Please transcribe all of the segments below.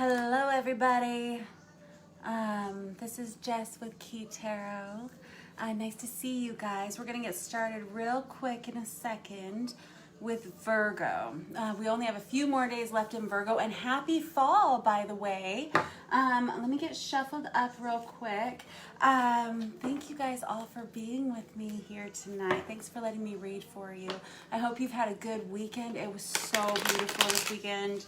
Hello everybody. This is Jess with Key Tarot. Nice to see you guys. We're gonna get started real quick in a second with Virgo. We only have a few more days left in Virgo, and happy fall, by the way. Let me get shuffled up real quick. Thank you guys all for being with me here tonight. Thanks for letting me read for you. I hope you've had a good weekend. It was so beautiful this weekend.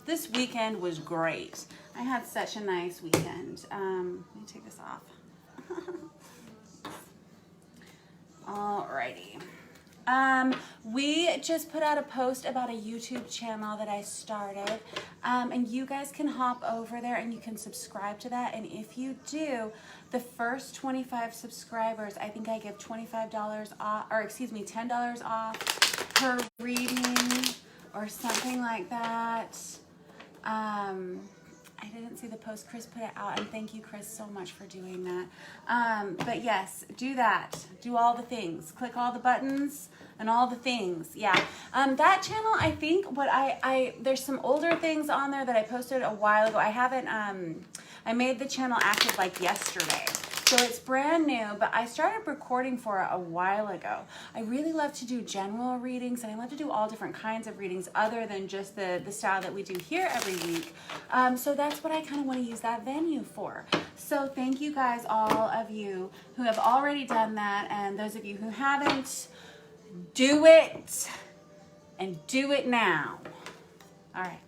This weekend was great. I had such a nice weekend. Let me take this off. Alrighty. We just put out a post about a YouTube channel that I started, and you guys can hop over there and you can subscribe to that. And if you do, the first 25 subscribers, I think I give $25 off, or excuse me, $10 off per reading or something like that. I didn't see the post. Chris put it out, and thank you, Chris, so much for doing that. But yes, do that. Do all the things. Click all the buttons and all the things. Yeah. That channel, I think what there's some older things on there that I posted a while ago. I haven't, I made the channel active like yesterday. So it's brand new, but I started recording for it a while ago. I really love to do general readings, and I love to do all different kinds of readings other than just the style that we do here every week. So that's what I kind of want to use that venue for. So thank you guys, all of you who have already done that, and those of you who haven't, do it, and do it now. All right.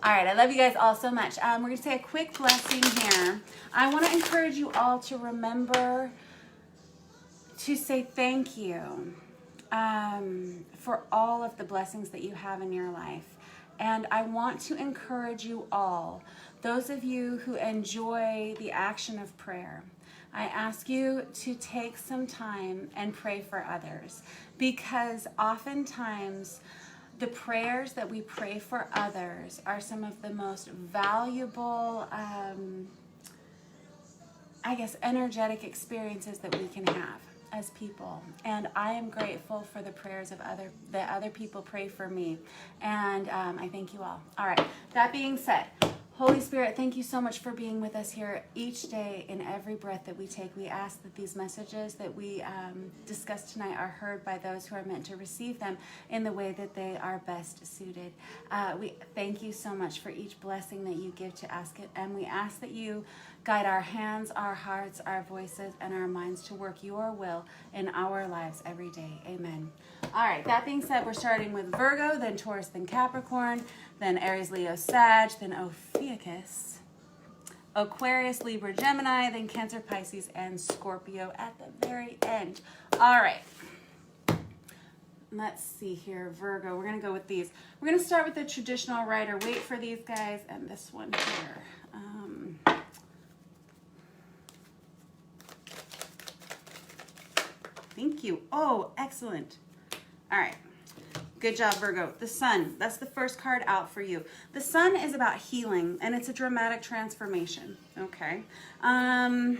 All right, I love you guys all so much. We're going to say a quick blessing here. I want to encourage you all to remember to say thank you for all of the blessings that you have in your life. And I want to encourage you all, those of you who enjoy the action of prayer, I ask you to take some time and pray for others, because oftentimes the prayers that we pray for others are some of the most valuable, I guess, energetic experiences that we can have as people. And I am grateful for the prayers of other people pray for me. And I thank you all. All right, that being said, Holy Spirit, thank you so much for being with us here each day in every breath that we take. We ask that these messages that we discuss tonight are heard by those who are meant to receive them in the way that they are best suited. We thank you so much for each blessing that you give to ask it, and we ask that you guide our hands, our hearts, our voices, and our minds to work your will in our lives every day. Amen. All right, that being said, we're starting with Virgo, then Taurus, then Capricorn, then Aries, Leo, Sag, then Ophiuchus, Aquarius, Libra, Gemini, then Cancer, Pisces, and Scorpio at the very end. All right. Let's see here, Virgo. We're going to go with these. We're going to start with the traditional rider. Wait for these guys and this one here. Thank you. Oh, excellent. All right. Good job, Virgo. The Sun. That's the first card out for you. The Sun is about healing, and it's a dramatic transformation. Okay. We're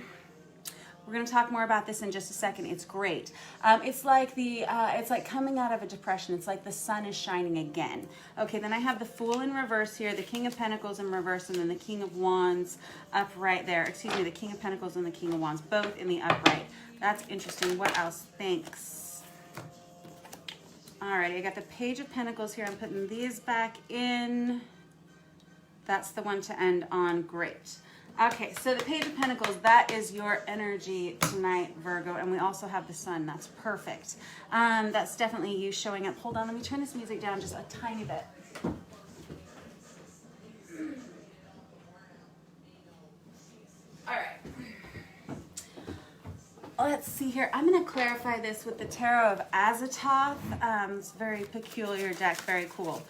going to talk more about this in just a second. It's great. It's like it's like coming out of a depression. It's like the sun is shining again. Okay, then I have the Fool in reverse here, the King of Pentacles in reverse, and then the King of Wands upright there. Excuse me, the King of Pentacles and the King of Wands, both in the upright. That's interesting. What else? Thanks. All right, I got the Page of Pentacles here. I'm putting these back in. That's the one to end on. Great. Okay, so the Page of Pentacles, that is your energy tonight, Virgo. And we also have the Sun. That's perfect. That's definitely you showing up. Hold on, let me turn this music down just a tiny bit. All right. Let's see here. I'm going to clarify this with the Tarot of Azathoth. It's a very peculiar deck. Very cool.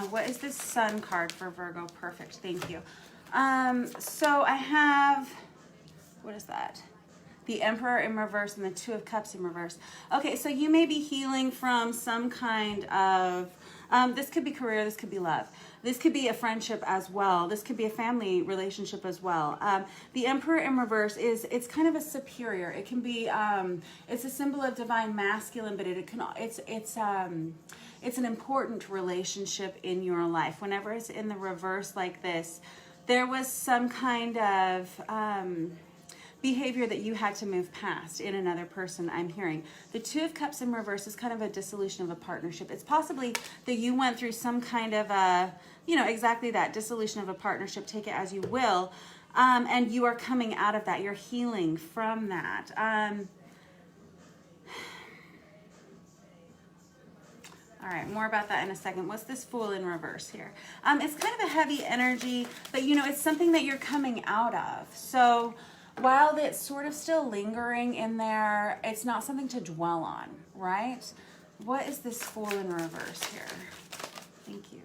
What is this Sun card for Virgo? Perfect. Thank you. So I have, what is that? The Emperor in reverse and the Two of Cups in reverse. Okay, so you may be healing from some kind of, this could be career, this could be love. This could be a friendship as well. This could be a family relationship as well. The Emperor in reverse it's kind of a superior. It can be, it's a symbol of divine masculine, but it's an important relationship in your life. Whenever it's in the reverse like this, there was some kind of behavior that you had to move past in another person, I'm hearing. The Two of Cups in reverse is kind of a dissolution of a partnership. It's possibly that you went through some kind of a, you know, exactly that, dissolution of a partnership, take it as you will, and you are coming out of that. You're healing from that. All right, more about that in a second. What's this Fool in reverse here? It's kind of a heavy energy, but you know, it's something that you're coming out of. So while it's sort of still lingering in there, it's not something to dwell on, right? What is this Fool in reverse here? Thank you.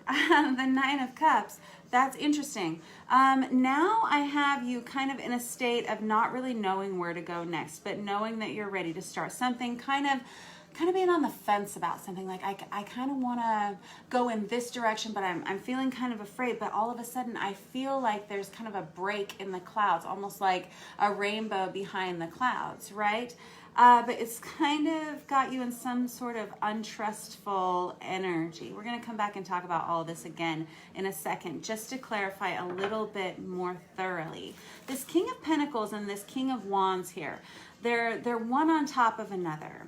The Nine of Cups. That's interesting. Now I have you kind of in a state of not really knowing where to go next, but knowing that you're ready to start something, kind of being on the fence about something. Like I kind of want to go in this direction, but I'm feeling kind of afraid. But all of a sudden I feel like there's kind of a break in the clouds, almost like a rainbow behind the clouds, right? But it's kind of got you in some sort of untrustful energy. We're going to come back and talk about all of this again in a second, just to clarify a little bit more thoroughly. This King of Pentacles and this King of Wands here, they're one on top of another.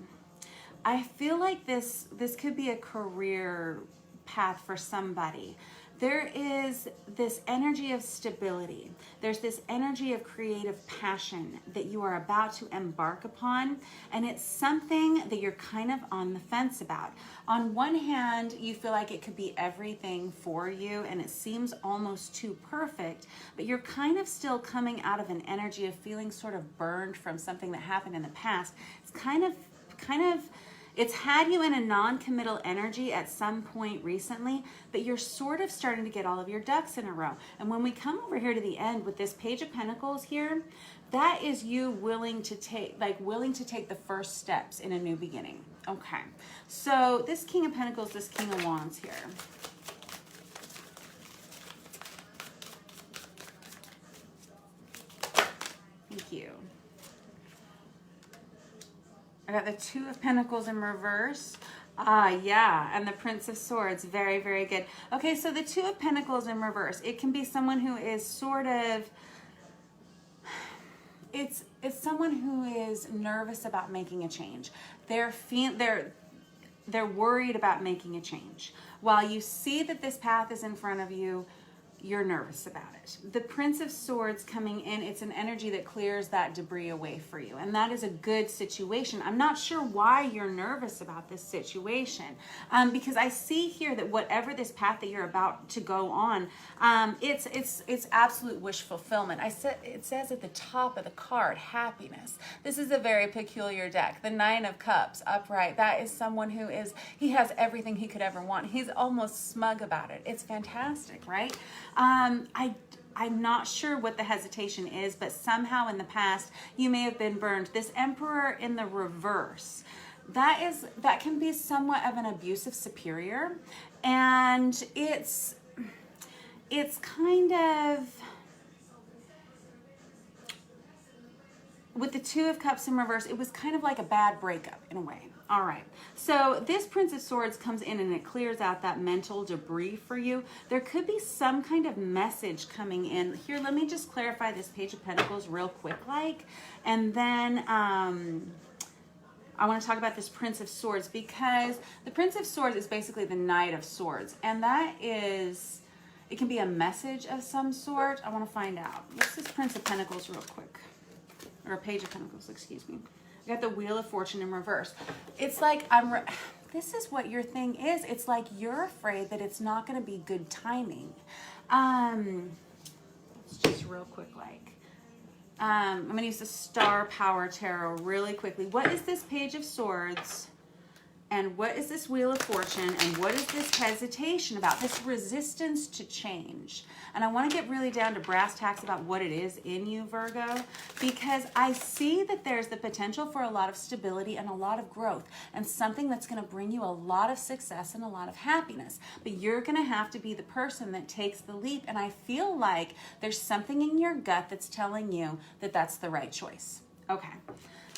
I feel like this could be a career path for somebody. There is this energy of stability. There's this energy of creative passion that you are about to embark upon, and it's something that you're kind of on the fence about. On one hand, you feel like it could be everything for you, and it seems almost too perfect, but you're kind of still coming out of an energy of feeling sort of burned from something that happened in the past. It's kind of it's had you in a non-committal energy at some point recently, but you're sort of starting to get all of your ducks in a row. And when we come over here to the end with this Page of Pentacles here, that is you willing to take the first steps in a new beginning. Okay, so this King of Pentacles, this King of Wands here. Thank you. I got the Two of Pentacles in reverse. Yeah, and the Prince of Swords. Very, very good. Okay, so the Two of Pentacles in reverse. It can be someone who is sort of, it's someone who is nervous about making a change. They're worried about making a change. While you see that this path is in front of you, you're nervous about it. The Prince of Swords coming in, it's an energy that clears that debris away for you. And that is a good situation. I'm not sure why you're nervous about this situation. Because I see here that whatever this path that you're about to go on, it's absolute wish fulfillment. It says at the top of the card, happiness. This is a very peculiar deck. The Nine of Cups upright. That is someone who he has everything he could ever want. He's almost smug about it. It's fantastic, right? I'm not sure what the hesitation is, but somehow in the past you may have been burned. This Emperor in the reverse, that can be somewhat of an abusive superior, and it's kind of, with the Two of Cups in reverse, it was kind of like a bad breakup in a way. All right, so this Prince of Swords comes in and it clears out that mental debris for you. There could be some kind of message coming in. Here, let me just clarify this Page of Pentacles real quick, and then I want to talk about this Prince of Swords, because the Prince of Swords is basically the Knight of Swords, and it can be a message of some sort. I want to find out. What's this Prince of Pentacles real quick? Or a Page of Pentacles, excuse me. I got the Wheel of Fortune in reverse. It's like this is what your thing is. It's like you're afraid that it's not going to be good timing. It's just real quick, I'm going to use the Star Power Tarot really quickly. What is this Page of Swords? And what is this Wheel of Fortune? And what is this hesitation about? This resistance to change. And I want to get really down to brass tacks about what it is in you, Virgo, because I see that there's the potential for a lot of stability and a lot of growth, and something that's going to bring you a lot of success and a lot of happiness. But you're going to have to be the person that takes the leap. And I feel like there's something in your gut that's telling you that that's the right choice. Okay.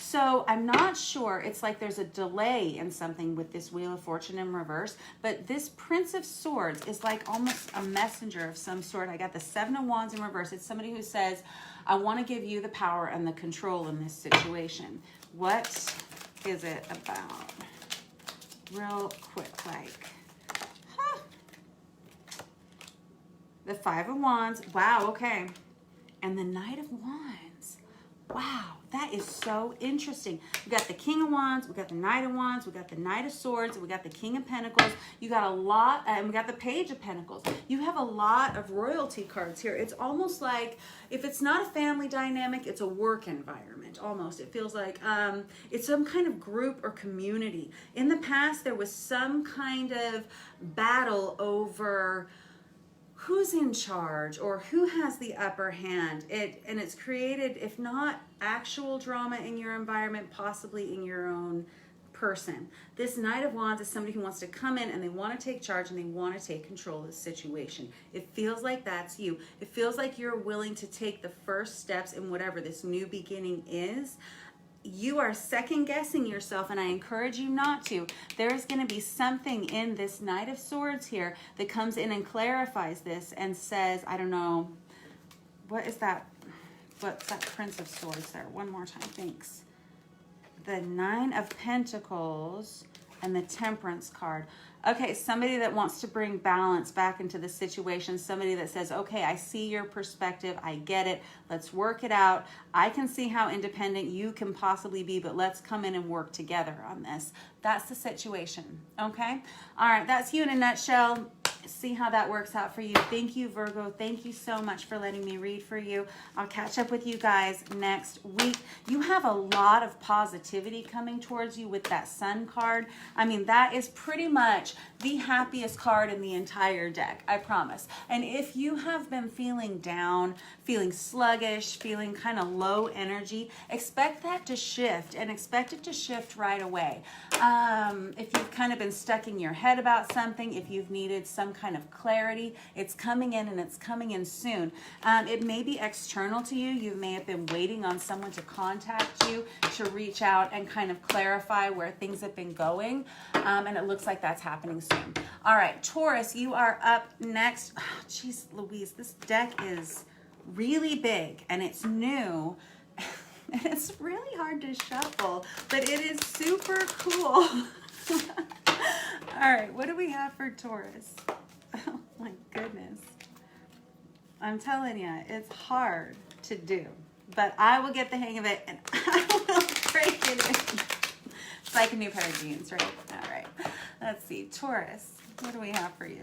So I'm not sure. It's like there's a delay in something with this Wheel of Fortune in reverse. But this Prince of Swords is like almost a messenger of some sort. I got the Seven of Wands in reverse. It's somebody who says, I want to give you the power and the control in this situation. What is it about? Real quick, like. The Five of Wands. Wow, okay. And the Knight of Wands. Wow, that is so interesting. We got the King of Wands, we got the Knight of Wands, we got the Knight of Swords, we got the King of Pentacles. You got a lot, and we got the Page of Pentacles. You have a lot of royalty cards here. It's almost like, if it's not a family dynamic, it's a work environment, almost. It feels like it's some kind of group or community. In the past, there was some kind of battle over who's in charge or who has the upper hand. And it's created, if not actual drama in your environment, possibly in your own person. This Knight of Wands is somebody who wants to come in and they want to take charge and they want to take control of the situation. It feels like that's you. It feels like you're willing to take the first steps in whatever this new beginning is. You are second guessing yourself, and I encourage you not to. There is going to be something in this Knight of Swords here that comes in and clarifies this and says, I don't know, what is that? What's that Prince of Swords there? One more time, thanks. The Nine of Pentacles and the Temperance card. Okay, somebody that wants to bring balance back into the situation, somebody that says, okay, I see your perspective, I get it, let's work it out. I can see how independent you can possibly be, but let's come in and work together on this. That's the situation, okay? All right, that's you in a nutshell. See how that works out for you. Thank you, Virgo. Thank you so much for letting me read for you. I'll catch up with you guys next week. You have a lot of positivity coming towards you with that Sun card. I mean, that is pretty much the happiest card in the entire deck, I promise. And if you have been feeling down, feeling sluggish, feeling kind of low energy, expect that to shift, and expect it to shift right away. If you've kind of been stuck in your head about something, if you've needed some kind of clarity, it's coming in, and it's coming in soon. It may be external to you. You may have been waiting on someone to contact you to reach out and kind of clarify where things have been going, and it looks like that's happening soon. All right, Taurus, you are up next. Jeez, Louise, this deck is really big, and it's new. And it's really hard to shuffle, but it is super cool. All right, what do we have for Taurus? Oh my goodness. I'm telling you, it's hard to do, but I will get the hang of it and I will break it in. It's like a new pair of jeans, right? All right, let's see. Taurus, what do we have for you?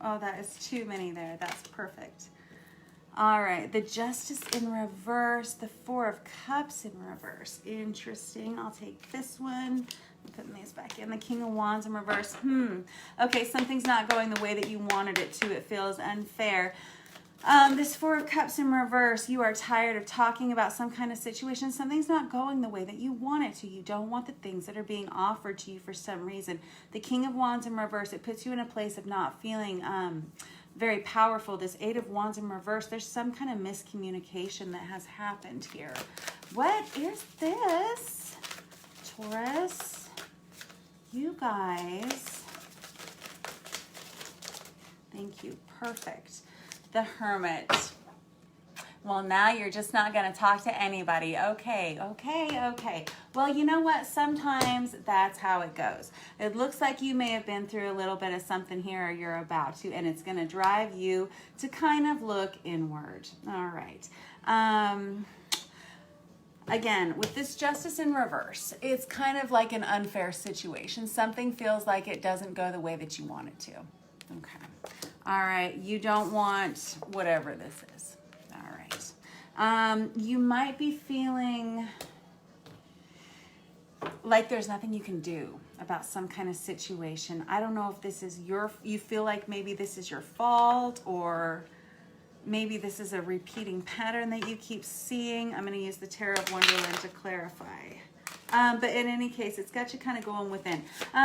Oh, that is too many there. That's perfect. All right, the Justice in reverse, the Four of Cups in reverse. Interesting. I'll take this one. I'm putting these back in. The King of Wands in reverse. Okay, something's not going the way that you wanted it to. It feels unfair. This Four of Cups in reverse, you are tired of talking about some kind of situation. Something's not going the way that you want it to. You don't want the things that are being offered to you for some reason. The King of Wands in reverse, it puts you in a place of not feeling very powerful. This Eight of Wands in reverse, there's some kind of miscommunication that has happened here. What is this? Taurus, you guys. Thank you. Perfect. The Hermit. Well, now you're just not going to talk to anybody. Okay. Well, you know what? Sometimes that's how it goes. It looks like you may have been through a little bit of something here, or you're about to, and it's going to drive you to kind of look inward. All right. Again, with this Justice in reverse, it's kind of like an unfair situation. Something feels like it doesn't go the way that you want it to. Okay. All right, you don't want whatever this is. All right. You might be feeling like there's nothing you can do about some kind of situation. I don't know if this is you feel like maybe this is your fault, or maybe this is a repeating pattern that you keep seeing. I'm going to use the Tarot of Wonderland to clarify. But in any case, it's got you kind of going within.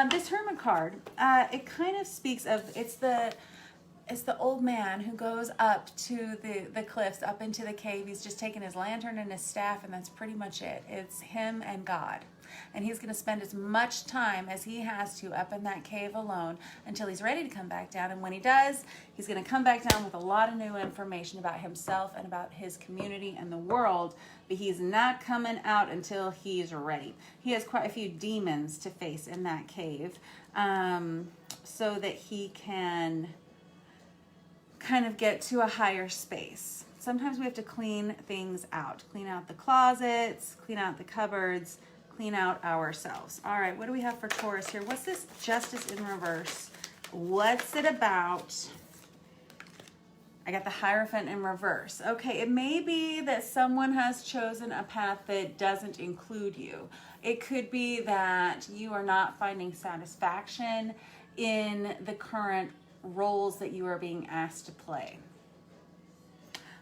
This Hermit card, it kind of speaks of, it's the old man who goes up to the cliffs, up into the cave. He's just taking his lantern and his staff, and that's pretty much it. It's him and God. And he's going to spend as much time as he has to up in that cave alone until he's ready to come back down. And when he does, he's going to come back down with a lot of new information about himself and about his community and the world. But he's not coming out until he's ready. He has quite a few demons to face in that cave, so that he can kind of get to a higher space. Sometimes we have to clean things out. Clean out the closets, clean out the cupboards, clean out ourselves. All right, what do we have for Taurus here? What's this Justice in reverse? What's it about? I got the Hierophant in reverse. Okay, it may be that someone has chosen a path that doesn't include you. It could be that you are not finding satisfaction in the current roles that you are being asked to play.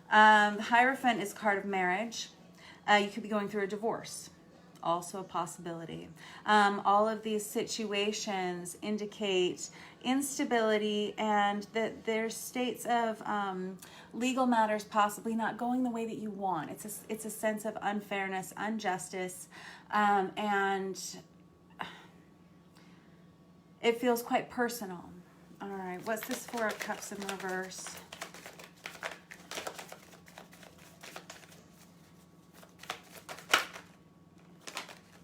Hierophant is card of marriage. You could be going through a divorce. Also a possibility. All of these situations indicate instability and that there's states of legal matters possibly not going the way that you want. It's a sense of unfairness, injustice, and it feels quite personal. All right, what's this Four of Cups in reverse?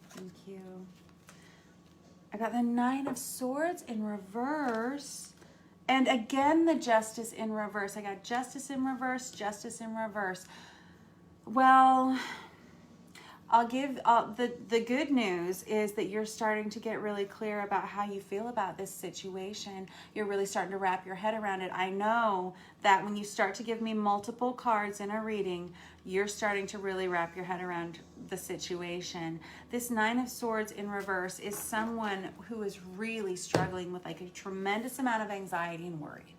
Thank you. I got the Nine of Swords in reverse. And again, the Justice in reverse. I got Justice in reverse, Justice in reverse. Well, I'll give the good news is that you're starting to get really clear about how you feel about this situation. You're really starting to wrap your head around it. I know that when you start to give me multiple cards in a reading, you're starting to really wrap your head around the situation. This Nine of Swords in reverse is someone who is really struggling with like a tremendous amount of anxiety and worry.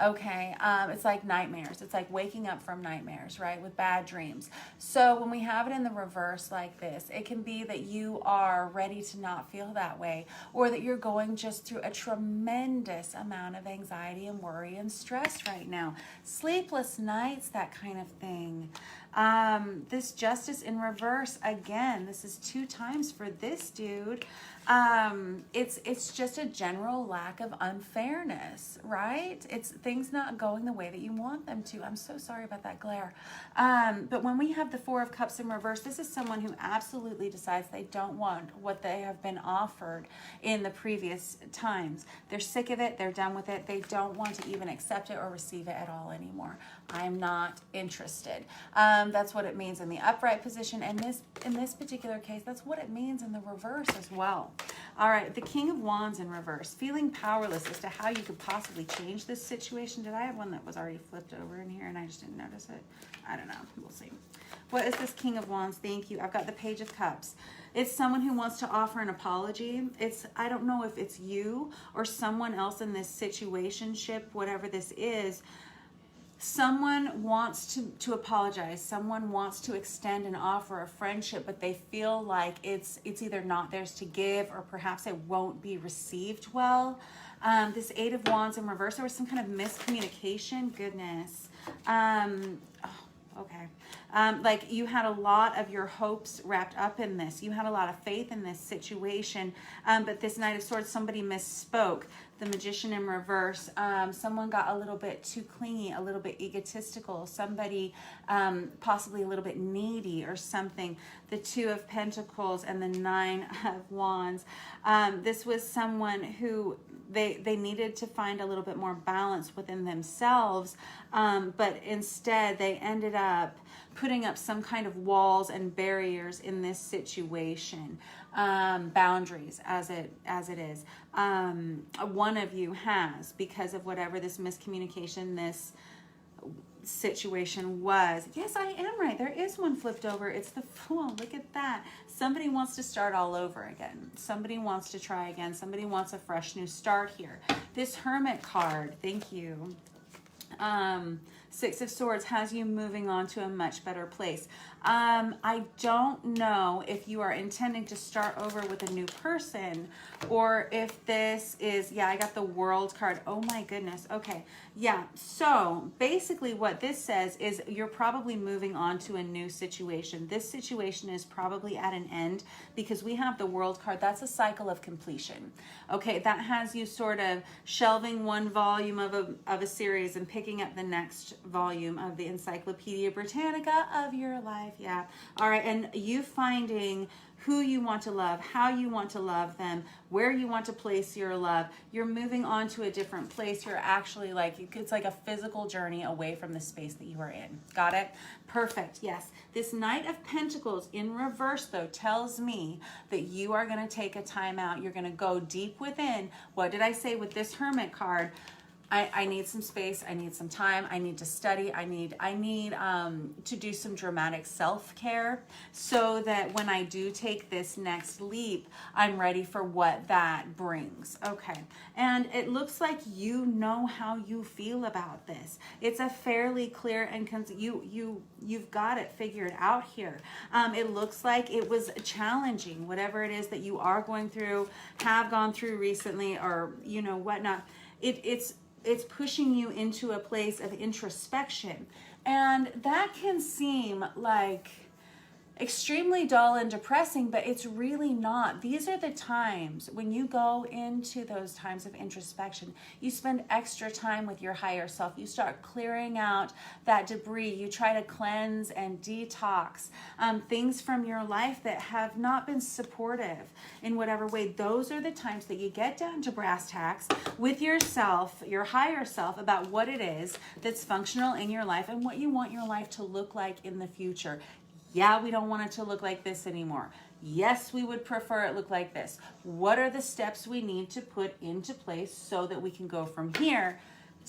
Okay, it's like nightmares. It's like waking up from nightmares, right? With bad dreams. So when we have it in the reverse like this, it can be that you are ready to not feel that way, or that you're going just through a tremendous amount of anxiety and worry and stress right now. Sleepless nights, that kind of thing. This Justice in reverse, again, this is 2 times for this dude. It's just a general lack of unfairness, right? It's things not going the way that you want them to. I'm so sorry about that glare. But when we have the Four of Cups in reverse, this is someone who absolutely decides they don't want what they have been offered in the previous times. They're sick of it. They're done with it. They don't want to even accept it or receive it at all anymore. I'm not interested. That's what it means in the upright position. And in this particular case, that's what it means in the reverse as well. All right, the King of Wands in reverse, feeling powerless as to how you could possibly change this situation. Did I have one that was already flipped over in here and I just didn't notice it? I don't know. We'll see. What is this King of Wands? Thank you. I've got the Page of Cups. It's someone who wants to offer an apology. I don't know if it's you or someone else in this situationship, whatever this is. Someone wants to apologize. Someone wants to extend and offer a friendship, but they feel like it's either not theirs to give or perhaps it won't be received well. This Eight of Wands in reverse, there was some kind of miscommunication. Goodness. Okay. Like you had a lot of your hopes wrapped up in this. You had a lot of faith in this situation. But this Knight of Swords, somebody misspoke. The Magician in reverse, someone got a little bit too clingy, a little bit egotistical, somebody possibly a little bit needy or something. The Two of Pentacles and the Nine of Wands. This was someone who they needed to find a little bit more balance within themselves, but instead they ended up putting up some kind of walls and barriers in this situation, boundaries as it is. One of you has, because of whatever this miscommunication, this situation was. Yes, I am right. There is one flipped over. It's the Fool. Look at that. Somebody wants to start all over again. Somebody wants to try again. Somebody wants a fresh new start here. This Hermit card, thank you. Six of Swords has you moving on to a much better place. I don't know if you are intending to start over with a new person, or if this is, yeah, I got the World card. Oh my goodness. Okay. Yeah. So basically what this says is you're probably moving on to a new situation. This situation is probably at an end because we have the World card. That's a cycle of completion. Okay. That has you sort of shelving one volume of a series and picking up the next volume of the Encyclopedia Britannica of your life. Yeah. All right. And you finding who you want to love, how you want to love them, where you want to place your love. You're moving on to a different place. You're actually like, it's like a physical journey away from the space that you are in. Got it? Perfect. Yes. This Knight of Pentacles in reverse, though, tells me that you are going to take a time out. You're going to go deep within. What did I say with this Hermit card? I need some space. I need some time. I need to study. I need to do some dramatic self-care so that when I do take this next leap, I'm ready for what that brings. Okay. And it looks like you know how you feel about this. It's a fairly clear and you've got it figured out here. It looks like it was challenging, whatever it is that you are going through, have gone through recently, or you know whatnot. It's pushing you into a place of introspection. And that can seem like extremely dull and depressing, but it's really not. These are the times when you go into those times of introspection, you spend extra time with your higher self. You start clearing out that debris. You try to cleanse and detox things from your life that have not been supportive in whatever way. Those are the times that you get down to brass tacks with yourself, your higher self, about what it is that's functional in your life and what you want your life to look like in the future. Yeah, we don't want it to look like this anymore. Yes, we would prefer it look like this. What are the steps we need to put into place so that we can go from here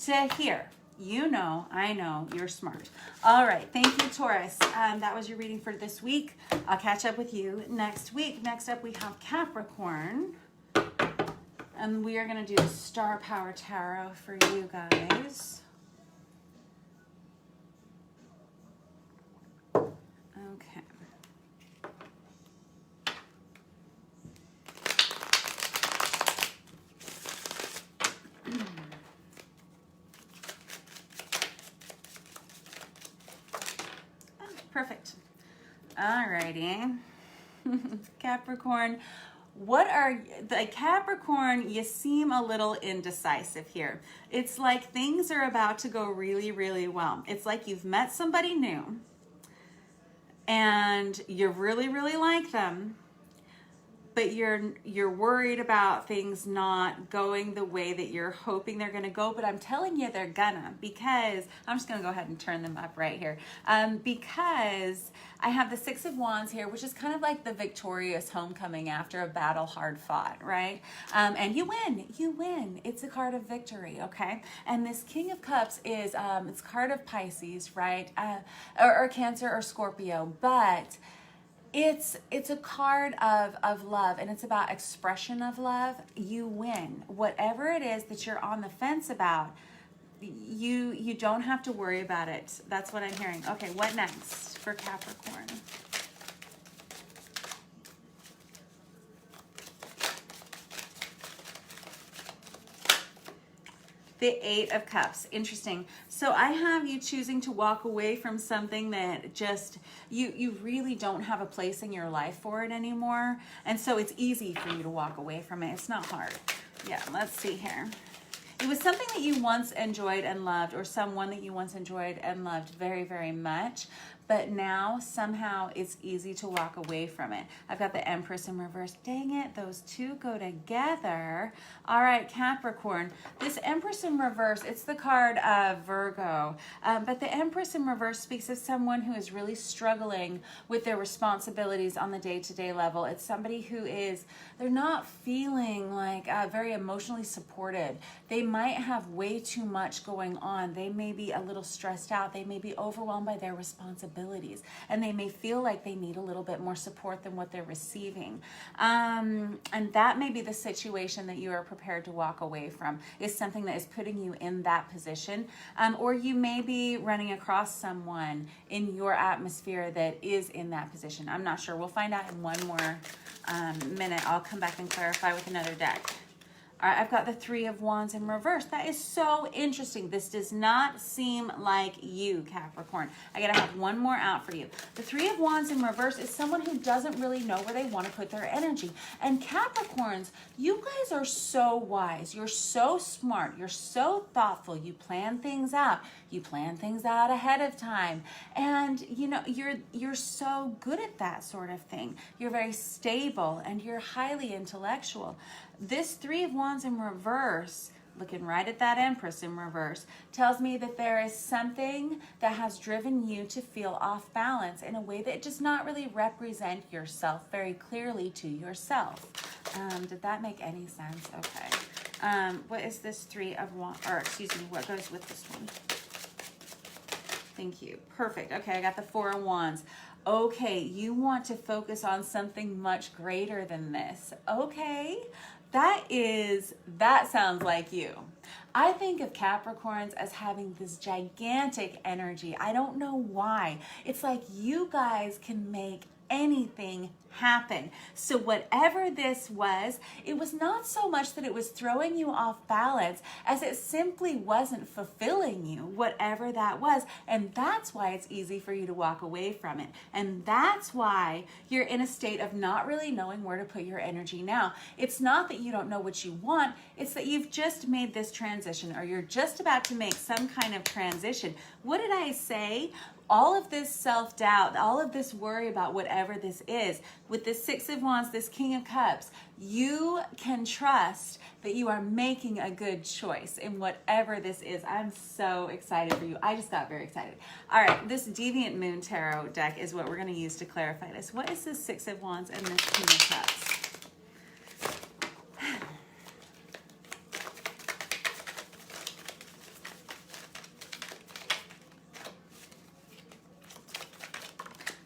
to here? You know, I know, you're smart. All right, thank you, Taurus. That was your reading for this week. I'll catch up with you next week. Next up, we have Capricorn. And we are going to do the Star Power Tarot for you guys. Okay. Perfect. All righty. Capricorn, Capricorn, you seem a little indecisive here. It's like things are about to go really, really well. It's like you've met somebody new and you really, really like them, but you're worried about things not going the way that you're hoping they're going to go. But I'm telling you, they're gonna, because I'm just going to go ahead and turn them up right here. Because I have the Six of Wands here, which is kind of like the victorious homecoming after a battle hard fought, right? And you win. It's a card of victory, okay? And this King of Cups is, it's a card of Pisces, right? Or Cancer or Scorpio, but it's a card of love, and it's about expression of love. You win. Whatever it is that you're on the fence about, you don't have to worry about it. That's what I'm hearing. Okay, what next for Capricorn? The Eight of Cups. Interesting. So I have you choosing to walk away from something that just, you really don't have a place in your life for it anymore. And so it's easy for you to walk away from it. It's not hard. Yeah, let's see here. It was something that you once enjoyed and loved, or someone that you once enjoyed and loved very, very much. But now somehow it's easy to walk away from it. I've got the Empress in reverse. Dang it, those two go together. All right, Capricorn. This Empress in reverse, it's the card of Virgo. But the Empress in reverse speaks of someone who is really struggling with their responsibilities on the day-to-day level. It's somebody who is, they're not feeling like very emotionally supported. They might have way too much going on. They may be a little stressed out. They may be overwhelmed by their responsibilities. responsibilities, and they may feel like they need a little bit more support than what they're receiving. And that may be the situation that you are prepared to walk away from, is something that is putting you in that position. Or you may be running across someone in your atmosphere that is in that position. I'm not sure. We'll find out in one more minute. I'll come back and clarify with another deck. All right, I've got the Three of Wands in reverse. That is so interesting. This does not seem like you, Capricorn. I gotta have one more out for you. The Three of Wands in reverse is someone who doesn't really know where they want to put their energy. And Capricorns, you guys are so wise. You're so smart. You're so thoughtful. You plan things out. You plan things out ahead of time. And you know, you're so good at that sort of thing. You're very stable and you're highly intellectual. This Three of Wands in reverse, looking right at that Empress in reverse, tells me that there is something that has driven you to feel off balance in a way that does not really represent yourself very clearly to yourself. Did that make any sense? Okay. What is this Three of Wands, or excuse me, what goes with this one? Thank you. Perfect. Okay, I got the Four of Wands. Okay, you want to focus on something much greater than this. Okay. That sounds like you. I think of Capricorns as having this gigantic energy. I don't know why. It's like you guys can make anything happen. So whatever this was, it was not so much that it was throwing you off balance as it simply wasn't fulfilling you, whatever that was. And that's why it's easy for you to walk away from it. And that's why you're in a state of not really knowing where to put your energy now. It's not that you don't know what you want, it's that you've just made this transition, or you're just about to make some kind of transition. What did I say? All of this self-doubt, all of this worry about whatever this is, with this Six of Wands, this King of Cups, you can trust that you are making a good choice in whatever this is. I'm so excited for you. I just got very excited. All right, this Deviant Moon Tarot deck is what we're going to use to clarify this. What is this Six of Wands and this King of Cups?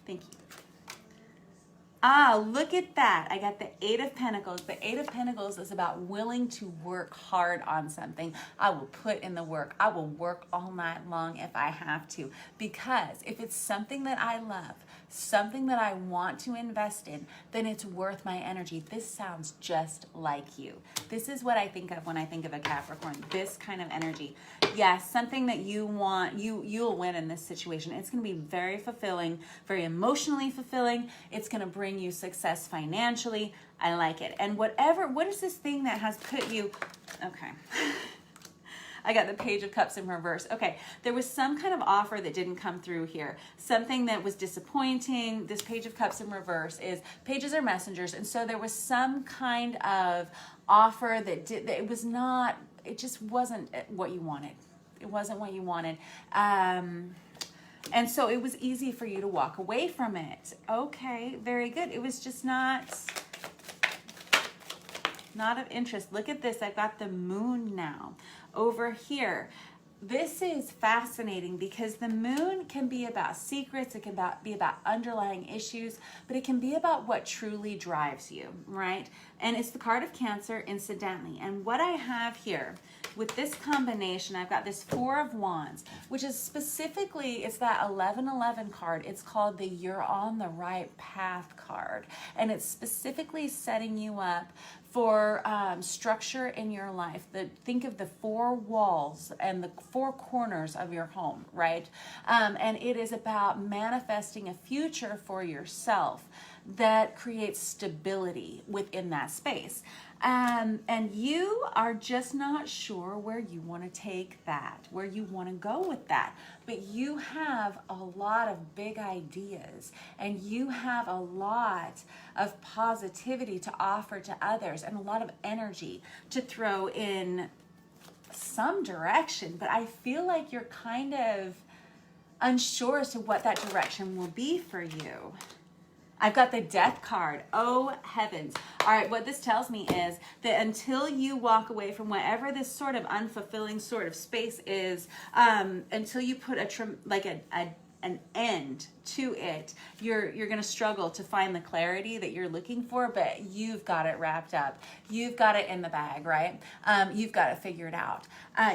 Thank you. Ah, look at that. I got the Eight of Pentacles. The Eight of Pentacles is about willing to work hard on something. I will put in the work. I will work all night long if I have to. Because if it's something that I love, something that I want to invest in, then it's worth my energy. This sounds just like you. This is what I think of when I think of a Capricorn. This kind of energy. Yes, something that you want, you'll win in this situation. It's going to be very fulfilling, very emotionally fulfilling. It's going to bring you success financially. I like it. And what is this thing that has put you, okay. I got the Page of Cups in reverse. Okay, there was some kind of offer that didn't come through here. Something that was disappointing. This Page of Cups in reverse is, pages are messengers, and so there was some kind of offer that it just wasn't what you wanted. It wasn't what you wanted. And so it was easy for you to walk away from it. Okay, very good. It was just not of interest. Look at this. I've got the Moon now over here. This is fascinating because the Moon can be about secrets. It can be about underlying issues, but it can be about what truly drives you, right? And it's the card of Cancer, incidentally. And what I have here with this combination, I've got this Four of Wands, which is specifically, it's that 1111 card. It's called the You're on the Right Path card. And it's specifically setting you up for structure in your life. Think of the four walls and the four corners of your home, right? And it is about manifesting a future for yourself that creates stability within that space. And you are just not sure where you want to take that, where you want to go with that. But you have a lot of big ideas, and you have a lot of positivity to offer to others, and a lot of energy to throw in some direction. But I feel like you're kind of unsure as to what that direction will be for you. I've got the Death card. Oh, heavens. All right, what this tells me is that until you walk away from whatever this sort of unfulfilling sort of space is, until you put an an end to it, you're going to struggle to find the clarity that you're looking for, but you've got it wrapped up. You've got it in the bag, right? You've got it figured out.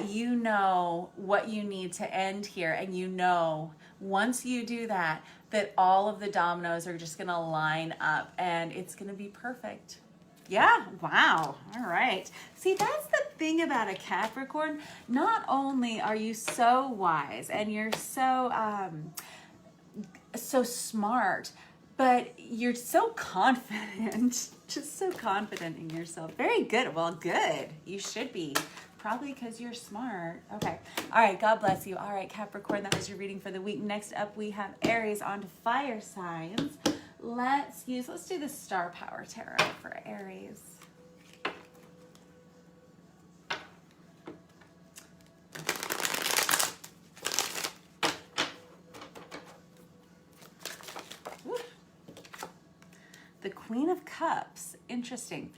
You know what you need to end here, and you know once you do that, that all of the dominoes are just going to line up and it's going to be perfect. Yeah, wow. All right. See, that's the thing about a Capricorn. Not only are you so wise and you're so so smart, but you're so confident. Just so confident in yourself. Very good. Well, good. You should be. Probably because you're smart. Okay. All right. God bless you. All right, Capricorn, that was your reading for the week. Next up, we have Aries on to fire signs. Let's do the Star Power Tarot for Aries. The Queen of Cups. Interesting.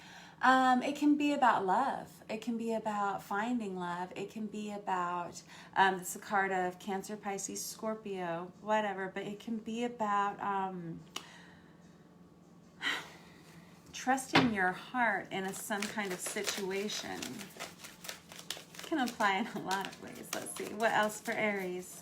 It can be about love. It can be about finding love. It can be about, it's a card of Cancer, Pisces, Scorpio, whatever, but it can be about trusting your heart in some kind of situation. It can apply in a lot of ways. Let's see. What else for Aries?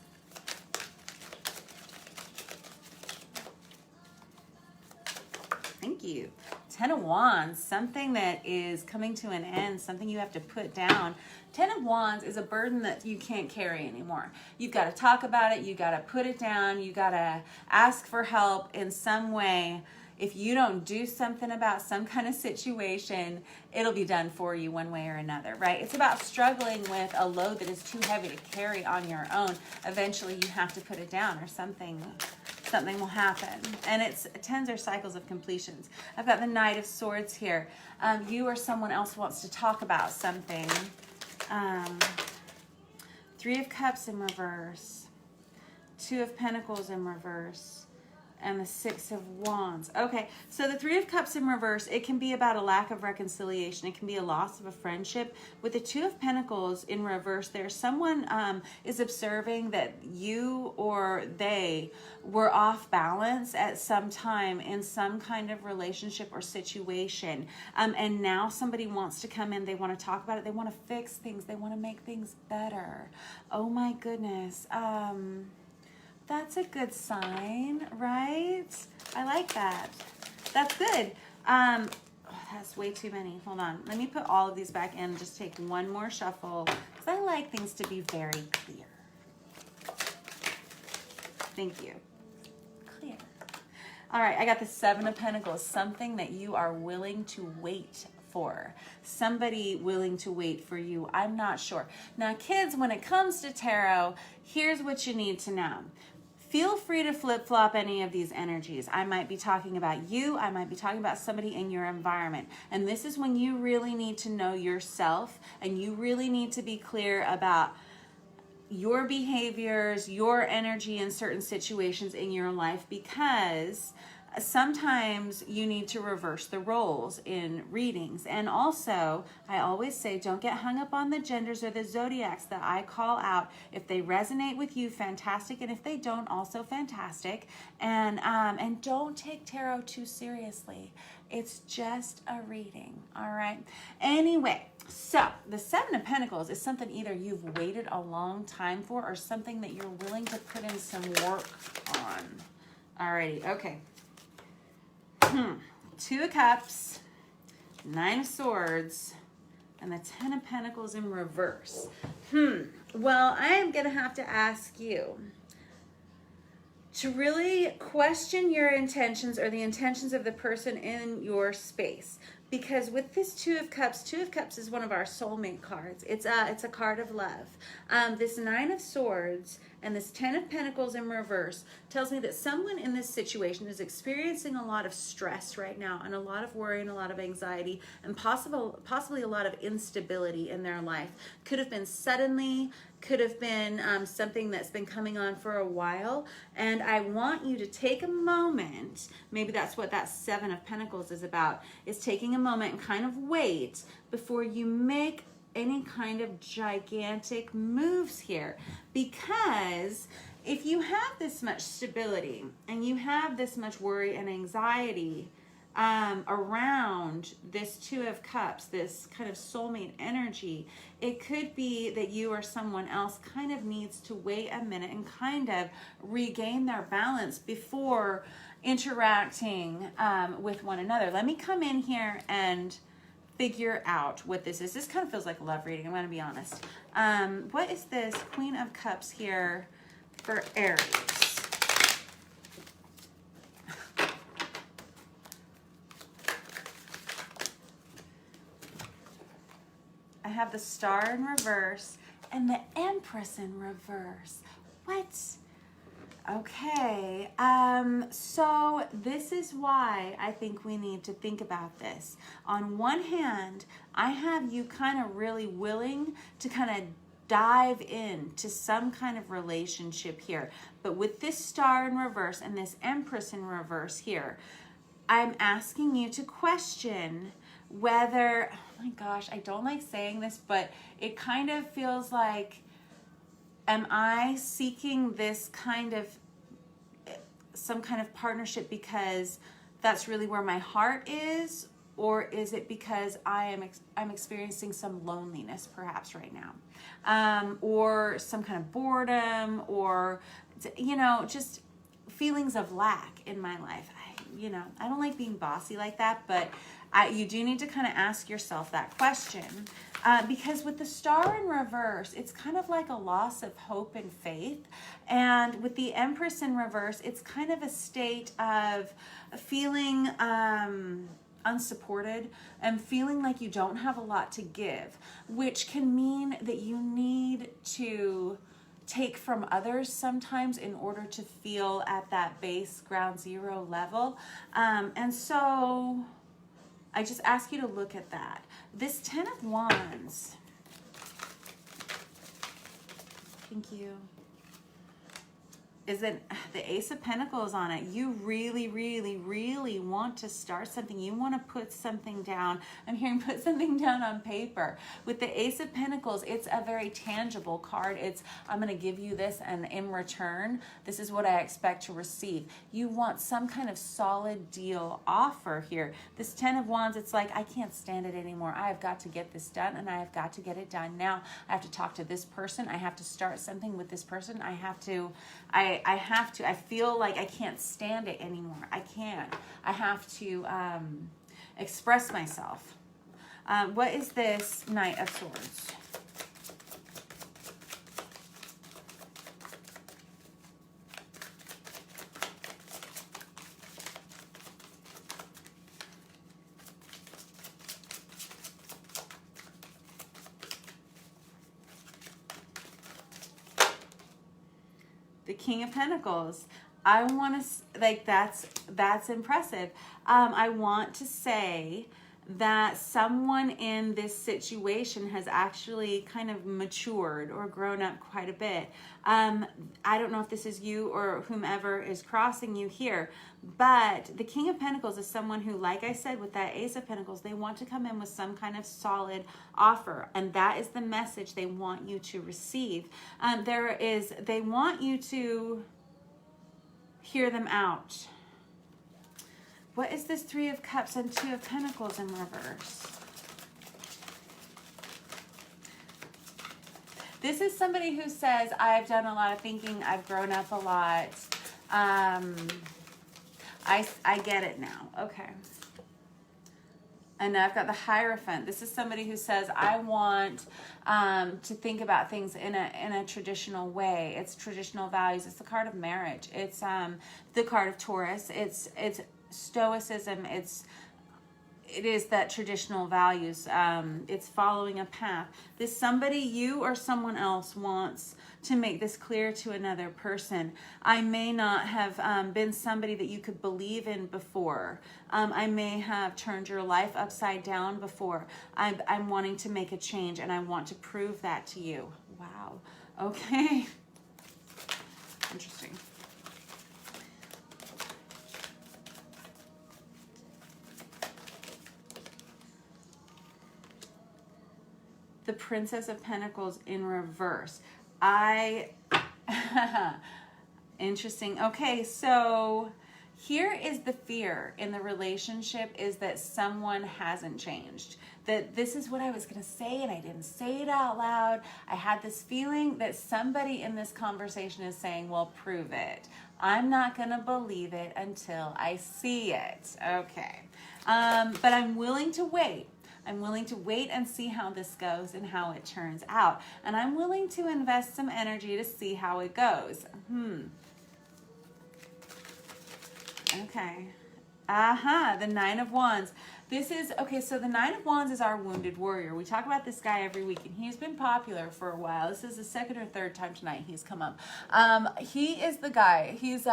Thank you. Ten of Wands, something that is coming to an end, something you have to put down. Ten of Wands is a burden that you can't carry anymore. You've got to talk about it. You got to put it down. You got to ask for help in some way. If you don't do something about some kind of situation, it'll be done for you one way or another, right? It's about struggling with a load that is too heavy to carry on your own. Eventually, you have to put it down or something will happen. And it's tens or cycles of completions. I've got the Knight of Swords here. You or someone else wants to talk about something. Three of Cups in reverse. Two of Pentacles in reverse. And the Six of Wands. Okay, so the Three of Cups in reverse, it can be about a lack of reconciliation. It can be a loss of a friendship. With the Two of Pentacles in reverse, there's someone is observing that you or they were off balance at some time in some kind of relationship or situation. And now somebody wants to come in. They want to talk about it. They want to fix things. They want to make things better. Oh my goodness. That's a good sign, right? I like that. That's good. Oh, that's way too many. Hold on. Let me put all of these back in and just take one more shuffle because I like things to be very clear. Thank you. Clear. All right, I got the Seven of Pentacles, something that you are willing to wait for. Somebody willing to wait for you. I'm not sure. Now, kids, when it comes to tarot, here's what you need to know. Feel free to flip-flop any of these energies. I might be talking about you. I might be talking about somebody in your environment. And this is when you really need to know yourself and you really need to be clear about your behaviors, your energy in certain situations in your life, because sometimes you need to reverse the roles in readings. And also, I always say, don't get hung up on the genders or the zodiacs that I call out. If they resonate with you, fantastic. And if they don't, also fantastic. And don't take tarot too seriously. It's just a reading, all right? Anyway, so the Seven of Pentacles is something either you've waited a long time for or something that you're willing to put in some work on. Alrighty, okay. Two of Cups, Nine of Swords, and the Ten of Pentacles in reverse. Well, I am going to have to ask you to really question your intentions or the intentions of the person in your space. Because with this Two of Cups is one of our soulmate cards. It's a card of love. This Nine of Swords and this Ten of Pentacles in reverse tells me that someone in this situation is experiencing a lot of stress right now and a lot of worry and a lot of anxiety and possibly a lot of instability in their life. Could have been suddenly, could have been something that's been coming on for a while. And I want you to take a moment, maybe that's what that Seven of Pentacles is about, is taking a moment and kind of wait before you make any kind of gigantic moves here, because if you have this much stability and you have this much worry and anxiety around this Two of Cups, this kind of soulmate energy, it could be that you or someone else kind of needs to wait a minute and kind of regain their balance before interacting with one another. Let me come in here and figure out what this is. This kind of feels like a love reading, I'm going to be honest. What is this Queen of Cups here for Aries? I have the Star in reverse and the Empress in reverse. What? Okay, so this is why I think we need to think about this. On one hand, I have you kind of really willing to kind of dive into some kind of relationship here. But with this Star in reverse and this Empress in reverse here, I'm asking you to question whether, oh my gosh, I don't like saying this, but it kind of feels like, am I seeking this kind of, some kind of partnership because that's really where my heart is? Or is it because I'm experiencing some loneliness perhaps right now? Or some kind of boredom, or, you know, just feelings of lack in my life. I don't like being bossy like that, but you do need to kind of ask yourself that question. Because with the Star in reverse, it's kind of like a loss of hope and faith. And with the Empress in reverse, it's kind of a state of feeling unsupported and feeling like you don't have a lot to give, which can mean that you need to take from others sometimes in order to feel at that base ground zero level. And so I just ask you to look at that. This 10 of Wands. Thank you. Is it the Ace of Pentacles on it? You really, really, really want to start something. You want to put something down. I'm hearing put something down on paper. With the Ace of Pentacles, it's a very tangible card. It's, I'm going to give you this, and in return, this is what I expect to receive. You want some kind of solid deal offer here. This 10 of Wands, it's like, I can't stand it anymore. I have got to get this done, and I have got to get it done now. I have to talk to this person. I have to start something with this person. I feel like I can't stand it anymore. I can't. I have to express myself. What is this Knight of Swords? The King of Pentacles. I want to, like, that's impressive. I want to say that someone in this situation has actually kind of matured or grown up quite a bit. I don't know if this is you or whomever is crossing you here, but the King of Pentacles is someone who, like I said, with that Ace of Pentacles, they want to come in with some kind of solid offer, and that is the message they want you to receive. They want you to hear them out. What is this Three of Cups and Two of Pentacles in reverse? This is somebody who says, I've done a lot of thinking, I've grown up a lot. I get it now. Okay. And now I've got the Hierophant. This is somebody who says, I want to think about things in a traditional way. It's traditional values. It's the card of marriage. It's the card of Taurus. It's stoicism. It is that traditional values. It's following a path. This somebody, you or someone else, wants to make this clear to another person. I may not have been somebody that you could believe in before. I may have turned your life upside down before. I'm wanting to make a change, and I want to prove that to you. Wow. Okay. Interesting. The Princess of Pentacles in reverse. Interesting. Okay, so here is the fear in the relationship, is that someone hasn't changed. That this is what I was going to say and I didn't say it out loud. I had this feeling that somebody in this conversation is saying, well, prove it. I'm not going to believe it until I see it. Okay. But I'm willing to wait. I'm willing to wait and see how this goes and how it turns out. And I'm willing to invest some energy to see how it goes. Okay. The Nine of Wands. This is, okay, so the Nine of Wands is our wounded warrior. We talk about this guy every week, and he's been popular for a while. This is the second or third time tonight he's come up. He is the guy. He's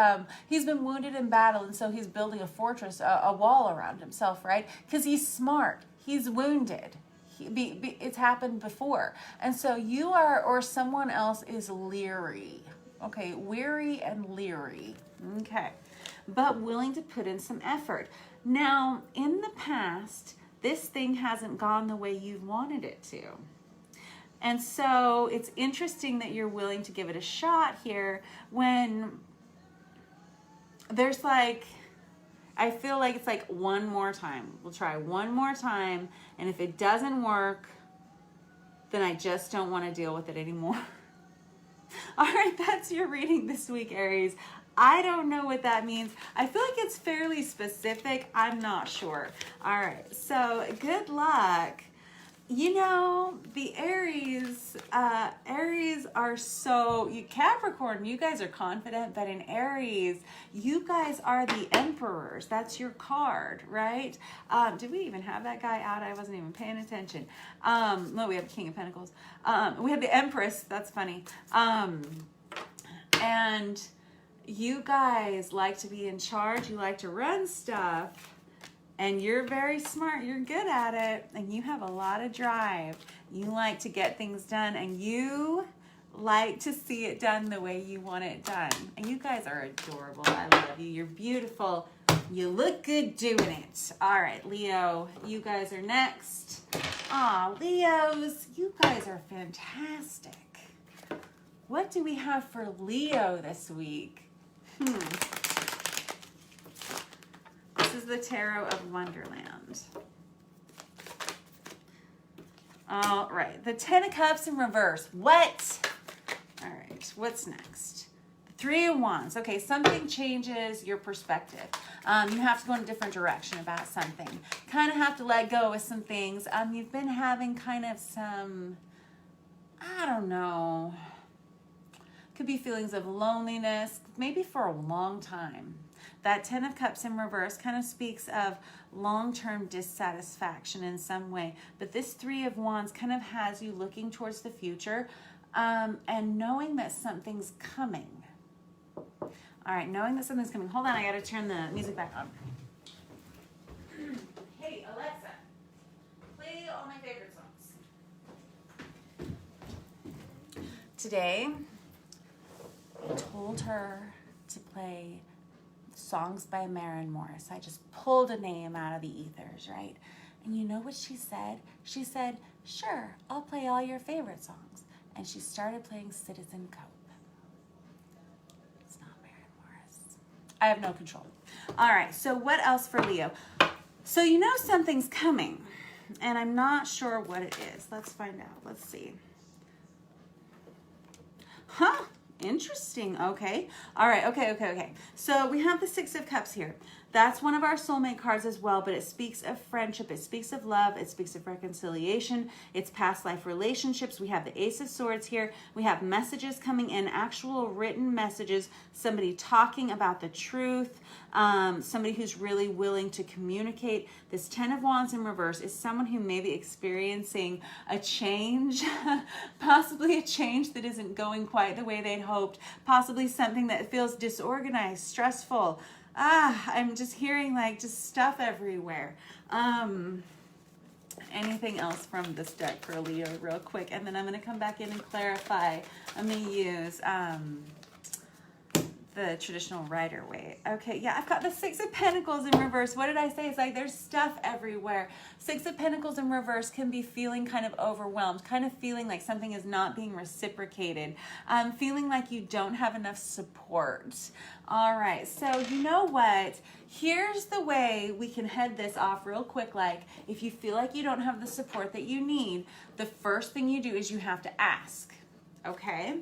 been wounded in battle, and so he's building a fortress, a wall around himself, right? Because he's smart. He's wounded. It's happened before. And so you are, or someone else is leery. Okay, weary and leery. Okay. But willing to put in some effort. Now, in the past, this thing hasn't gone the way you've wanted it to. And so it's interesting that you're willing to give it a shot here when there's like, I feel like it's like one more time. We'll try one more time. And if it doesn't work, then I just don't want to deal with it anymore. All right, that's your reading this week, Aries. I don't know what that means. I feel like it's fairly specific. I'm not sure. All right, so good luck. You know, the Aries are so, Capricorn, you guys are confident, but in Aries, you guys are the emperors. That's your card, right? Did we even have that guy out? I wasn't even paying attention. No, we have the King of Pentacles. We have the Empress. That's funny. And you guys like to be in charge. You like to run stuff. And you're very smart. You're good at it. And you have a lot of drive. You like to get things done. And you like to see it done the way you want it done. And you guys are adorable. I love you. You're beautiful. You look good doing it. All right, Leo, you guys are next. Aw, Leos, you guys are fantastic. What do we have for Leo this week? This is the Tarot of Wonderland. All right, the Ten of Cups in reverse. What? All right, what's next? The Three of Wands. Okay, something changes your perspective. You have to go in a different direction about something. Kind of have to let go of some things. You've been having kind of some, I don't know, could be feelings of loneliness, maybe for a long time. That Ten of Cups in reverse kind of speaks of long-term dissatisfaction in some way. But this Three of Wands kind of has you looking towards the future and knowing that something's coming. All right, knowing that something's coming. Hold on, I got to turn the music back on. Hey, Alexa, play all my favorite songs. Today, I told her to play songs by Maren Morris. I just pulled a name out of the ethers, right? And you know what she said? She said, sure, I'll play all your favorite songs. And she started playing Citizen Cope. It's not Maren Morris. I have no control. All right, so what else for Leo? So you know something's coming, and I'm not sure what it is. Let's find out. Let's see. Huh? Interesting. Okay. All right. Okay. So we have the Six of Cups here. That's one of our soulmate cards as well, but it speaks of friendship. It speaks of love. It speaks of reconciliation. It's past life relationships. We have the Ace of Swords here. We have messages coming in, actual written messages, somebody talking about the truth, somebody who's really willing to communicate. This Ten of Wands in reverse is someone who may be experiencing a change, possibly a change that isn't going quite the way they'd hoped, possibly something that feels disorganized, stressful. I'm just hearing like just stuff everywhere. Anything else from this deck for Leo real quick, and then I'm going to come back in and clarify. I'm going to use the traditional Rider-Waite. Okay, yeah, I've got the Six of Pentacles in reverse. What did I say? It's like there's stuff everywhere. Six of Pentacles in reverse can be feeling kind of overwhelmed, kind of feeling like something is not being reciprocated, feeling like you don't have enough support. All right, so you know what? Here's the way we can head this off real quick. Like, if you feel like you don't have the support that you need, the first thing you do is you have to ask, okay?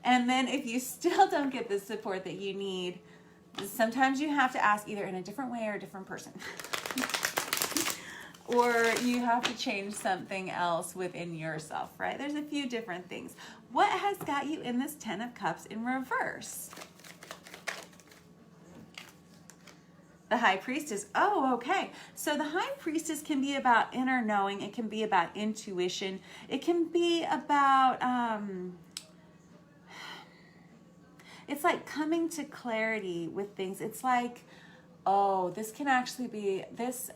And then if you still don't get the support that you need, sometimes you have to ask either in a different way or a different person. Or you have to change something else within yourself, right? There's a few different things. What has got you in this Ten of Cups in reverse? The High Priestess. Oh, okay. So the High Priestess can be about inner knowing. It can be about intuition. It can be about, it's like coming to clarity with things. It's like, oh, this can actually be, this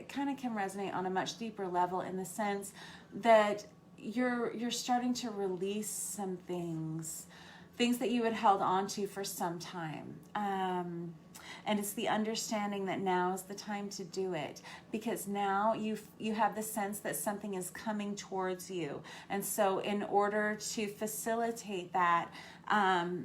kind of can resonate on a much deeper level in the sense that you're starting to release some things that you had held on to for some time. And it's the understanding that now is the time to do it, because now you have the sense that something is coming towards you. And so in order to facilitate that,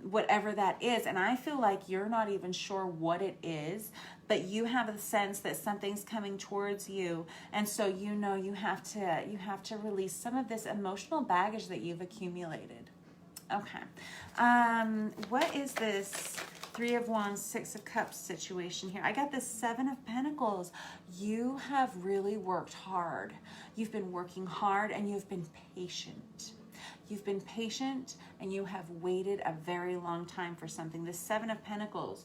whatever that is, and I feel like you're not even sure what it is, but you have a sense that something's coming towards you, and so you know you have to release some of this emotional baggage that you've accumulated. Okay. What is this Three of Wands, Six of Cups situation here? I got this Seven of Pentacles. You have really worked hard. You've been working hard and you've been patient. You've been patient and you have waited a very long time for something. The Seven of Pentacles.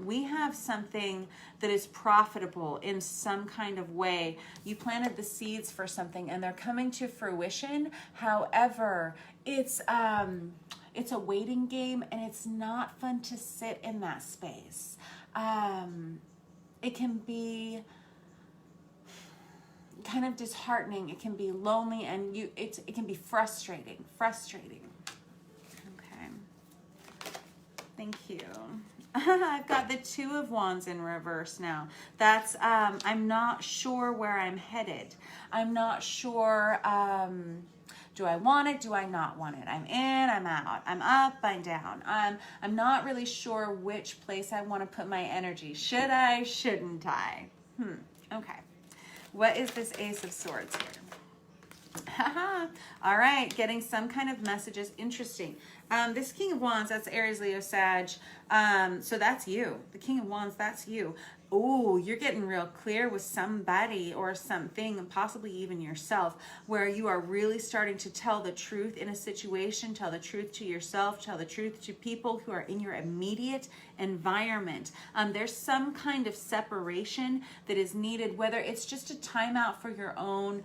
We have something that is profitable in some kind of way. You planted the seeds for something and they're coming to fruition. However, it's a waiting game and it's not fun to sit in that space. It can be kind of disheartening. It can be lonely and it can be frustrating. Okay. Thank you. I've got the Two of Wands in reverse now. That's, I'm not sure where I'm headed. I'm not sure, do I want it? Do I not want it? I'm in, I'm out, I'm up, I'm down. I'm not really sure which place I want to put my energy. Should I, shouldn't I? Okay. What is this Ace of Swords here? Haha. All right, getting some kind of messages. Interesting. This King of Wands, that's Aries, Leo, Sag. So that's you. The King of Wands, that's you. Oh, you're getting real clear with somebody or something, and possibly even yourself, where you are really starting to tell the truth in a situation, tell the truth to yourself, tell the truth to people who are in your immediate environment. There's some kind of separation that is needed, whether it's just a timeout for your own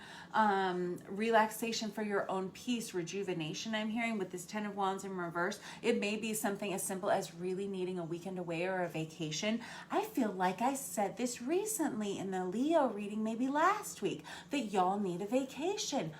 relaxation, for your own peace, rejuvenation. I'm hearing with this Ten of Wands in reverse. It may be something as simple as really needing a weekend away or a vacation. I feel like I said this recently in the Leo reading, maybe last week, that y'all need a vacation.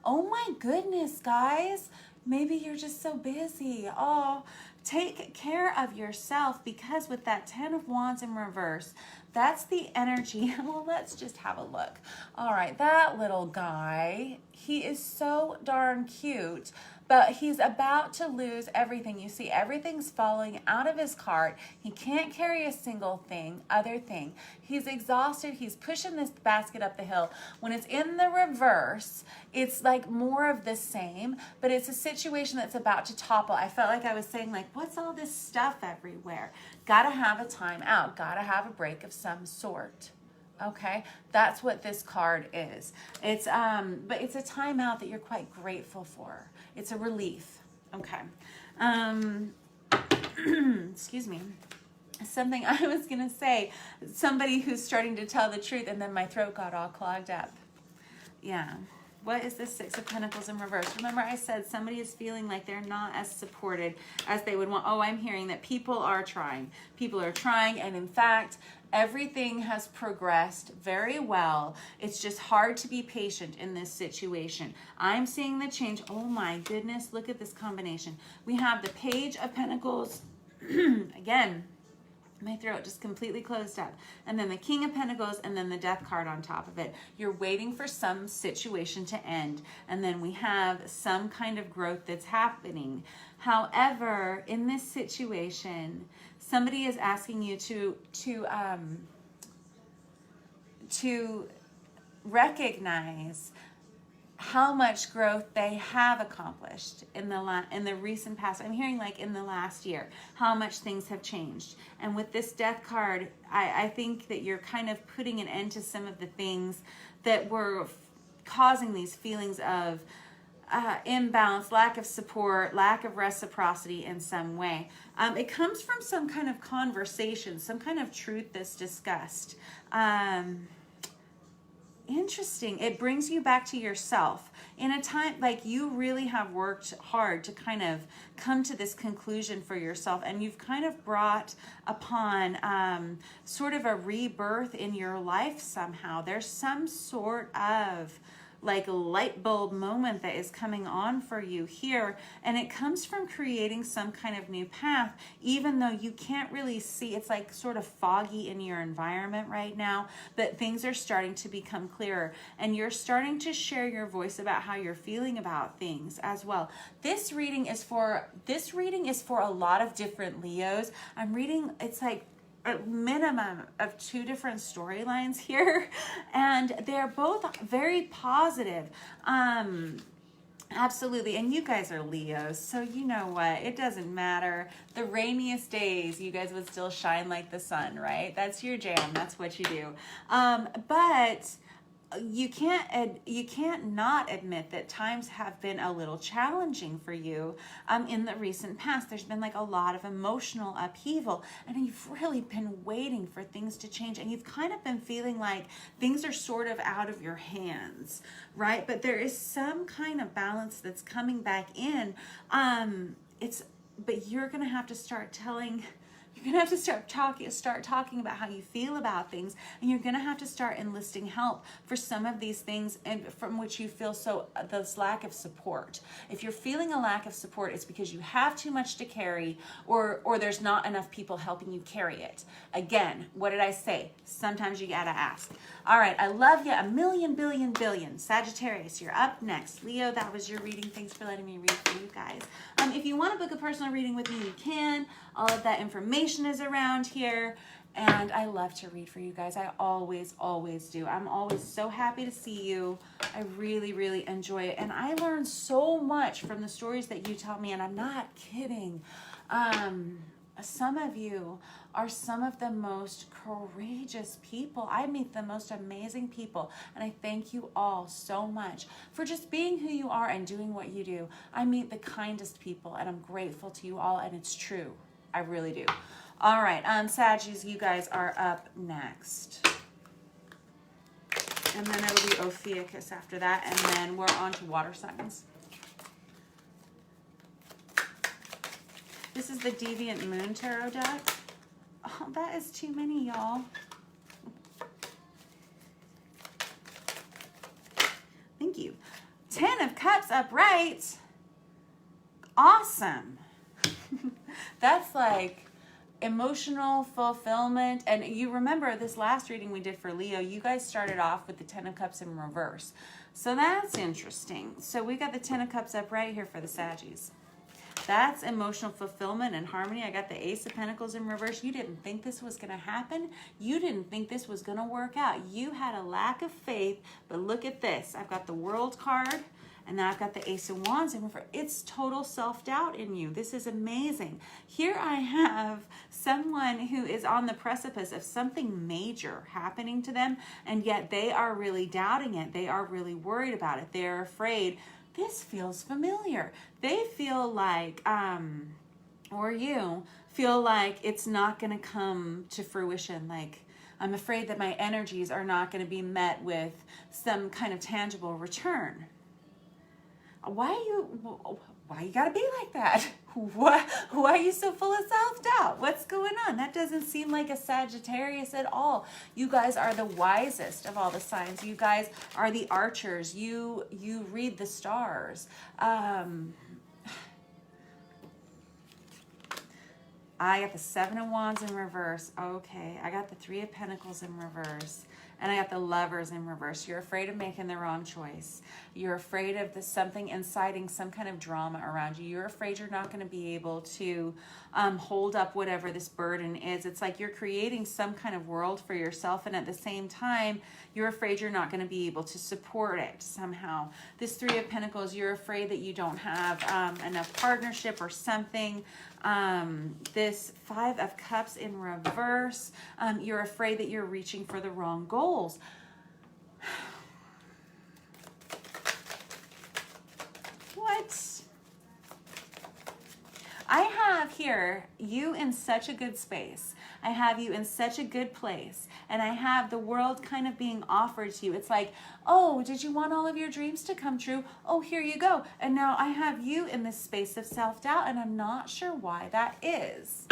Oh my goodness, guys. Maybe you're just so busy. Oh, take care of yourself, because with that Ten of Wands in reverse, that's the energy. Well, let's just have a look. All right, that little guy, he is so darn cute, but he's about to lose everything. You see, everything's falling out of his cart. He can't carry a single other thing. He's exhausted. He's pushing this basket up the hill. When it's in the reverse, it's like more of the same, but it's a situation that's about to topple. I felt like I was saying, like, what's all this stuff everywhere? Gotta have a time out. Gotta have a break of some sort. Okay, that's what this card is. It's but it's a timeout that you're quite grateful for. It's a relief. Okay. Excuse me. Something I was gonna say. Somebody who's starting to tell the truth, and then my throat got all clogged up. Yeah. What is this Six of Pentacles in reverse? Remember I said somebody is feeling like they're not as supported as they would want. Oh, I'm hearing that people are trying. People are trying, and in fact, everything has progressed very well. It's just hard to be patient in this situation. I'm seeing the change. Oh my goodness, look at this combination. We have the Page of Pentacles Again, my throat just completely closed up. And then the King of Pentacles, and then the Death card on top of it. You're waiting for some situation to end. And then we have some kind of growth that's happening. However, in this situation, somebody is asking you to recognize how much growth they have accomplished in the recent past. I'm hearing like in the last year, how much things have changed. And with this Death card, I think that you're kind of putting an end to some of the things that were causing these feelings of imbalance, lack of support, lack of reciprocity in some way. It comes from some kind of conversation, some kind of truth that's discussed. Interesting. It brings you back to yourself in a time like you really have worked hard to kind of come to this conclusion for yourself, and you've kind of brought upon sort of a rebirth in your life somehow. There's some sort of like light bulb moment that is coming on for you here, and it comes from creating some kind of new path, even though you can't really see. It's like sort of foggy in your environment right now, but things are starting to become clearer, and you're starting to share your voice about how you're feeling about things as well. This reading is for a lot of different Leos. I'm reading, it's like a minimum of 2 different storylines here, and they're both very positive. Absolutely. And you guys are Leos, so you know what, it doesn't matter. The rainiest days, you guys would still shine like the sun, right? That's your jam. That's what you do. But you can't not admit that times have been a little challenging for you in the recent past. There's been like a lot of emotional upheaval, and you've really been waiting for things to change, and you've kind of been feeling like things are sort of out of your hands, right? But there is some kind of balance that's coming back in. But you're gonna have to start telling. You're going to have to start talking about how you feel about things, and you're going to have to start enlisting help for some of these things and from which you feel this lack of support. If you're feeling a lack of support, it's because you have too much to carry, or there's not enough people helping you carry it. Again, what did I say? Sometimes you got to ask. All right, I love you a million, billion, billion. Sagittarius, you're up next. Leo, that was your reading. Thanks for letting me read for you guys. If you want to book a personal reading with me, you can. All of that information is around here, and I love to read for you guys. I always do. I'm always so happy to see you. I really, really enjoy it, and I learn so much from the stories that you tell me, and I'm not kidding. Some of you are some of the most courageous people. I meet the most amazing people, and I thank you all so much for just being who you are and doing what you do. I meet the kindest people, and I'm grateful to you all, and it's true. I really do. All right, Saggies, you guys are up next. And then it'll be Ophiuchus after that, and then we're on to water signs. This is the Deviant Moon Tarot deck. Oh, that is too many, y'all. Thank you. 10 of Cups upright. Awesome. That's like emotional fulfillment. And you remember this last reading we did for Leo, you guys started off with the 10 of Cups in reverse. So that's interesting. So we got the 10 of Cups up right here for the Saggies. That's emotional fulfillment and harmony. I got the Ace of Pentacles in reverse. You didn't think this was going to happen. You didn't think this was going to work out. You had a lack of faith, but look at this. I've got the World card, and then I've got the Ace of Wands in reverse. It's total self-doubt in you. This is amazing. Here I have someone who is on the precipice of something major happening to them, and yet they are really doubting it. They are really worried about it. They're afraid. This feels familiar. They feel like, or you feel like it's not going to come to fruition. Like, I'm afraid that my energies are not going to be met with some kind of tangible return. Why you got to be like that? Why are you so full of self-doubt? What's going on? That doesn't seem like a Sagittarius at all. You guys are the wisest of all the signs. You guys are the archers. You read the stars. I got the Seven of Wands in reverse. Okay, I got the Three of Pentacles in reverse. And I got the Lovers in reverse. You're afraid of making the wrong choice. You're afraid of something inciting some kind of drama around you. You're afraid you're not going to be able to hold up whatever this burden is. It's like you're creating some kind of world for yourself, and at the same time, you're afraid you're not going to be able to support it somehow. This Three of Pentacles, you're afraid that you don't have enough partnership or something. This Five of Cups in reverse, you're afraid that you're reaching for the wrong goals. What? I have here you in such a good space. I have you in such a good place. And I have the world kind of being offered to you. It's like, oh, did you want all of your dreams to come true? Oh, here you go. And now I have you in this space of self-doubt, and I'm not sure why that is.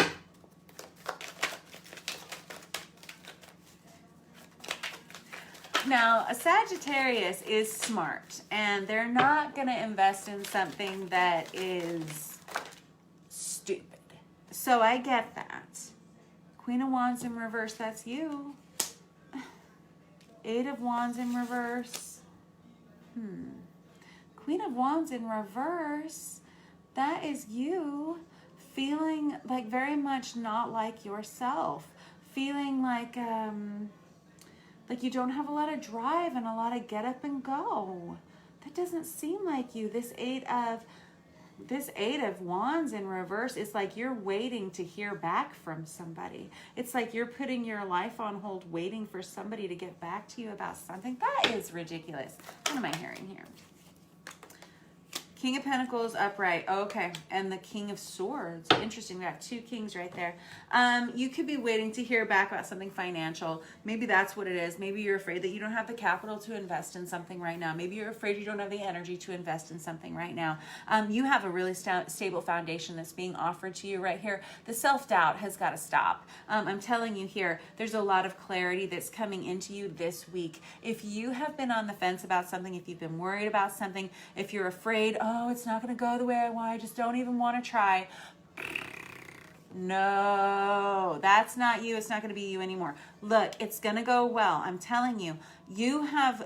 Now, a Sagittarius is smart, and they're not going to invest in something that is stupid. So I get that. Queen of Wands in reverse, that's you. Eight of Wands in reverse. Queen of Wands in reverse, that is you feeling like very much not like yourself. Feeling like you don't have a lot of drive and a lot of get up and go. That doesn't seem like you. This Eight of Wands in reverse is like you're waiting to hear back from somebody. It's like you're putting your life on hold, waiting for somebody to get back to you about something. That is ridiculous. What am I hearing here? King of Pentacles upright. Okay. And the King of Swords. Interesting. We got two kings right there. You could be waiting to hear back about something financial. Maybe that's what it is. Maybe you're afraid that you don't have the capital to invest in something right now. Maybe you're afraid you don't have the energy to invest in something right now. You have a really stable foundation that's being offered to you right here. The self-doubt has got to stop. I'm telling you here, there's a lot of clarity that's coming into you this week. If you have been on the fence about something, if you've been worried about something, if you're afraid, oh, it's not going to go the way I want, I just don't even want to try. No, that's not you. It's not going to be you anymore. Look, it's going to go well. I'm telling you, you have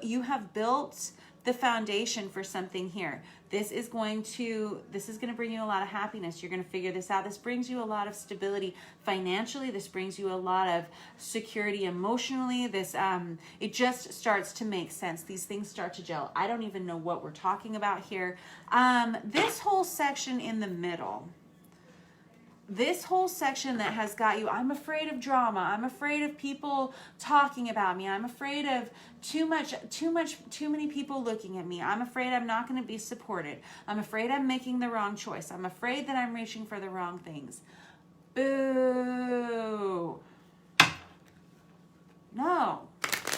built the foundation for something here. This is going to bring you a lot of happiness. You're going to figure this out. This brings you a lot of stability financially. This brings you a lot of security emotionally. It just starts to make sense. These things start to gel. I don't even know what we're talking about here. This whole section in the middle, this whole section that has got you, I'm afraid of drama. I'm afraid of people talking about me. I'm afraid of too many people looking at me. I'm afraid I'm not going to be supported. I'm afraid I'm making the wrong choice. I'm afraid that I'm reaching for the wrong things. Boo. No.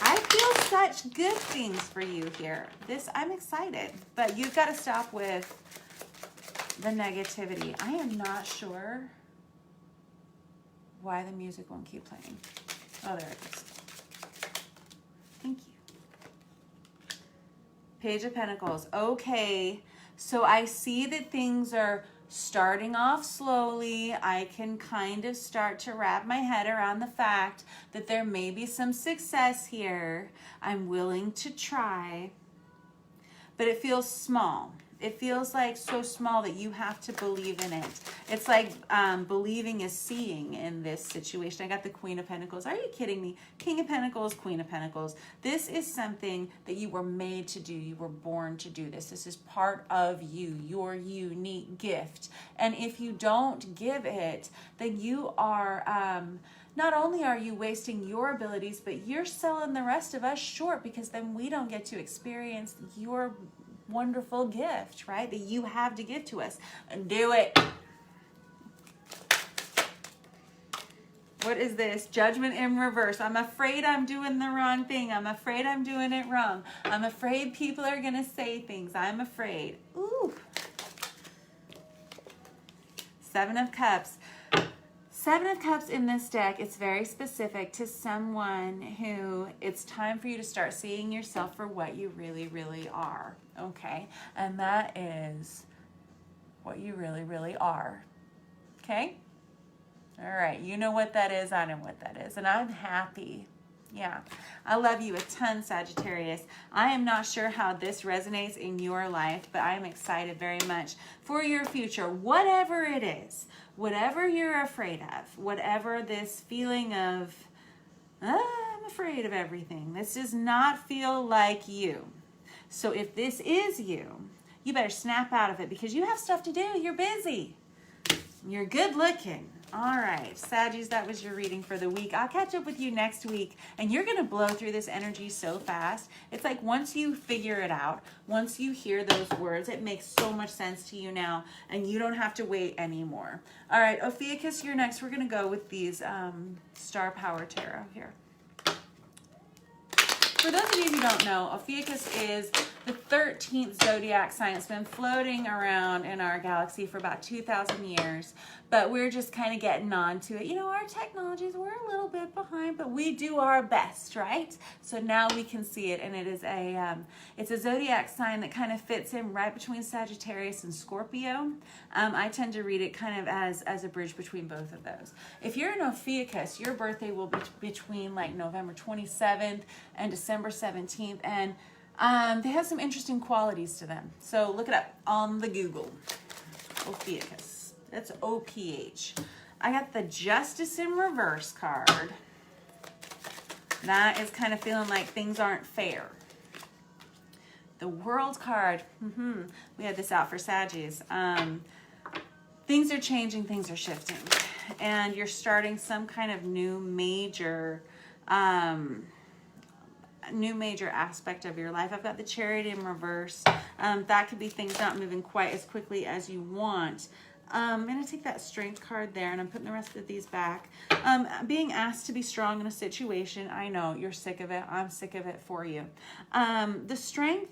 I feel such good things for you here. I'm excited, but you've got to stop with the negativity. I am not sure why the music won't keep playing. Oh, there it is. Thank you. Page of Pentacles. Okay, so I see that things are starting off slowly. I can kind of start to wrap my head around the fact that there may be some success here. I'm willing to try, but it feels small. It feels like so small that you have to believe in it. It's like believing is seeing in this situation. I got the Queen of Pentacles. Are you kidding me? King of Pentacles, Queen of Pentacles. This is something that you were made to do. You were born to do this. This is part of you, your unique gift. And if you don't give it, then you are... not only are you wasting your abilities, but you're selling the rest of us short, because then we don't get to experience your wonderful gift, right? That you have to give to us. Do it. What is this? Judgment in reverse. I'm afraid I'm doing the wrong thing. I'm afraid I'm doing it wrong. I'm afraid people are going to say things. I'm afraid. Ooh. Seven of Cups. Seven of Cups in this deck, it's very specific to someone who it's time for you to start seeing yourself for what you really, really are. Okay? And that is what you really, really are. Okay? All right, you know what that is, I know what that is, and I'm happy. Yeah, I love you a ton, Sagittarius. I am not sure how this resonates in your life, but I am excited very much for your future, whatever it is, whatever you're afraid of, whatever this feeling of, I'm afraid of everything. This does not feel like you. So if this is you, you better snap out of it because you have stuff to do. You're busy. You're good looking. All right, Saggies, that was your reading for the week. I'll catch up with you next week, and you're going to blow through this energy so fast. It's like once you figure it out, once you hear those words, it makes so much sense to you now, and you don't have to wait anymore. All right, Ophiuchus, you're next. We're going to go with these Star Power Tarot here. For those of you who don't know, Ophiuchus is the 13th zodiac sign. It's been floating around in our galaxy for about 2,000 years, but we're just kind of getting on to it. You know, our technologies, we're a little bit behind, but we do our best, right? So now we can see it, and it is it's a zodiac sign that kind of fits in right between Sagittarius and Scorpio. I tend to read it kind of as a bridge between both of those. If you're an Ophiuchus, your birthday will be between like November 27th and December 17th, and they have some interesting qualities to them. So look it up on the Google. Ophiuchus. That's OPH. I got the Justice in Reverse card. That is kind of feeling like things aren't fair. The World card. We had this out for Saggies. Things are changing, things are shifting. And you're starting some kind of new major aspect of your life. I've got the Chariot in reverse. That could be things not moving quite as quickly as you want. I'm going to take that Strength card there, and I'm putting the rest of these back. Being asked to be strong in a situation. I know you're sick of it. I'm sick of it for you. The Strength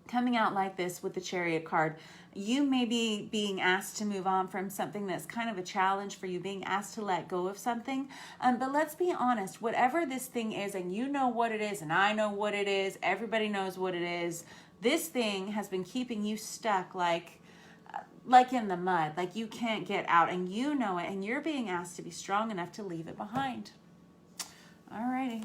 coming out like this with the Chariot card. You may be being asked to move on from something that's kind of a challenge for you, being asked to let go of something. But let's be honest, whatever this thing is, and you know what it is, and I know what it is, everybody knows what it is, this thing has been keeping you stuck like in the mud, like you can't get out, and you know it, and you're being asked to be strong enough to leave it behind. All righty.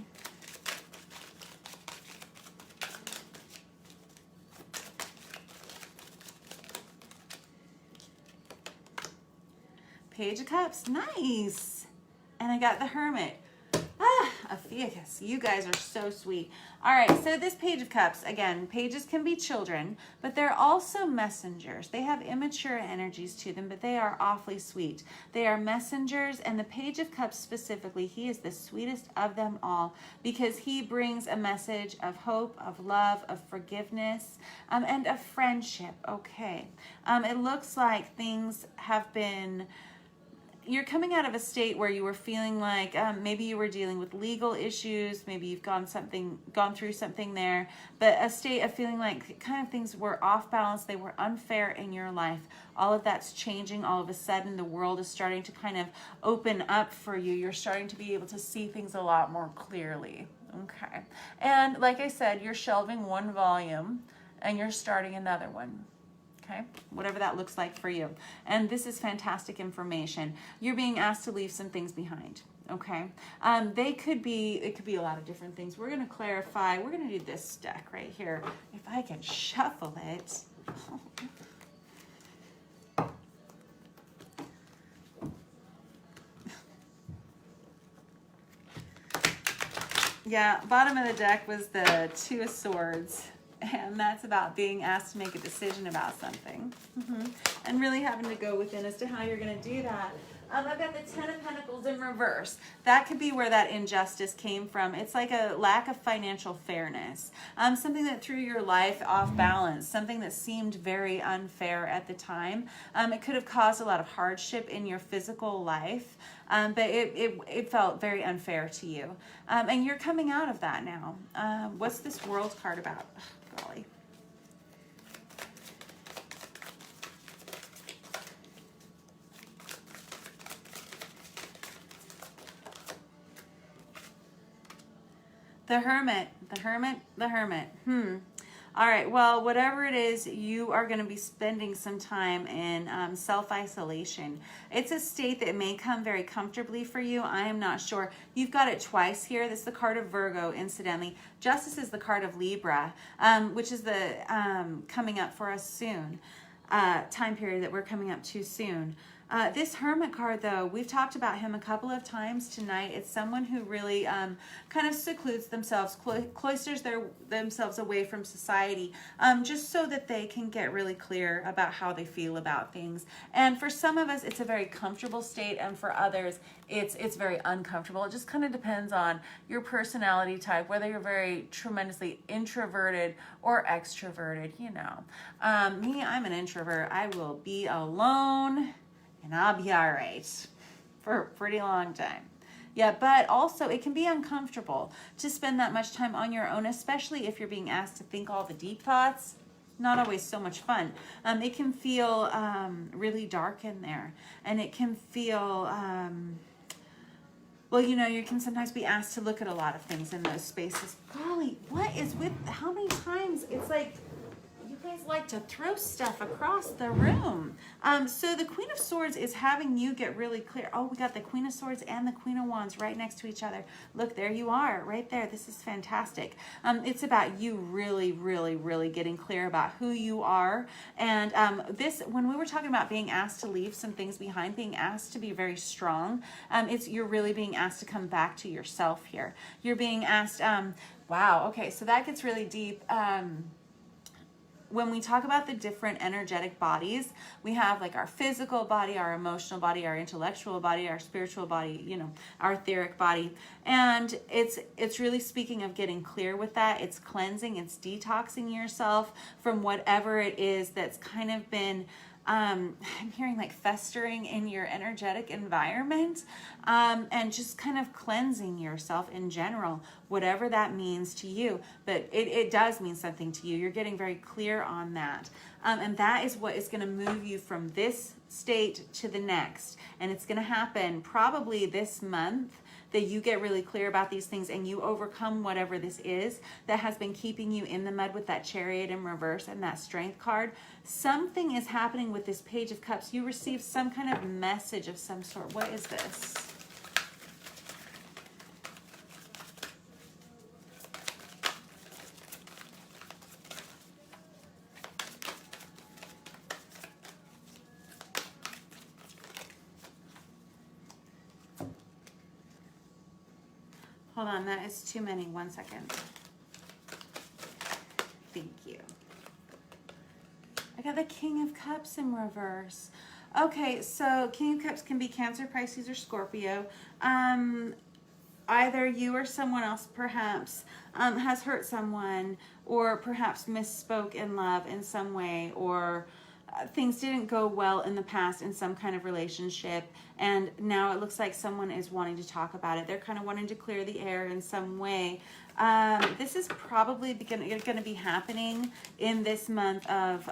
Page of Cups, nice. And I got the Hermit. Ophiuchus, you guys are so sweet. All right, so this Page of Cups, again, pages can be children, but they're also messengers. They have immature energies to them, but they are awfully sweet. They are messengers, and the Page of Cups specifically, he is the sweetest of them all because he brings a message of hope, of love, of forgiveness, and of friendship, okay. It looks like things have been... You're coming out of a state where you were feeling like maybe you were dealing with legal issues, maybe you've gone through something there, but a state of feeling like kind of things were off balance, they were unfair in your life. All of that's changing. All of a sudden, the world is starting to kind of open up for you. You're starting to be able to see things a lot more clearly. Okay. And like I said, you're shelving one volume and you're starting another one. Okay, whatever that looks like for you. And this is fantastic information. You're being asked to leave some things behind. Okay, it could be a lot of different things. We're going to clarify. We're going to do this deck right here. If I can shuffle it. Yeah, bottom of the deck was the Two of Swords. And that's about being asked to make a decision about something. And really having to go within as to how you're going to do that. I've got the Ten of Pentacles in reverse. That could be where that injustice came from. It's like a lack of financial fairness. Something that threw your life off balance. Something that seemed very unfair at the time. It could have caused a lot of hardship in your physical life. But it felt very unfair to you. And you're coming out of that now. What's this World card about? Oh, golly. The Hermit. All right, well, whatever it is, you are going to be spending some time in self-isolation. It's a state that may come very comfortably for you. I am not sure. You've got it twice here. This is the card of Virgo, incidentally. Justice is the card of Libra, which is the coming up for us soon, time period that we're coming up to soon. This Hermit card, though, we've talked about him a couple of times tonight. It's someone who really kind of secludes themselves, cloisters themselves away from society, just so that they can get really clear about how they feel about things. And for some of us, it's a very comfortable state, and for others, it's very uncomfortable. It just kind of depends on your personality type, whether you're very tremendously introverted or extroverted, you know. Me, I'm an introvert. I will be alone and I'll be all right for a pretty long time. Yeah, but also it can be uncomfortable to spend that much time on your own, especially if you're being asked to think all the deep thoughts. Not always so much fun. It can feel really dark in there, and it can feel, well, you know, you can sometimes be asked to look at a lot of things in those spaces. Golly, what is with, how many times, it's like, guys like to throw stuff across the room. So the Queen of Swords is having you get really clear. Oh, we got the Queen of Swords and the Queen of Wands right next to each other. Look, there you are, right there. This is fantastic. It's about you really, really, really getting clear about who you are. And this, when we were talking about being asked to leave some things behind, being asked to be very strong, you're really being asked to come back to yourself here. You're being asked, wow, okay, so that gets really deep. When we talk about the different energetic bodies, we have like our physical body, our emotional body, our intellectual body, our spiritual body, you know, our etheric body. And it's really speaking of getting clear with that. It's cleansing, it's detoxing yourself from whatever it is that's kind of been, I'm hearing like festering in your energetic environment, and just kind of cleansing yourself in general, whatever that means to you. But it does mean something to you. You're getting very clear on that. And that is what is going to move you from this state to the next. And it's going to happen probably this month, that you get really clear about these things and you overcome whatever this is that has been keeping you in the mud with that Chariot in reverse and that Strength card. Something is happening with this Page of Cups. You receive some kind of message of some sort. What is this? Hold on, that is too many. 1 second. Thank you. I got the King of Cups in reverse. Okay, so King of Cups can be Cancer, Pisces, or Scorpio. Either you or someone else perhaps has hurt someone, or perhaps misspoke in love in some way, or things didn't go well in the past in some kind of relationship, and now it looks like someone is wanting to talk about it. They're kind of wanting to clear the air in some way. This is probably going to be happening in this month of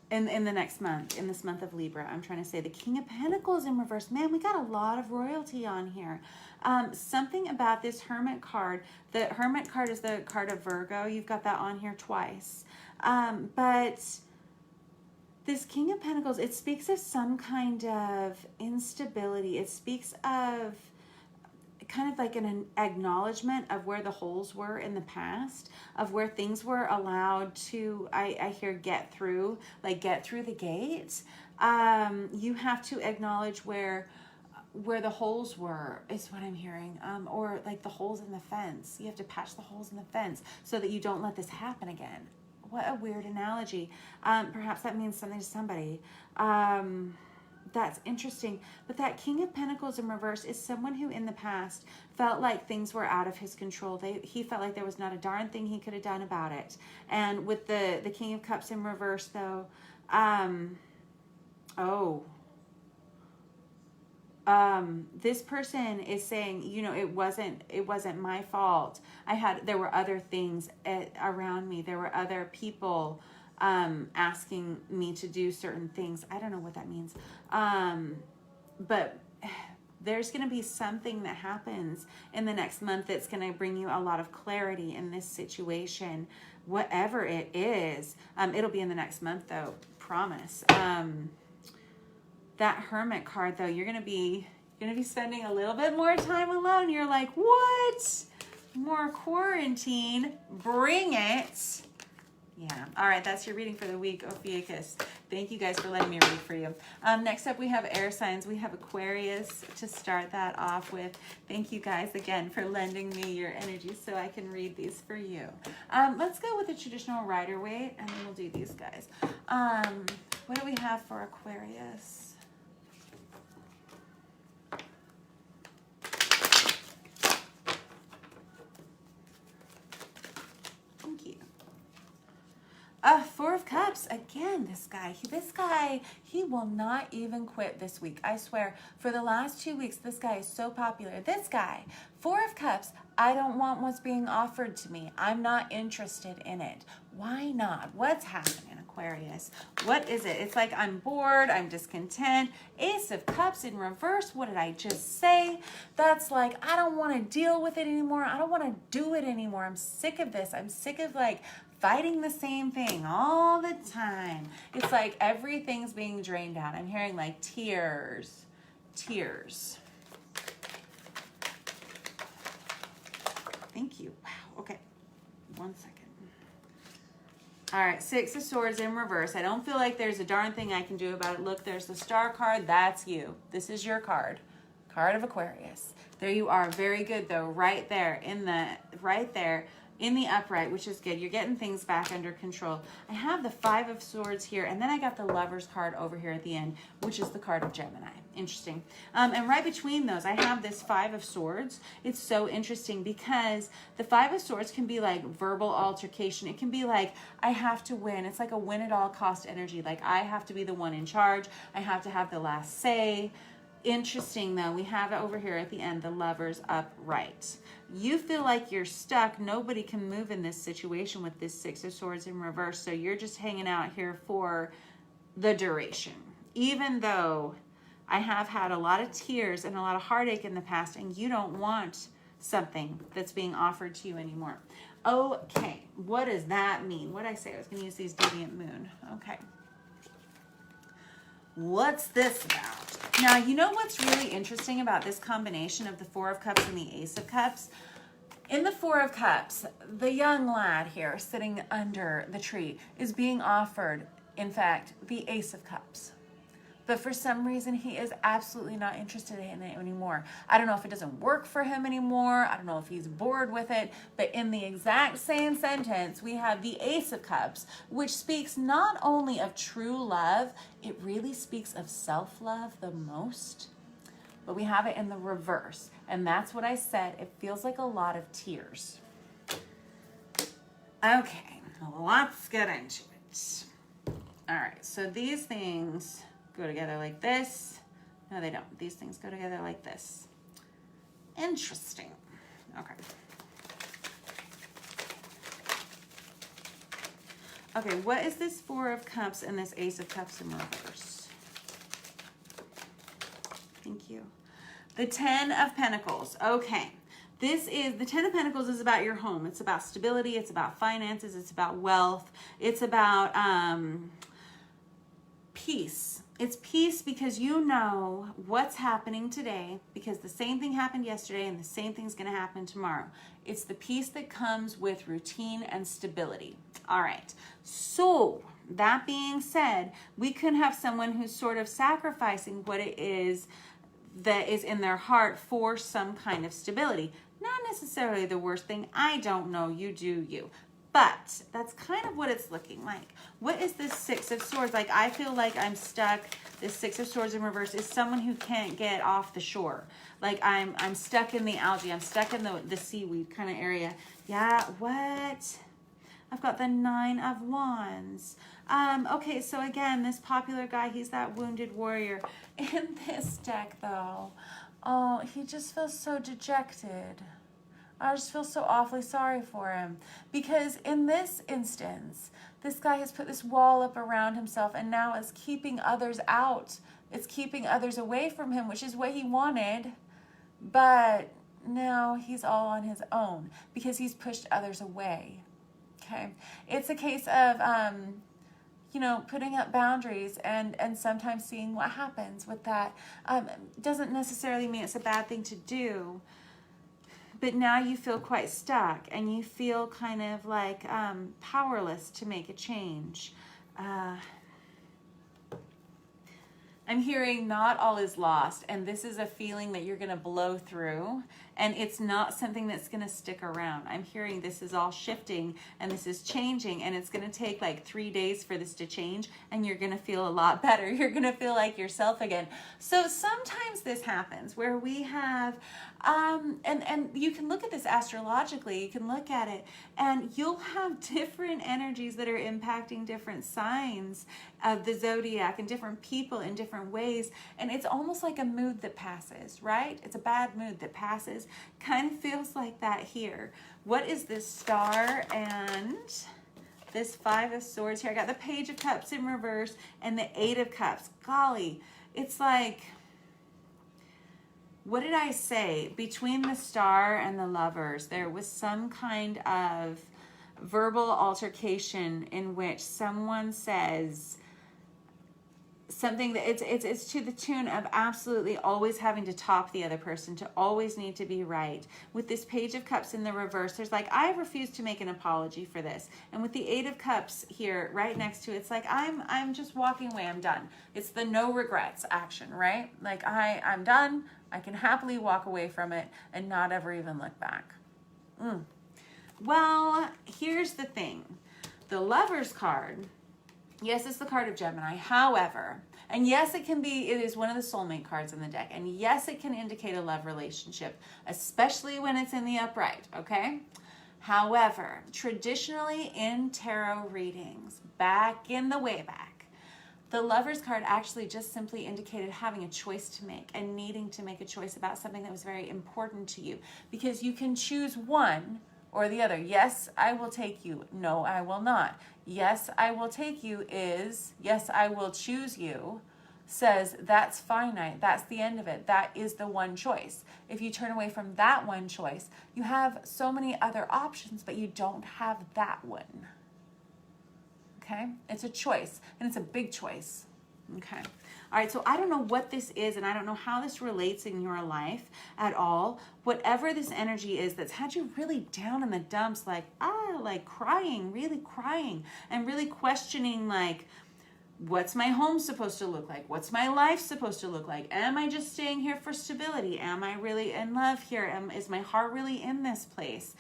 in the next month, in this month of Libra. I'm trying to say the King of Pentacles in reverse. Man, we got a lot of royalty on here. Something about this Hermit card. The Hermit card is the card of Virgo. You've got that on here twice. But this King of Pentacles, it speaks of some kind of instability. It speaks of kind of like an acknowledgement of where the holes were in the past, of where things were allowed to, I hear, get through, like get through the gate. You have to acknowledge where the holes were, is what I'm hearing, or like the holes in the fence. You have to patch the holes in the fence so that you don't let this happen again. What a weird analogy. Perhaps that means something to somebody. That's interesting. But that King of Pentacles in reverse is someone who in the past felt like things were out of his control. He felt like there was not a darn thing he could have done about it. And with the King of Cups in reverse, though, this person is saying, you know, it wasn't my fault. There were other things around me. There were other people asking me to do certain things. I don't know what that means. But there's going to be something that happens in the next month that's going to bring you a lot of clarity in this situation, whatever it is. It'll be in the next month though, promise. That Hermit card though, you're going to be spending a little bit more time alone. You're like, what? More quarantine? Bring it. Yeah. All right. That's your reading for the week, Ophiuchus. Thank you guys for letting me read for you. Next up, we have air signs. We have Aquarius to start that off with. Thank you guys again for lending me your energy so I can read these for you. Let's go with the traditional Rider-Waite, and then we'll do these guys. What do we have for Aquarius? Four of Cups. Again, this guy, he will not even quit this week. I swear, for the last 2 weeks, this guy is so popular. This guy, Four of Cups, I don't want what's being offered to me. I'm not interested in it. Why not? What's happening, Aquarius? What is it? It's like I'm bored, I'm discontent. Ace of Cups in reverse. What did I just say? That's like, I don't want to deal with it anymore. I don't want to do it anymore. I'm sick of this. I'm sick of like fighting the same thing all the time. It's like everything's being drained out. I'm hearing like tears. Thank you. Wow. Okay. 1 second. All right. Six of Swords in reverse. I don't feel like there's a darn thing I can do about it. Look, there's the Star card. That's you. This is your card. Card of Aquarius. There you are. Very good though. Right there in the upright, which is good. You're getting things back under control. I have the Five of Swords here, and then I got the Lover's card over here at the end, which is the card of Gemini. Interesting. And right between those, I have this Five of Swords. It's so interesting because the Five of Swords can be like verbal altercation. It can be like, I have to win. It's like a win at all cost energy. Like I have to be the one in charge. I have to have the last say. Interesting though, we have it over here at the end, the Lovers upright. You feel like you're stuck. Nobody can move in this situation with this Six of Swords in reverse. So you're just hanging out here for the duration. Even though I have had a lot of tears and a lot of heartache in the past, and you don't want something that's being offered to you anymore. Okay, what does that mean? What did I say? I was going to use these Deviant Moon. Okay. What's this about? Now, you know what's really interesting about this combination of the Four of Cups and the Ace of Cups? In the Four of Cups, the young lad here sitting under the tree is being offered, in fact, the Ace of Cups. But for some reason, he is absolutely not interested in it anymore. I don't know if it doesn't work for him anymore. I don't know if he's bored with it. But in the exact same sentence, we have the Ace of Cups, which speaks not only of true love, it really speaks of self-love the most. But we have it in the reverse. And that's what I said. It feels like a lot of tears. Okay, let's get into it. All right, so these things go together like this. No, they don't. These things go together like this. Interesting. Okay. Okay, what is this Four of Cups and this Ace of Cups in reverse? Thank you. The Ten of Pentacles. Okay. This is, the Ten of Pentacles is about your home. It's about stability. It's about finances. It's about wealth. It's about peace. It's peace because you know what's happening today, because the same thing happened yesterday and the same thing's going to happen tomorrow. It's the peace that comes with routine and stability. All right. So that being said, we could have someone who's sort of sacrificing what it is that is in their heart for some kind of stability. Not necessarily the worst thing. I don't know. You do you. But that's kind of what it's looking like. What is this Six of Swords? Like, I feel like I'm stuck. This Six of Swords in reverse is someone who can't get off the shore. Like, I'm stuck in the algae. I'm stuck in the seaweed kind of area. Yeah, what? I've got the Nine of Wands. Okay, so again, this popular guy, he's that wounded warrior. In this deck, though, oh, he just feels so dejected. I just feel so awfully sorry for him, because in this instance, this guy has put this wall up around himself and now is keeping others out It's keeping others away from him, which is what he wanted. But now he's all on his own because he's pushed others away. Okay. It's a case of, putting up boundaries and sometimes seeing what happens with that. Doesn't necessarily mean it's a bad thing to do, but now you feel quite stuck and you feel kind of like powerless to make a change. I'm hearing not all is lost, and this is a feeling that you're going to blow through, and it's not something that's going to stick around. I'm hearing this is all shifting, and this is changing, and it's going to take like 3 days for this to change, and you're going to feel a lot better. You're going to feel like yourself again. So sometimes this happens where we have, and you can look at this astrologically, you can look at it, and you'll have different energies that are impacting different signs of the zodiac and different people in different ways, and it's almost like a mood that passes, right? It's a bad mood that passes. Kind of feels like that here. What is this star and this 5 of Swords here? I got the Page of Cups in reverse and the 8 of Cups. Golly, it's like, what did I say? Between the Star and the Lovers, there was some kind of verbal altercation in which someone says something that it's to the tune of absolutely always having to top the other person, to always need to be right. With this Page of Cups in the reverse, there's like, I refuse to make an apology for this. And with the 8 of Cups here right next to it, it's like, I'm just walking away, I'm done. It's the no regrets action, right? Like I'm done. I can happily walk away from it and not ever even look back. Well, here's the thing. The Lovers card, yes, it's the card of Gemini. However, and yes, it is one of the soulmate cards in the deck. And yes, it can indicate a love relationship, especially when it's in the upright, okay? However, traditionally in tarot readings, back in the way back, the Lovers card actually just simply indicated having a choice to make and needing to make a choice about something that was very important to you, because you can choose one or the other. Yes, I will take you. No, I will not. Yes, I will take you is, yes, I will choose you, says that's finite. That's the end of it. That is the one choice. If you turn away from that one choice, you have so many other options, but you don't have that one. Okay? It's a choice, and it's a big choice. Okay. All right, so I don't know what this is, and I don't know how this relates in your life at all. Whatever this energy is that's had you really down in the dumps, like crying, and really questioning, like, what's my home supposed to look like? What's my life supposed to look like? Am I just staying here for stability? Am I really in love here? Is my heart really in this place?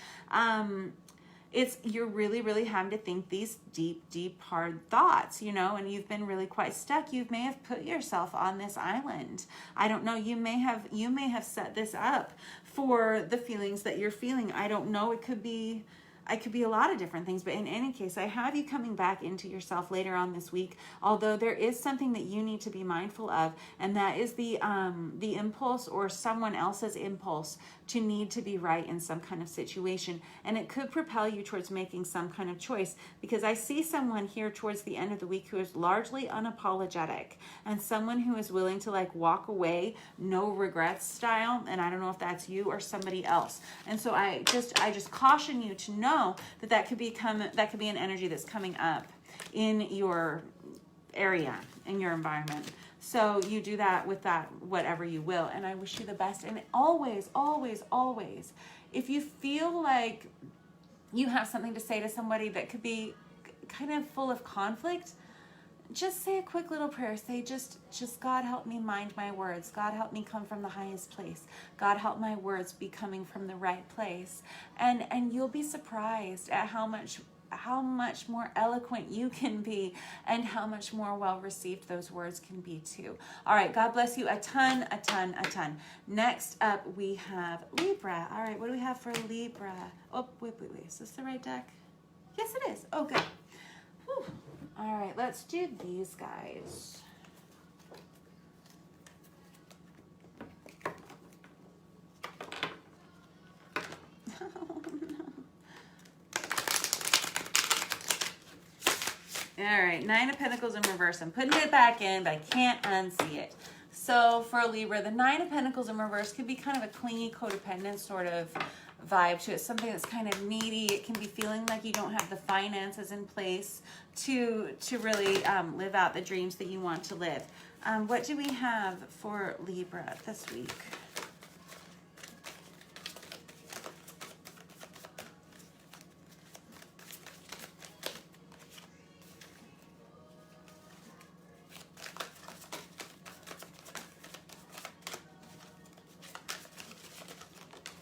You're really, really having to think these deep, hard thoughts, and you've been really quite stuck. You may have put yourself on this island. I don't know. You may have set this up for the feelings that you're feeling. I don't know. It could be a lot of different things, but in any case, I have you coming back into yourself later on this week, although there is something that you need to be mindful of, and that is the impulse or someone else's impulse to need to be right in some kind of situation, and it could propel you towards making some kind of choice, because I see someone here towards the end of the week who is largely unapologetic, and someone who is willing to like walk away, no regrets style, and I don't know if that's you or somebody else. And so I just caution you to know that could be an energy that's coming up in your area, in your environment. So you do that with that, whatever you will. And I wish you the best. And always, always, always, if you feel like you have something to say to somebody that could be kind of full of conflict, just say a quick little prayer. Say, just God, help me mind my words. God, help me come from the highest place. God, help my words be coming from the right place. And you'll be surprised at how much more eloquent you can be, and how much more well received those words can be too. All right, God bless you a ton. Next up, we have Libra. All right, what do we have for Libra? Oh, wait. Is this the right deck? Yes, it is. Oh, good. Whew. All right, let's do these guys. Oh, no. right, Nine of Pentacles in reverse. I'm putting it back in, but I can't unsee it. So for Libra, the Nine of Pentacles in reverse could be kind of a clingy, codependent sort of vibe to it. Something that's kind of needy. It can be feeling like you don't have the finances in place to really live out the dreams that you want to live. What do we have for Libra this week?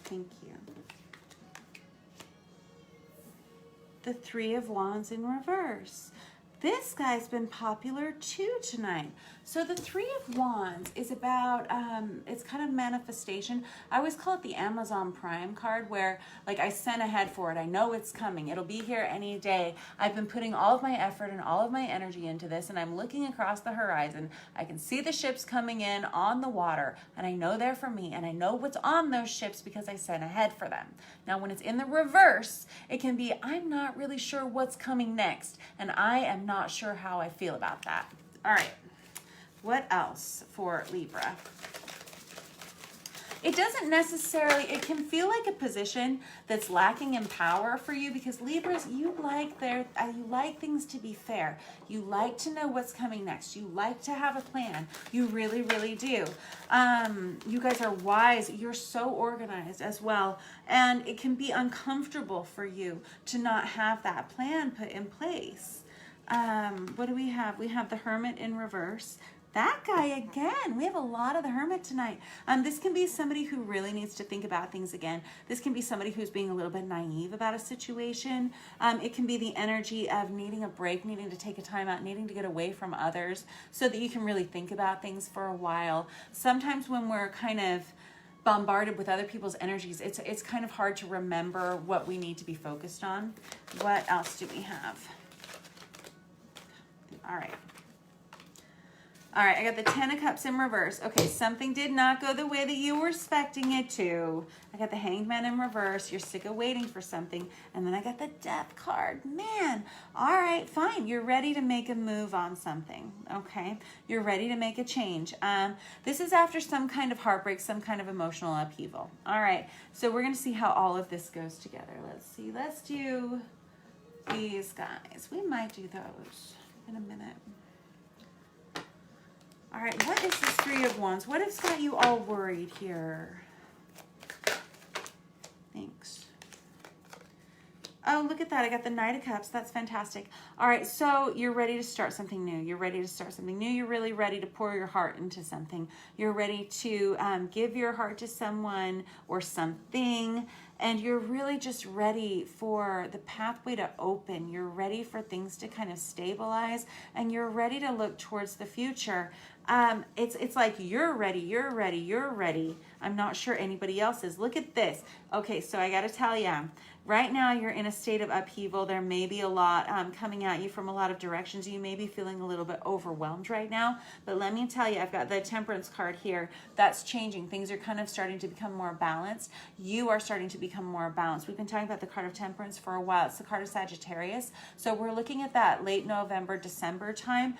Thank you. The Three of Wands in reverse. This guy's been popular too tonight. So the Three of Wands is about, it's kind of manifestation. I always call it the Amazon Prime card, where like I sent ahead for it. I know it's coming. It'll be here any day. I've been putting all of my effort and all of my energy into this, and I'm looking across the horizon. I can see the ships coming in on the water, and I know they're for me, and I know what's on those ships because I sent ahead for them. Now, when it's in the reverse, it can be, I'm not really sure what's coming next, and I am not sure how I feel about that. All right. What else for Libra? It doesn't necessarily, it can feel like a position that's lacking in power for you, because Libras, you like things to be fair. You like to know what's coming next. You like to have a plan. You really, really do. You guys are wise. You're so organized as well. And it can be uncomfortable for you to not have that plan put in place. What do we have? We have the Hermit in reverse. That guy again. We have a lot of the Hermit tonight. This can be somebody who really needs to think about things again. This can be somebody who's being a little bit naive about a situation. It can be the energy of needing a break, needing to take a time out, needing to get away from others so that you can really think about things for a while. Sometimes when we're kind of bombarded with other people's energies, it's kind of hard to remember what we need to be focused on. What else do we have? All right. All right, I got the Ten of Cups in reverse. Okay, something did not go the way that you were expecting it to. I got the Hanged Man in reverse. You're sick of waiting for something. And then I got the Death card. Man, all right, fine. You're ready to make a move on something, okay? You're ready to make a change. This is after some kind of heartbreak, some kind of emotional upheaval. All right, so we're going to see how all of this goes together. Let's see. Let's do these guys. We might do those in a minute. All right, what is this Three of Wands? What has got you all worried here? Thanks. Oh, look at that. I got the Knight of Cups. That's fantastic. All right, so you're ready to start something new. You're ready to start something new. You're really ready to pour your heart into something. You're ready to give your heart to someone or something, and you're really just ready for the pathway to open. You're ready for things to kind of stabilize, and you're ready to look towards the future. It's like you're ready, you're ready, you're ready. I'm not sure anybody else is. Look at this. Okay, so I got to tell you, right now you're in a state of upheaval. There may be a lot coming at you from a lot of directions. You may be feeling a little bit overwhelmed right now, but let me tell you, I've got the Temperance card here. That's changing. Things are kind of starting to become more balanced. You are starting to become more balanced. We've been talking about the card of Temperance for a while. It's the card of Sagittarius. So we're looking at that late November, December time.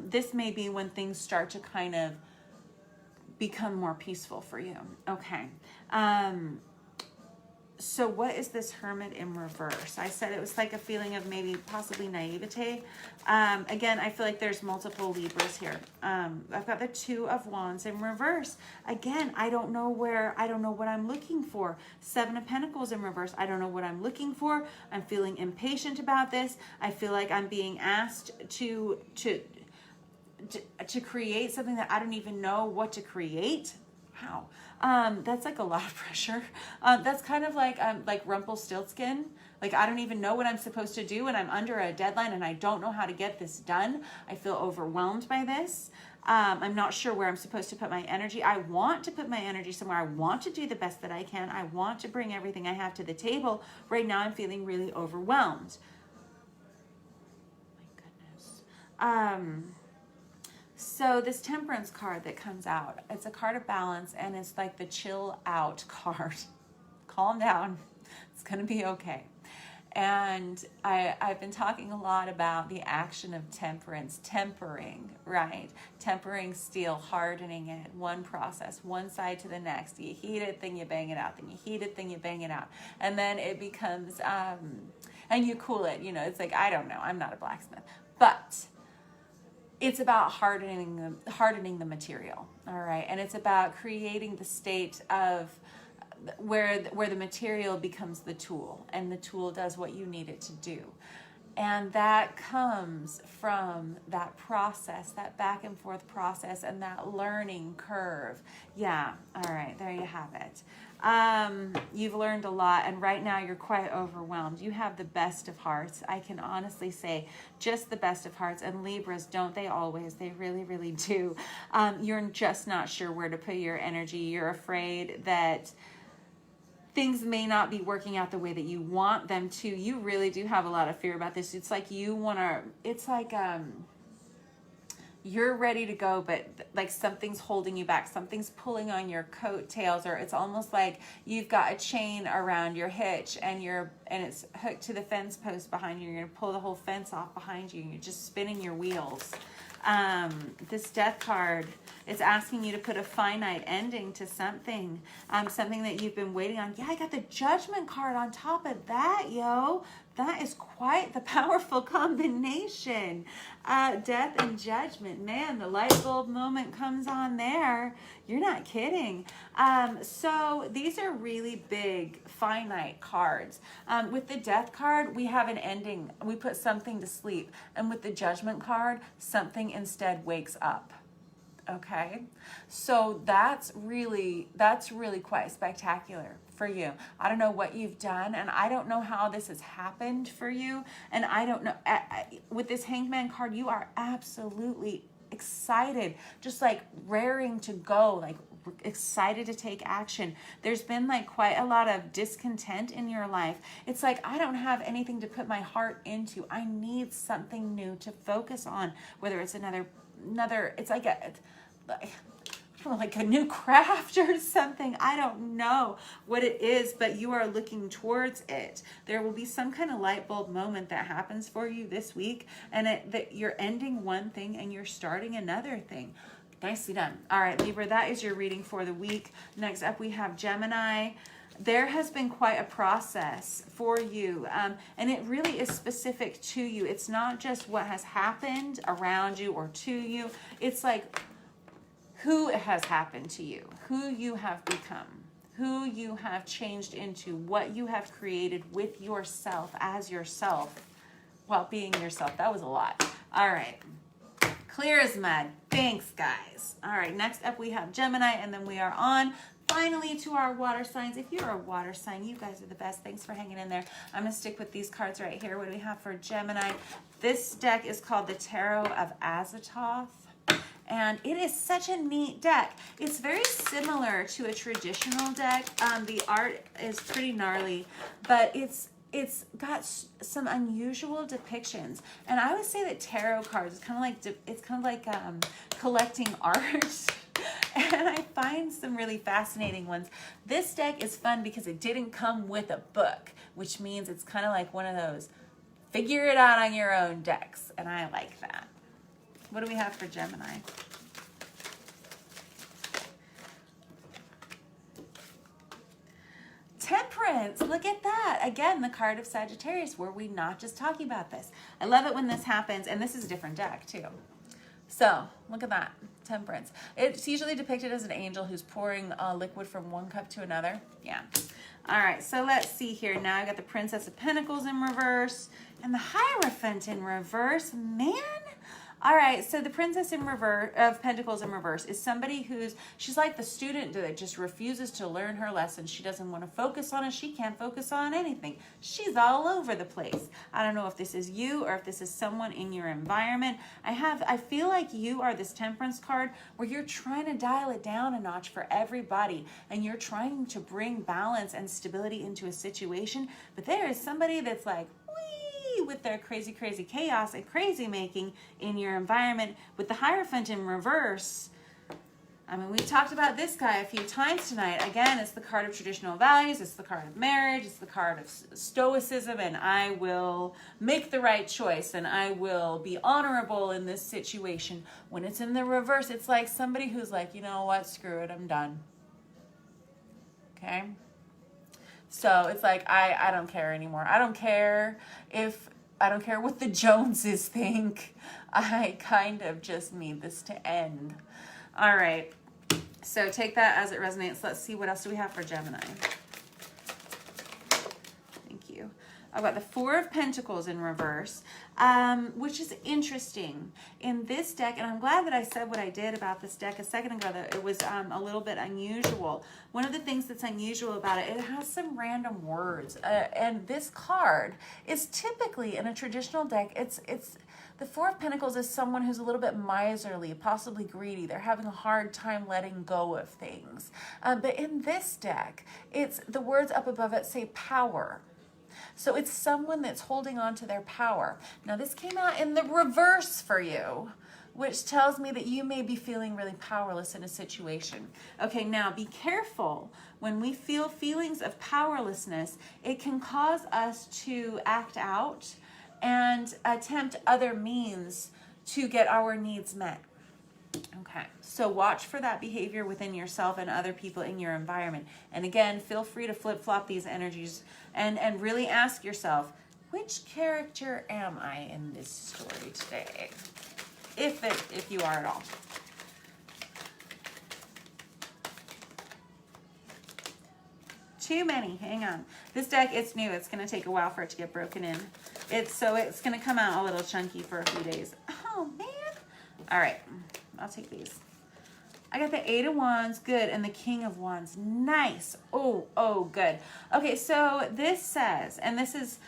This may be when things start to kind of become more peaceful for you. Okay. So what is this Hermit in reverse? I said it was like a feeling of maybe possibly naivete. Again, I feel like there's multiple Libras here. I've got the Two of Wands in reverse. Again, I don't know what I'm looking for. Seven of Pentacles in reverse. I don't know what I'm looking for. I'm feeling impatient about this. I feel like I'm being asked to create something that I don't even know what to create. Wow. That's like a lot of pressure. That's kind of like Rumpelstiltskin. Like, I don't even know what I'm supposed to do, and I'm under a deadline, and I don't know how to get this done. I feel overwhelmed by this. I'm not sure where I'm supposed to put my energy. I want to put my energy somewhere. I want to do the best that I can. I want to bring everything I have to the table. Right now, I'm feeling really overwhelmed. My goodness. So this Temperance card that comes out, it's a card of balance, and it's like the chill out card. Calm down. It's going to be okay. And I've been talking a lot about the action of temperance, tempering, right? Tempering steel, hardening it, one process, one side to the next. You heat it, then you bang it out, then you heat it, then you bang it out. And then it becomes, and you cool it, it's like, I don't know, I'm not a blacksmith. But it's about hardening the material, all right? And it's about creating the state of where the material becomes the tool, and the tool does what you need it to do. And that comes from that process, that back and forth process, and that learning curve. Yeah, all right, there you have it. You've learned a lot, and right now you're quite overwhelmed. You have the best of hearts. I can honestly say just the best of hearts. And Libras, don't they always? They really, really do. You're just not sure where to put your energy. You're afraid that things may not be working out the way that you want them to. You really do have a lot of fear about this. It's like you're ready to go, but like something's holding you back. Something's pulling on your coattails, or it's almost like you've got a chain around your hitch and it's hooked to the fence post behind you. You're going to pull the whole fence off behind you, and you're just spinning your wheels. This death card, it's asking you to put a finite ending to something, something that you've been waiting on. Yeah, I got the Judgment card on top of that, yo. That is quite the powerful combination. Death and Judgment. Man, the light bulb moment comes on there. You're not kidding. So these are really big, finite cards. With the Death card, we have an ending. We put something to sleep. And with the Judgment card, something instead wakes up. Okay, so that's really quite spectacular for you. I don't know what you've done, and I don't know how this has happened for you, and I don't know. With this Hangman card, you are absolutely excited, just like raring to go, like excited to take action. There's been like quite a lot of discontent in your life. It's like, I don't have anything to put my heart into. I need something new to focus on, whether it's another, it's like a new craft or something. I don't know what it is, but you are looking towards it. There will be some kind of light bulb moment that happens for you this week, and that you're ending one thing and you're starting another thing. Nicely done. All right, Libra, that is your reading for the week. Next up, we have Gemini. There has been quite a process for you, and it really is specific to you. It's not just what has happened around you or to you. It's like who has happened to you, who you have become, who you have changed into, what you have created with yourself as yourself while being yourself. That was a lot. All right. Clear as mud. Thanks, guys. All right, next up we have Gemini, and then we are on finally to our water signs. If you're a water sign, you guys are the best. Thanks for hanging in there. I'm going to stick with these cards right here. What do we have for Gemini? This deck is called the Tarot of Azathoth, and it is such a neat deck. It's very similar to a traditional deck. The art is pretty gnarly, but it's got some unusual depictions, and I would say that tarot cards is kind of like collecting art. And I find some really fascinating ones. This deck is fun because it didn't come with a book, which means it's kind of like one of those figure it out on your own decks, and I like that. What do we have for Gemini? Temperance, look at that. Again, the card of Sagittarius. Were we not just talking about this? I love it when this happens, and this is a different deck too. So, look at that, Temperance. It's usually depicted as an angel who's pouring liquid from one cup to another. Yeah. All right, so let's see here. Now I got the Princess of Pentacles in reverse and the Hierophant in reverse. Man. All right, so the Princess of Pentacles in reverse is somebody she's like the student that just refuses to learn her lesson. She doesn't want to focus on it. She can't focus on anything. She's all over the place. I don't know if this is you or if this is someone in your environment. I feel like you are this Temperance card where you're trying to dial it down a notch for everybody, and you're trying to bring balance and stability into a situation, but there is somebody that's like, with their crazy chaos and crazy making in your environment. With the Hierophant in reverse, I mean, we've talked about this guy a few times tonight. Again, it's the card of traditional values. It's the card of marriage. It's the card of stoicism. And I will make the right choice. And I will be honorable in this situation. When it's in the reverse, it's like somebody who's like, you know what? Screw it. I'm done. Okay? So it's like, I don't care anymore. I don't care what the Joneses think. I kind of just need this to end. All right. So take that as it resonates. Let's see, what else do we have for Gemini? Thank you. I've got the Four of Pentacles in reverse, which is interesting in this deck. And I'm glad that I said what I did about this deck a second ago, that it was a little bit unusual. One of the things that's unusual about it, it has some random words. And this card is typically in a traditional deck, it's the Four of Pentacles is someone who's a little bit miserly, possibly greedy. They're having a hard time letting go of things. But in this deck, it's the words up above it say power. So it's someone that's holding on to their power. Now this came out in the reverse for you, which tells me that you may be feeling really powerless in a situation. Okay, now be careful. When we feel feelings of powerlessness, it can cause us to act out and attempt other means to get our needs met. Okay, so watch for that behavior within yourself and other people in your environment. And again, feel free to flip-flop these energies and really ask yourself, which character am I in this story today? If you are at all. Too many, hang on. This deck, it's new. It's gonna take a while for it to get broken in. It's gonna come out a little chunky for a few days. Oh man. All right, I'll take these. I got the Eight of Wands, good, and the King of Wands, nice. Oh, good. Okay, so this says, and this is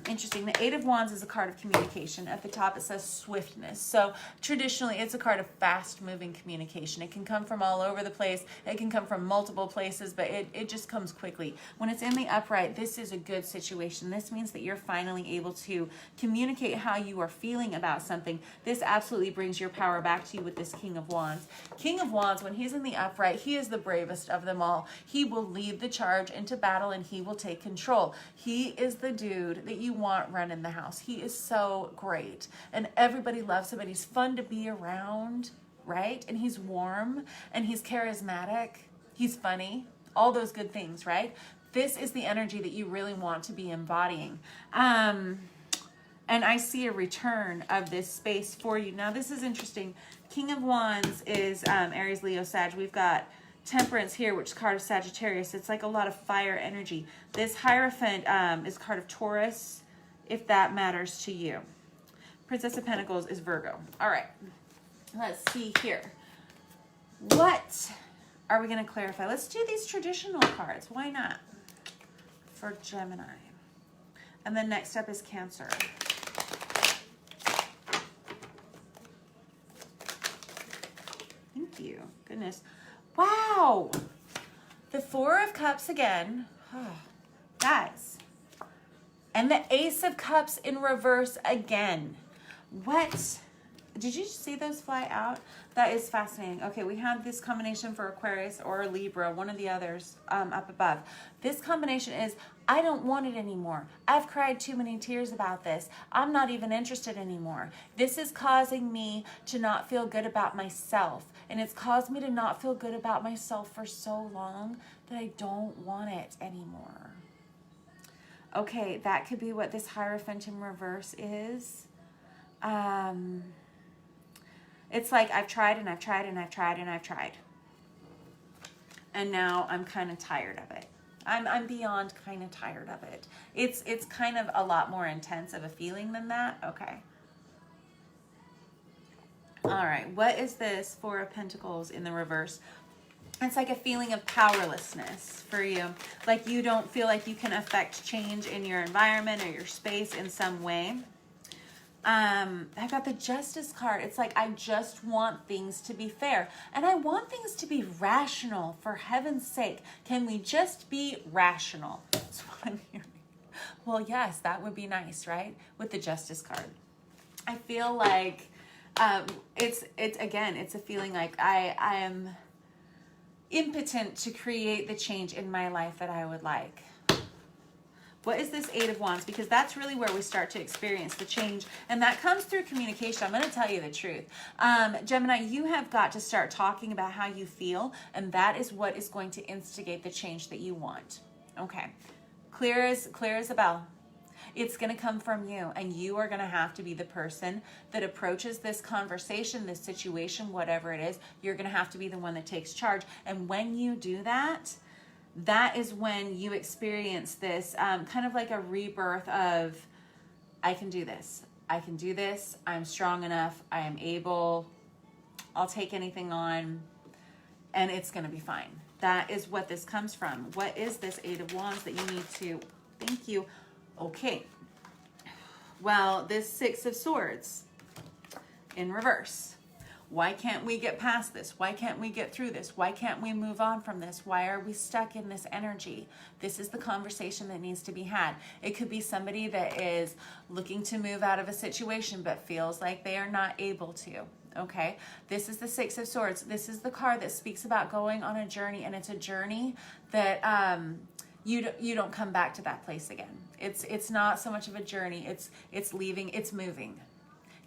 interesting, the Eight of Wands is a card of communication. At the top it says swiftness. So traditionally it's a card of fast moving communication. It can come from all over the place. It can come from multiple places, but it just comes quickly. When it's in the upright, this is a good situation. This means that you're finally able to communicate how you are feeling about something. This absolutely brings your power back to you with this King of Wands. King of Wands, when he's in the upright, he is the bravest of them all. He will lead the charge into battle and he will take control. He is the dude that you want running the house. He is so great and everybody loves him and he's fun to be around, right? And he's warm and he's charismatic. He's funny. All those good things, right? This is the energy that you really want to be embodying. And I see a return of this space for you. Now this is interesting. King of Wands is Aries, Leo, Sag. We've got Temperance here, which is card of Sagittarius. It's like a lot of fire energy. This Hierophant is card of Taurus, if that matters to you. Princess of Pentacles is Virgo. All right, let's see here. What are we going to clarify? Let's do these traditional cards. Why not? For Gemini. And then next up is Cancer. Thank you. Goodness. Wow. The Four of Cups again. Oh, guys. And the Ace of Cups in reverse again. What? Did you see those fly out? That is fascinating. Okay, we have this combination for Aquarius or Libra, one of the others up above. This combination is, I don't want it anymore. I've cried too many tears about this. I'm not even interested anymore. This is causing me to not feel good about myself. And it's caused me to not feel good about myself for so long that I don't want it anymore. Okay, that could be what this Hierophant in reverse is. It's like I've tried and I've tried and I've tried and I've tried. And now I'm kind of tired of it. I'm beyond kind of tired of it. It's kind of a lot more intense of a feeling than that. Okay. All right. What is this Four of Pentacles in the reverse? It's like a feeling of powerlessness for you. Like you don't feel like you can affect change in your environment or your space in some way. I got the Justice card. It's like, I just want things to be fair. And I want things to be rational, for heaven's sake. Can we just be rational? That's what I'm hearing. Well, yes, that would be nice, right? With the Justice card. I feel like it's a feeling like I am impotent to create the change in my life that I would like. What is this Eight of Wands? Because that's really where we start to experience the change. And that comes through communication. I'm going to tell you the truth. Gemini, you have got to start talking about how you feel. And that is what is going to instigate the change that you want. Okay. Clear as a bell. It's going to come from you. And you are going to have to be the person that approaches this conversation, this situation, whatever it is. You're going to have to be the one that takes charge. And when you do that, that is when you experience this kind of like a rebirth of, I can do this. I can do this. I'm strong enough. I am able. I'll take anything on. And it's going to be fine. That is what this comes from. What is this Eight of Wands that you need to... Thank you. Okay. Well, this Six of Swords in reverse. Why can't we get past this? Why can't we get through this? Why can't we move on from this? Why are we stuck in this energy? This is the conversation that needs to be had. It could be somebody that is looking to move out of a situation but feels like they are not able to. Okay, this is the Six of Swords. This is the card that speaks about going on a journey, and it's a journey that you don't come back to that place again. It's not so much of a journey. It's leaving. It's moving.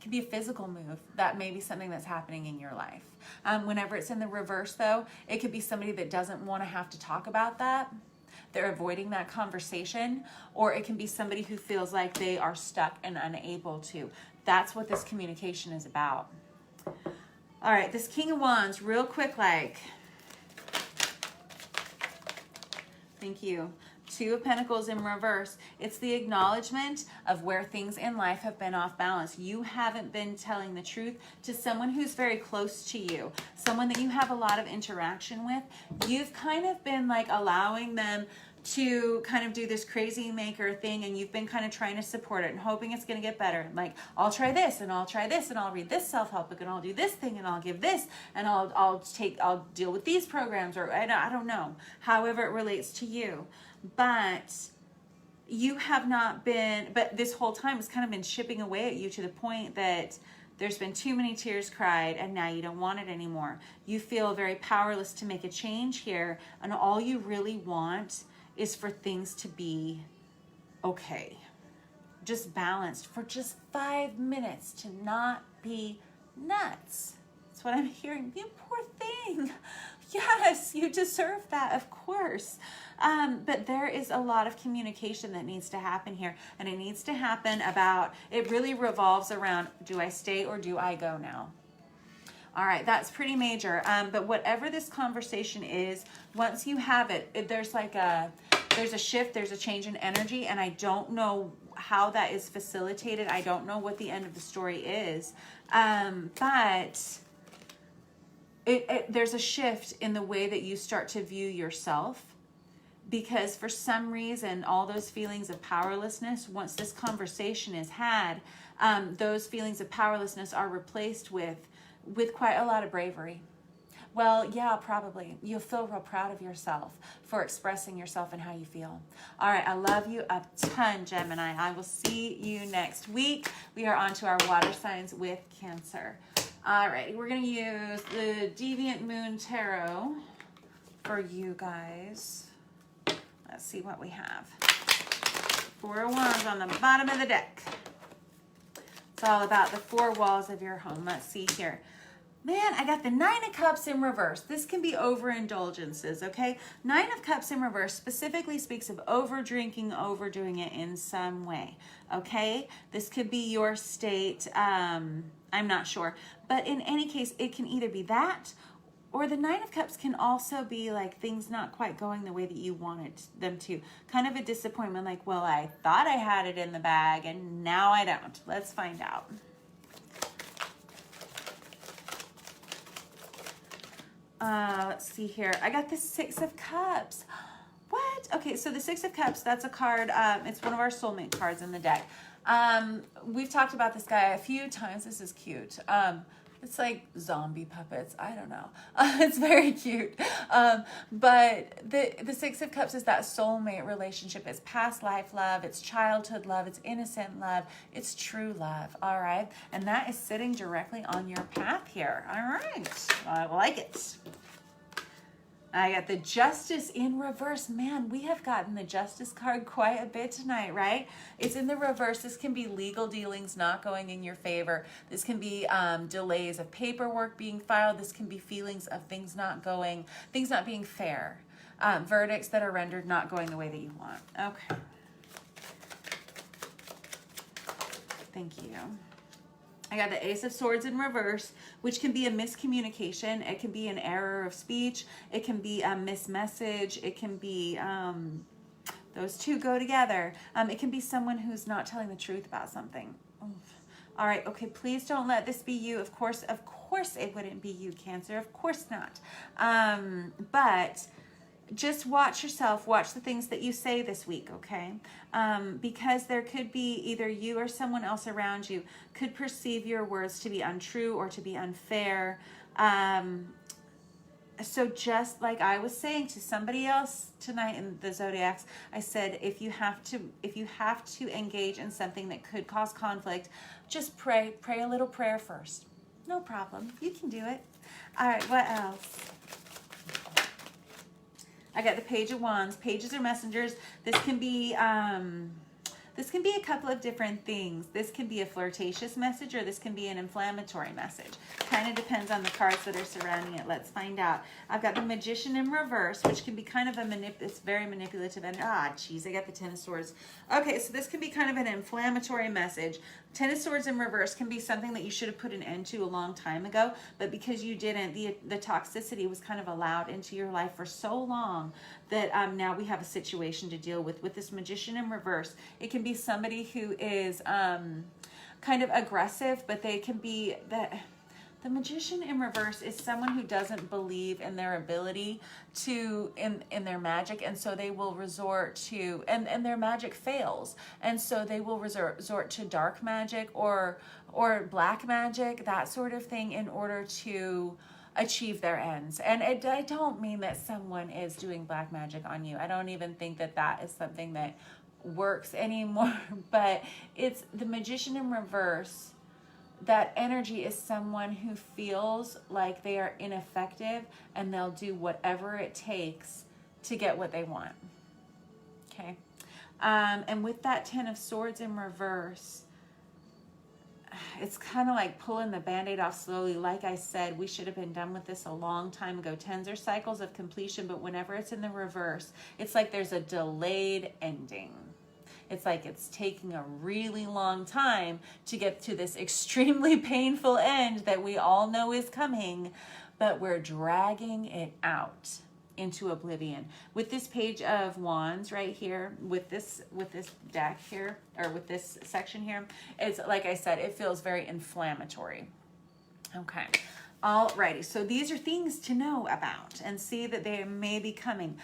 Could be a physical move. That may be something that's happening in your life. Whenever it's in the reverse, though, it could be somebody that doesn't want to have to talk about that. They're avoiding that conversation, or it can be somebody who feels like they are stuck and unable to. That's what this communication is about. All right, this King of Wands, real quick, like, thank you. Two of Pentacles in reverse. It's the acknowledgement of where things in life have been off balance. You haven't been telling the truth to someone who's very close to you, someone that you have a lot of interaction with. You've kind of been like allowing them to kind of do this crazy maker thing, and you've been kind of trying to support it and hoping it's going to get better. Like, I'll try this and I'll try this and I'll read this self-help book and I'll do this thing and I'll give this and I'll deal with these programs, or I don't know, however it relates to you. But you have not been, but this whole time it's kind of been chipping away at you to the point that there's been too many tears cried and now you don't want it anymore. You feel very powerless to make a change here, and all you really want is for things to be okay. Just balanced for just 5 minutes, to not be nuts. That's what I'm hearing. You poor thing. Yes, you deserve that, of course. But there is a lot of communication that needs to happen here. And it needs to happen about, it really revolves around, do I stay or do I go now? All right, that's pretty major. But whatever this conversation is, once you have it, there's a shift, there's a change in energy, and I don't know how that is facilitated. I don't know what the end of the story is. But there's a shift in the way that you start to view yourself, because for some reason, all those feelings of powerlessness, once this conversation is had, those feelings of powerlessness are replaced with quite a lot of bravery. Well, yeah, probably. You'll feel real proud of yourself for expressing yourself and how you feel. All right, I love you a ton, Gemini. I will see you next week. We are on to our water signs with Cancer. All right, we're going to use the Deviant Moon Tarot for you guys. Let's see what we have. Four of Wands on the bottom of the deck. It's all about the four walls of your home. Let's see here. Man, I got the Nine of Cups in reverse. This can be overindulgences, okay? Nine of Cups in reverse specifically speaks of over-drinking, overdoing it in some way, okay? This could be your state. I'm not sure. But in any case, it can either be that, or the Nine of Cups can also be like things not quite going the way that you wanted them to. Kind of a disappointment, like, well, I thought I had it in the bag, and now I don't. Let's find out. Let's see here. I got the Six of Cups. What? Okay, so the Six of Cups, that's a card. It's one of our soulmate cards in the deck. We've talked about this guy a few times. This is cute. It's like zombie puppets. I don't know. It's very cute. But the Six of Cups is that soulmate relationship. It's past life love. It's childhood love. It's innocent love. It's true love. All right. And that is sitting directly on your path here. All right. I like it. I got the Justice in reverse. Man, we have gotten the Justice card quite a bit tonight, right? It's in the reverse. This can be legal dealings not going in your favor. This can be delays of paperwork being filed. This can be feelings of things not being fair. Verdicts that are rendered not going the way that you want. Okay. Thank you. I got the Ace of Swords in reverse, which can be a miscommunication. It can be an error of speech. It can be a mismessage. It can be, those two go together. It can be someone who's not telling the truth about something. Oof. All right, okay, please don't let this be you. Of course, it wouldn't be you, Cancer. Of course not. But just watch yourself, watch the things that you say this week, okay? Because there could be either you or someone else around you could perceive your words to be untrue or to be unfair. So just like I was saying to somebody else tonight in the Zodiacs, I said, if you have to engage in something that could cause conflict, just pray a little prayer first. No problem. You can do it. All right, what else? I got the Page of Wands. Pages are messengers. This can be a couple of different things. This can be a flirtatious message, or this can be an inflammatory message. Kind of depends on the cards that are surrounding it. Let's find out. I've got the Magician in reverse, which can be kind of it's very manipulative. And geez, I got the Ten of Swords. Okay, so this can be kind of an inflammatory message. Ten of Swords in reverse can be something that you should have put an end to a long time ago, but because you didn't, the toxicity was kind of allowed into your life for so long that now we have a situation to deal with. With this Magician in reverse, it can be somebody who is kind of aggressive, but they can be the Magician in reverse is someone who doesn't believe in their ability to in their magic, and so they will resort to and their magic fails, and so they will resort to dark magic or black magic, that sort of thing, in order to achieve their ends. And I don't mean that someone is doing black magic on you. I don't even think that is something that works anymore, but it's the Magician in reverse. That energy is someone who feels like they are ineffective and they'll do whatever it takes to get what they want. Okay. And with that Ten of Swords in reverse, it's kind of like pulling the Band-Aid off slowly. Like I said, we should have been done with this a long time ago. Tens are cycles of completion, but whenever it's in the reverse, it's like there's a delayed ending. It's like it's taking a really long time to get to this extremely painful end that we all know is coming, but we're dragging it out into oblivion. With this Page of Wands right here, with this deck here, or with this section here, it's like I said, it feels very inflammatory. Okay. Alrighty, so these are things to know about and see that they may be coming.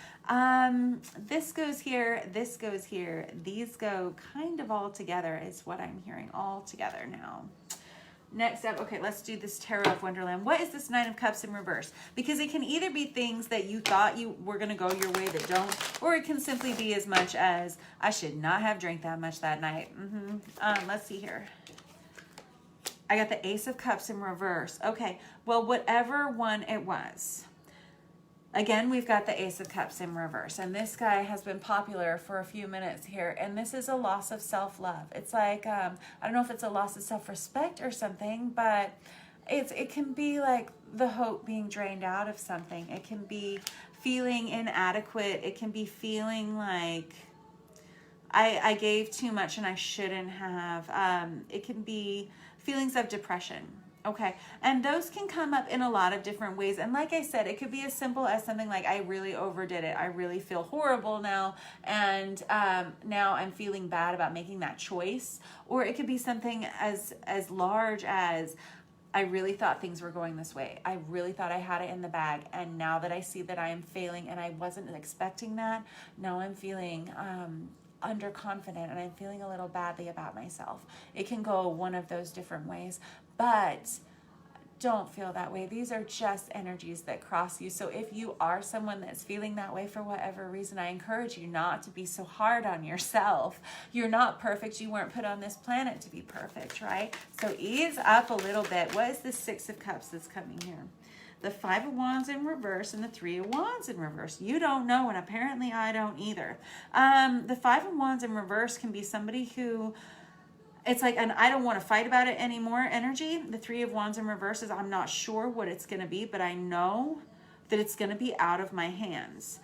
This goes here, this goes here, these go kind of all together is what I'm hearing, all together now. Next up, okay, let's do this Tarot of Wonderland. What is this Nine of Cups in reverse? Because it can either be things that you thought you were going to go your way that don't, or it can simply be as much as, I should not have drank that much that night. Let's see here. I got the Ace of Cups in reverse. Okay, well, whatever one it was. Again, we've got the Ace of Cups in reverse. And this guy has been popular for a few minutes here. And this is a loss of self-love. It's like, I don't know if it's a loss of self-respect or something, but it can be like the hope being drained out of something. It can be feeling inadequate. It can be feeling like I gave too much and I shouldn't have. It can be feelings of depression. Okay, and those can come up in a lot of different ways. And like I said, it could be as simple as something like, I really overdid it. I really feel horrible now. And now I'm feeling bad about making that choice. Or it could be something as large as, I really thought things were going this way. I really thought I had it in the bag. And now that I see that I am failing and I wasn't expecting that, now I'm feeling underconfident and I'm feeling a little badly about myself. It can go one of those different ways, but don't feel that way. These are just energies that cross you. So if you are someone that's feeling that way for whatever reason, I encourage you not to be so hard on yourself. You're not perfect. You weren't put on this planet to be perfect, right? So ease up a little bit. What is the Six of Cups that's coming here? the Five of Wands in reverse and the Three of Wands in reverse. You don't know, and apparently I don't either. The Five of Wands in reverse can be somebody who, it's like an I don't want to fight about it anymore energy. The Three of Wands in reverse is I'm not sure what it's going to be, but I know that it's going to be out of my hands.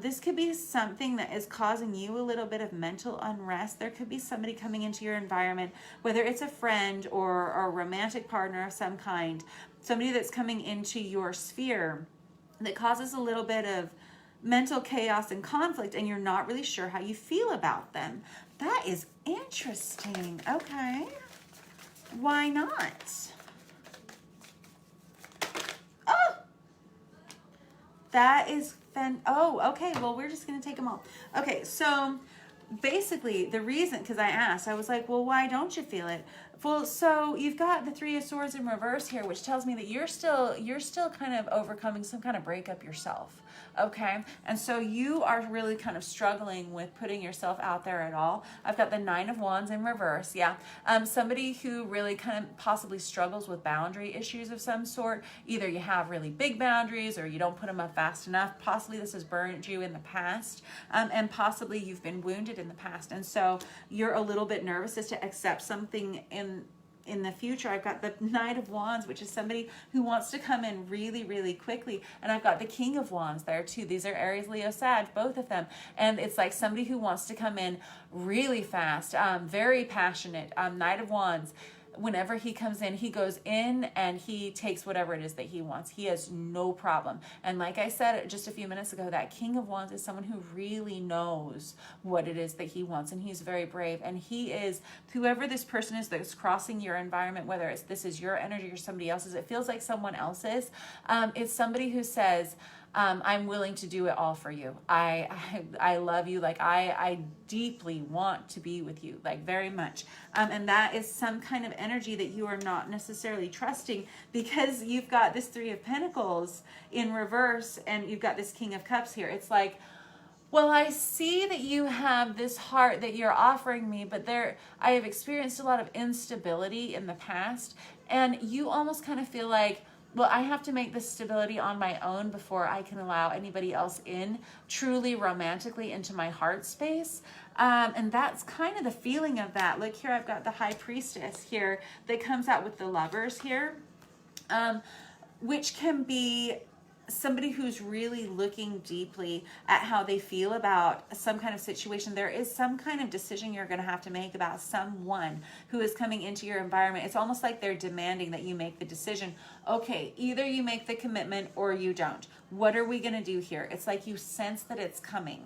This could be something that is causing you a little bit of mental unrest. There could be somebody coming into your environment, whether it's a friend or a romantic partner of some kind, somebody that's coming into your sphere that causes a little bit of mental chaos and conflict, and you're not really sure how you feel about them. That is interesting. Okay. Why not? Oh! That is oh, okay. Well, we're just going to take them all. Okay, so basically the reason, because I asked, I was like, well, why don't you feel it? Well, so you've got the Three of Swords in reverse here, which tells me that you're still kind of overcoming some kind of breakup yourself. Okay, and so you are really kind of struggling with putting yourself out there at all. I've got the Nine of Wands in reverse. Yeah, somebody who really kind of possibly struggles with boundary issues of some sort. Either you have really big boundaries or you don't put them up fast enough. Possibly this has burned you in the past, and possibly you've been wounded in the past, and so you're a little bit nervous as to accept something in the future. I've got the Knight of Wands, which is somebody who wants to come in really, really quickly. And I've got the King of Wands there too. These are Aries, Leo, Sag, both of them. And it's like somebody who wants to come in really fast, very passionate. Knight of Wands. Whenever he comes in, he goes in and he takes whatever it is that he wants. He has no problem. And like I said just a few minutes ago, that King of Wands is someone who really knows what it is that he wants, and he's very brave. And he is, whoever this person is that's crossing your environment, whether it's this is your energy or somebody else's, it feels like someone else's. It's somebody who says, I'm willing to do it all for you. I love you. Like I deeply want to be with you, like very much. And that is some kind of energy that you are not necessarily trusting, because you've got this Three of Pentacles in reverse and you've got this King of Cups here. It's like, well, I see that you have this heart that you're offering me, but I have experienced a lot of instability in the past, and you almost kind of feel like, well, I have to make this stability on my own before I can allow anybody else in truly romantically into my heart space. And that's kind of the feeling of that. Look here, I've got the High Priestess here that comes out with the Lovers here, which can be somebody who's really looking deeply at how they feel about some kind of situation. There is some kind of decision you're going to have to make about someone who is coming into your environment. It's almost like they're demanding that you make the decision. Okay, either you make the commitment or you don't. What are we going to do here? It's like you sense that it's coming.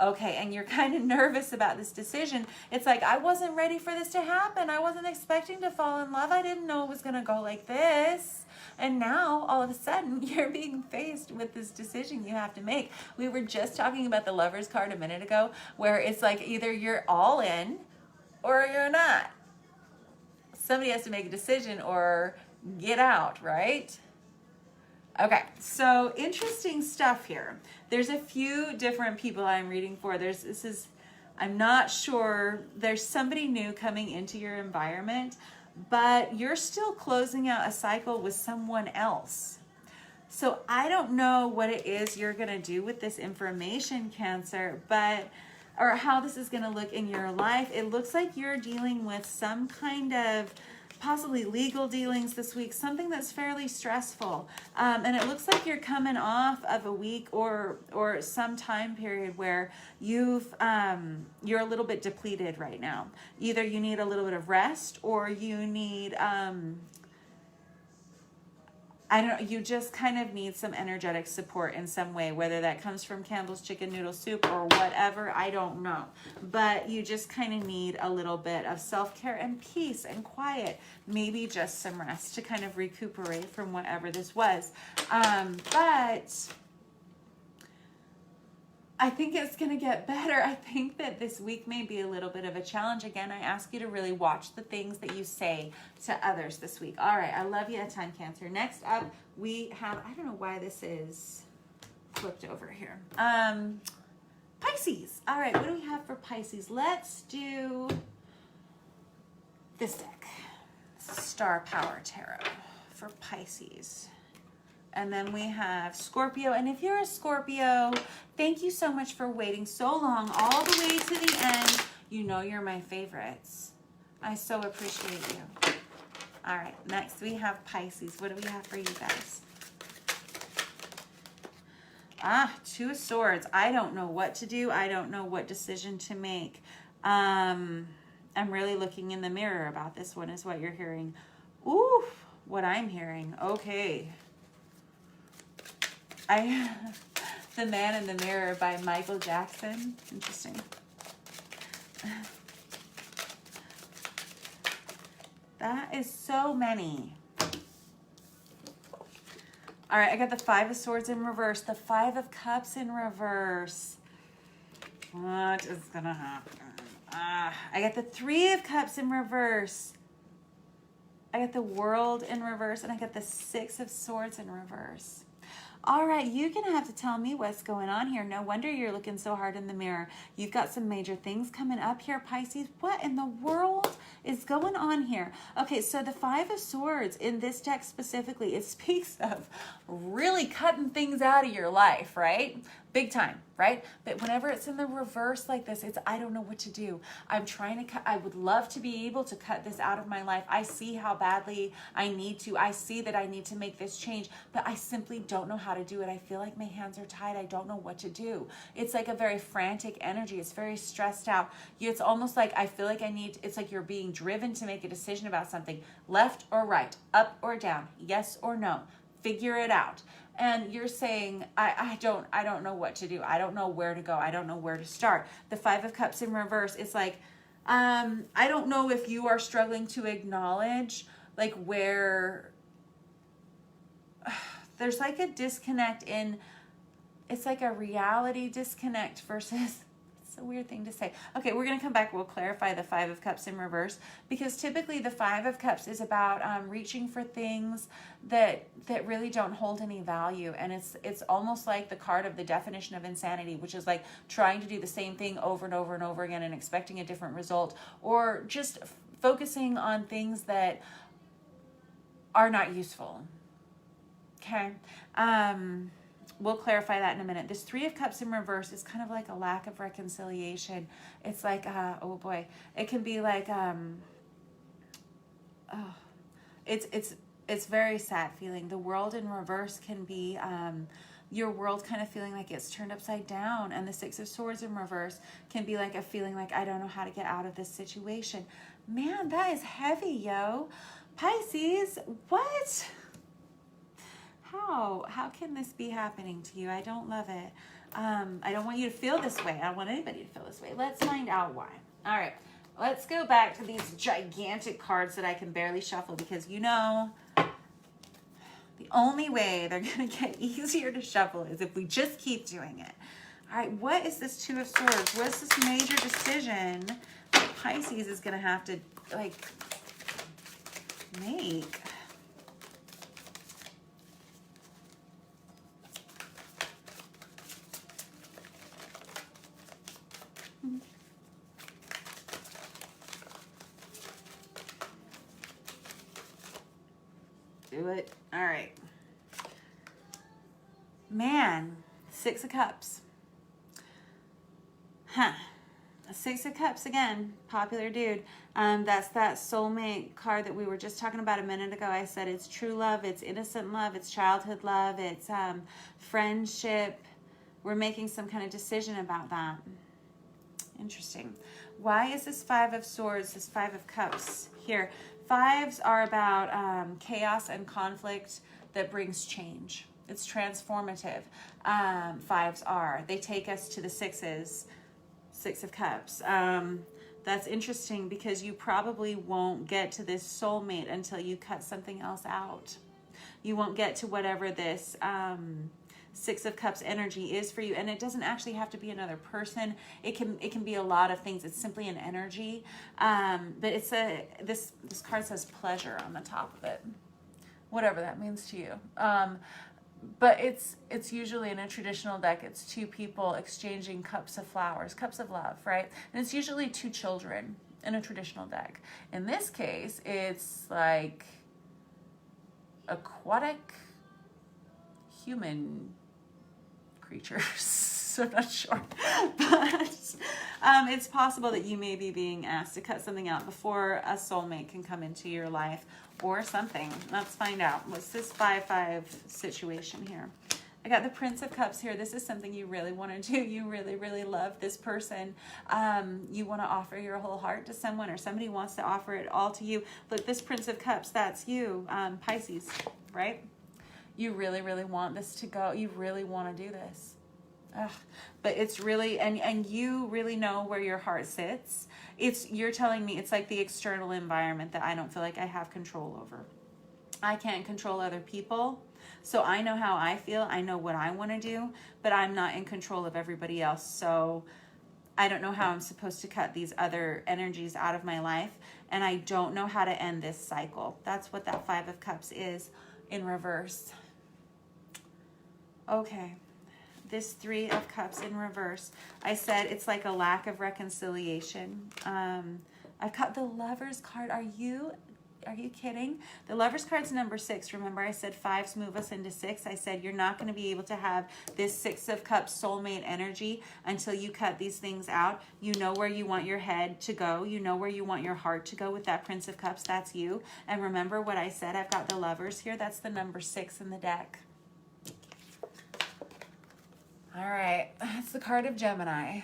Okay, and you're kind of nervous about this decision. It's like, I wasn't ready for this to happen. I wasn't expecting to fall in love. I didn't know it was going to go like this. And now, all of a sudden, you're being faced with this decision you have to make. We were just talking about the Lovers card a minute ago, where it's like either you're all in or you're not. Somebody has to make a decision or get out, right? Okay, so interesting stuff here. There's a few different people I'm reading for. I'm not sure. There's somebody new coming into your environment, but you're still closing out a cycle with someone else. So I don't know what it is you're going to do with this information, Cancer, or how this is going to look in your life. It looks like you're dealing with some kind of possibly legal dealings this week, something that's fairly stressful. And it looks like you're coming off of a week or some time period where you're a little bit depleted right now. Either you need a little bit of rest, or you need, you just kind of need some energetic support in some way, whether that comes from Campbell's Chicken Noodle Soup or whatever, I don't know. But you just kind of need a little bit of self-care and peace and quiet, maybe just some rest to kind of recuperate from whatever this was. But I think it's going to get better. I think that this week may be a little bit of a challenge. Again, I ask you to really watch the things that you say to others this week. All right, I love you a ton, Cancer. Next up, we have, I don't know why this is flipped over here. Pisces. All right, what do we have for Pisces? Let's do this deck. Star Power Tarot for Pisces. And then we have Scorpio. And if you're a Scorpio, thank you so much for waiting so long, all the way to the end. You know you're my favorites. I so appreciate you. All right, next we have Pisces. What do we have for you guys? Two of Swords. I don't know what to do. I don't know what decision to make. I'm really looking in the mirror about this one is what you're hearing. Ooh, what I'm hearing. Okay. The Man in the Mirror by Michael Jackson. Interesting. That is so many. All right, I got the Five of Swords in reverse, the Five of Cups in reverse. What is gonna happen? I got the Three of Cups in reverse. I got the World in reverse, and I got the Six of Swords in reverse. All right, you're going to have to tell me what's going on here. No wonder you're looking so hard in the mirror. You've got some major things coming up here, Pisces. What in the world is going on here? Okay, so the Five of Swords in this deck specifically, it speaks of really cutting things out of your life, right? Big time, right? But whenever it's in the reverse like this, it's, I don't know what to do. I'm trying to cut, I would love to be able to cut this out of my life. I see how badly I need to. I see that I need to make this change, but I simply don't know how to do it. I feel like my hands are tied. I don't know what to do. It's like a very frantic energy. It's very stressed out. It's almost like I feel like it's like you're being driven to make a decision about something, left or right, up or down, yes or no. Figure it out. And you're saying, I don't know what to do. I don't know where to go. I don't know where to start. The Five of Cups in reverse, it's like, I don't know if you are struggling to acknowledge like where there's like a disconnect in, it's like a reality disconnect versus, it's a weird thing to say. Okay, we're going to come back. We'll clarify the Five of Cups in reverse, because typically the Five of Cups is about reaching for things that really don't hold any value. And it's almost like the card of the definition of insanity, which is like trying to do the same thing over and over and over again and expecting a different result, or just focusing on things that are not useful. Okay. We'll clarify that in a minute. This Three of Cups in reverse is kind of like a lack of reconciliation. It's like, oh boy, it can be like, it's very sad feeling. The World in reverse can be your world kind of feeling like it's turned upside down, and the Six of Swords in reverse can be like a feeling like I don't know how to get out of this situation. Man, that is heavy, yo. Pisces, what? How can this be happening to you? I don't love it. I don't want you to feel this way. I don't want anybody to feel this way. Let's find out why. All right, let's go back to these gigantic cards that I can barely shuffle, because you know the only way they're going to get easier to shuffle is if we just keep doing it. All right, what is this Two of Swords? What is this major decision that Pisces is going to have to like make? Do it. All right. Man, Six of Cups. Huh. Six of Cups again. Popular dude. That's that soulmate card that we were just talking about a minute ago. I said it's true love, it's innocent love, it's childhood love, it's friendship. We're making some kind of decision about that. Interesting. Why is this Five of Swords, this Five of Cups here? Fives are about chaos and conflict that brings change. It's transformative. Fives are. They take us to the sixes, Six of Cups. That's interesting, because you probably won't get to this soulmate until you cut something else out. You won't get to whatever this Six of Cups energy is for you, and it doesn't actually have to be another person. It can be a lot of things. It's simply an energy, but it's this card says pleasure on the top of it, whatever that means to you. But it's usually in a traditional deck, it's two people exchanging cups of flowers, cups of love, right? And it's usually two children in a traditional deck. In this case, it's like aquatic human creatures. So I'm not sure. But it's possible that you may be being asked to cut something out before a soulmate can come into your life or something. Let's find out. What's this 5-5 situation here? I got the Prince of Cups here. This is something you really want to do. You really, really love this person. You want to offer your whole heart to someone, or somebody wants to offer it all to you. Look, this Prince of Cups, that's you, Pisces, right? You really, really want this to go. You really want to do this. Ugh. But it's really, and you really know where your heart sits. You're telling me it's like the external environment that I don't feel like I have control over. I can't control other people. So I know how I feel. I know what I want to do, but I'm not in control of everybody else. So I don't know how I'm supposed to cut these other energies out of my life. And I don't know how to end this cycle. That's what that 5 of Cups is in reverse. Okay. This 3 of Cups in reverse. I said it's like a lack of reconciliation. I've got the Lover's card. Are you kidding? The Lover's card's number 6. Remember I said 5s move us into 6. I said you're not going to be able to have this 6 of Cups soulmate energy until you cut these things out. You know where you want your head to go. You know where you want your heart to go with that Prince of Cups. That's you. And remember what I said. I've got the Lovers here. That's the number 6 in the deck. All right. That's the card of Gemini.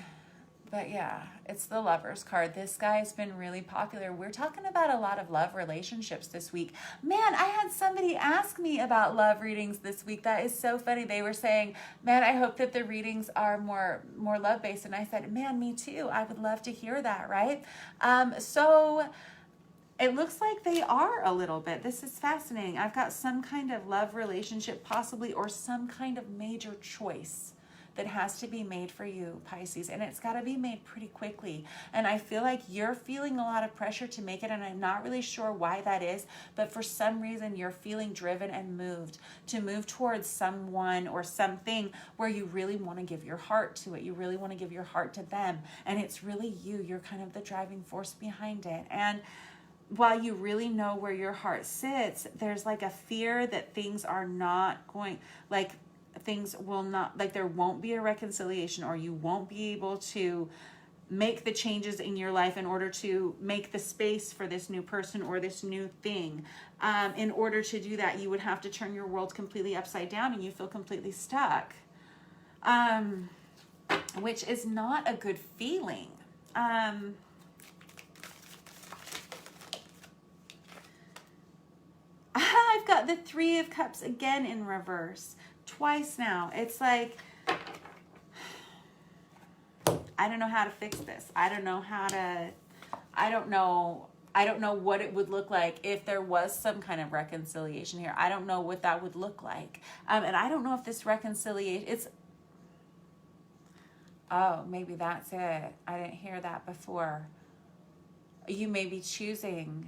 But yeah, it's the Lover's card. This guy's been really popular. We're talking about a lot of love relationships this week. Man, I had somebody ask me about love readings this week. That is so funny. They were saying, man, I hope that the readings are more love-based. And I said, man, me too. I would love to hear that, right? So it looks like they are a little bit. This is fascinating. I've got some kind of love relationship possibly, or some kind of major choice that has to be made for you, Pisces, and it's got to be made pretty quickly. And I feel like you're feeling a lot of pressure to make it, and I'm not really sure why that is, but for some reason you're feeling driven and moved to move towards someone or something where you really want to give your heart to it. You really want to give your heart to them, and it's really you. You're kind of the driving force behind it. And while you really know where your heart sits, there's like a fear that things are not going, like things will not, like there won't be a reconciliation, or you won't be able to make the changes in your life in order to make the space for this new person or this new thing. In order to do that, you would have to turn your world completely upside down, and you feel completely stuck, which is not a good feeling. I've got the 3 of Cups again in reverse. Twice now. It's like, I don't know how to fix this. I don't know what it would look like if there was some kind of reconciliation here. I don't know what that would look like. And I don't know if this reconciliation, oh, maybe that's it. I didn't hear that before. You may be choosing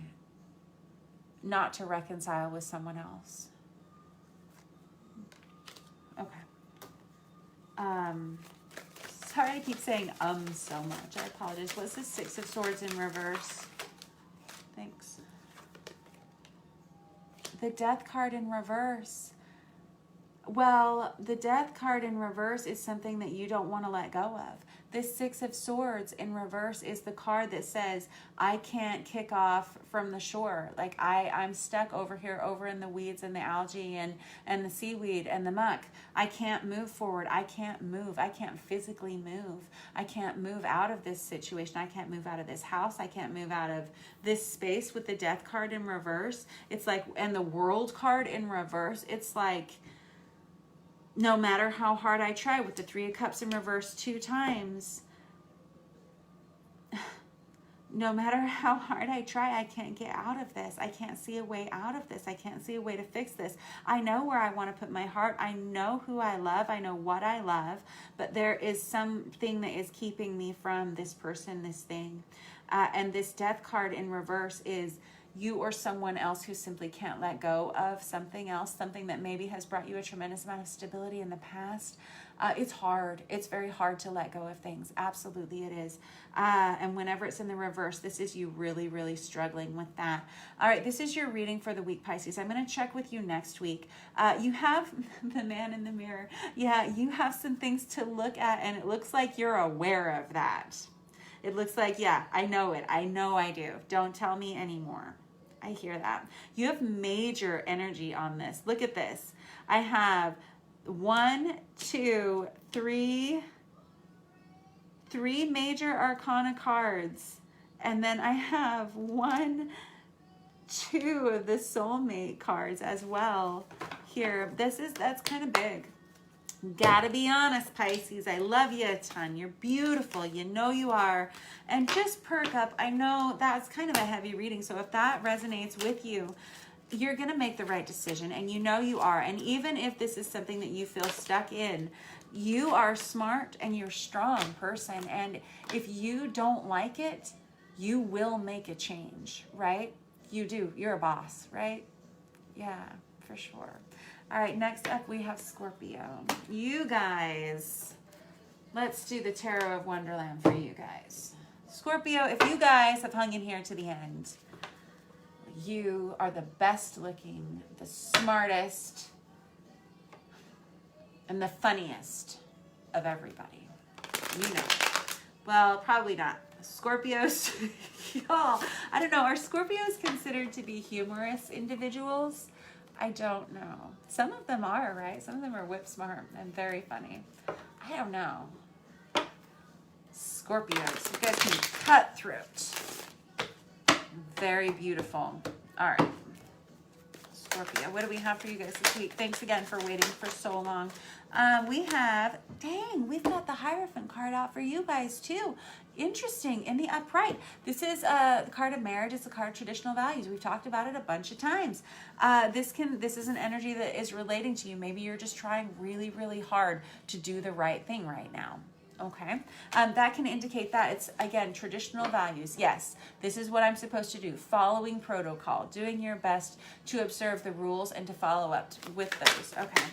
not to reconcile with someone else. Okay. Sorry I keep saying so much. I apologize. What's the 6 of Swords in reverse? Thanks. The Death card in reverse. Well, the Death card in reverse is something that you don't want to let go of. This 6 of Swords in reverse is the card that says, I can't kick off from the shore. Like I'm stuck over here, over in the weeds and the algae and the seaweed and the muck. I can't move forward. I can't move. I can't physically move. I can't move out of this situation. I can't move out of this house. I can't move out of this space with the Death card in reverse. It's like, and the World card in reverse, it's like, no matter how hard I try, with the 3 of Cups in reverse 2 times, no matter how hard I try, I can't get out of this. I can't see a way out of this. I can't see a way to fix this. I know where I want to put my heart. I know who I love. I know what I love. But there is something that is keeping me from this person, this thing. And this Death card in reverse is, you or someone else who simply can't let go of something else, something that maybe has brought you a tremendous amount of stability in the past. It's hard. It's very hard to let go of things. Absolutely it is. And whenever it's in the reverse, this is you really, really struggling with that. All right, this is your reading for the week, Pisces. I'm going to check with you next week. You have the man in the mirror. Yeah, you have some things to look at, and it looks like you're aware of that. It looks like, yeah, I know it. I know I do. Don't tell me anymore. I hear that. You have major energy on this. Look at this. I have 1, 2, 3 major arcana cards. And then I have 1, 2 of the soulmate cards as well here. That's kind of big. Gotta be honest, Pisces. I love you a ton. You're beautiful. You know you are. And just perk up. I know that's kind of a heavy reading. So if that resonates with you, you're going to make the right decision. And you know you are. And even if this is something that you feel stuck in, you are smart and you're a strong person. And if you don't like it, you will make a change, right? You do. You're a boss, right? Yeah, for sure. All right, next up we have Scorpio. You guys, let's do the Tarot of Wonderland for you guys. Scorpio, if you guys have hung in here to the end, you are the best looking, the smartest, and the funniest of everybody. You know. Well, probably not. Scorpios, y'all, I don't know. Are Scorpios considered to be humorous individuals? I don't know. Some of them are, right? Some of them are whip smart and very funny. I don't know. Scorpios, you guys can be cutthroat. Very beautiful. All right. Scorpio, what do we have for you guys this week? Thanks again for waiting for so long. We've got the Hierophant card out for you guys too. Interesting, in the upright. This is the card of marriage. It's the card of traditional values. We've talked about it a bunch of times. This is an energy that is relating to you. Maybe you're just trying really, really hard to do the right thing right now. Okay, that can indicate that it's, again, traditional values. Yes, this is what I'm supposed to do. Following protocol, doing your best to observe the rules and to follow up with those. Okay,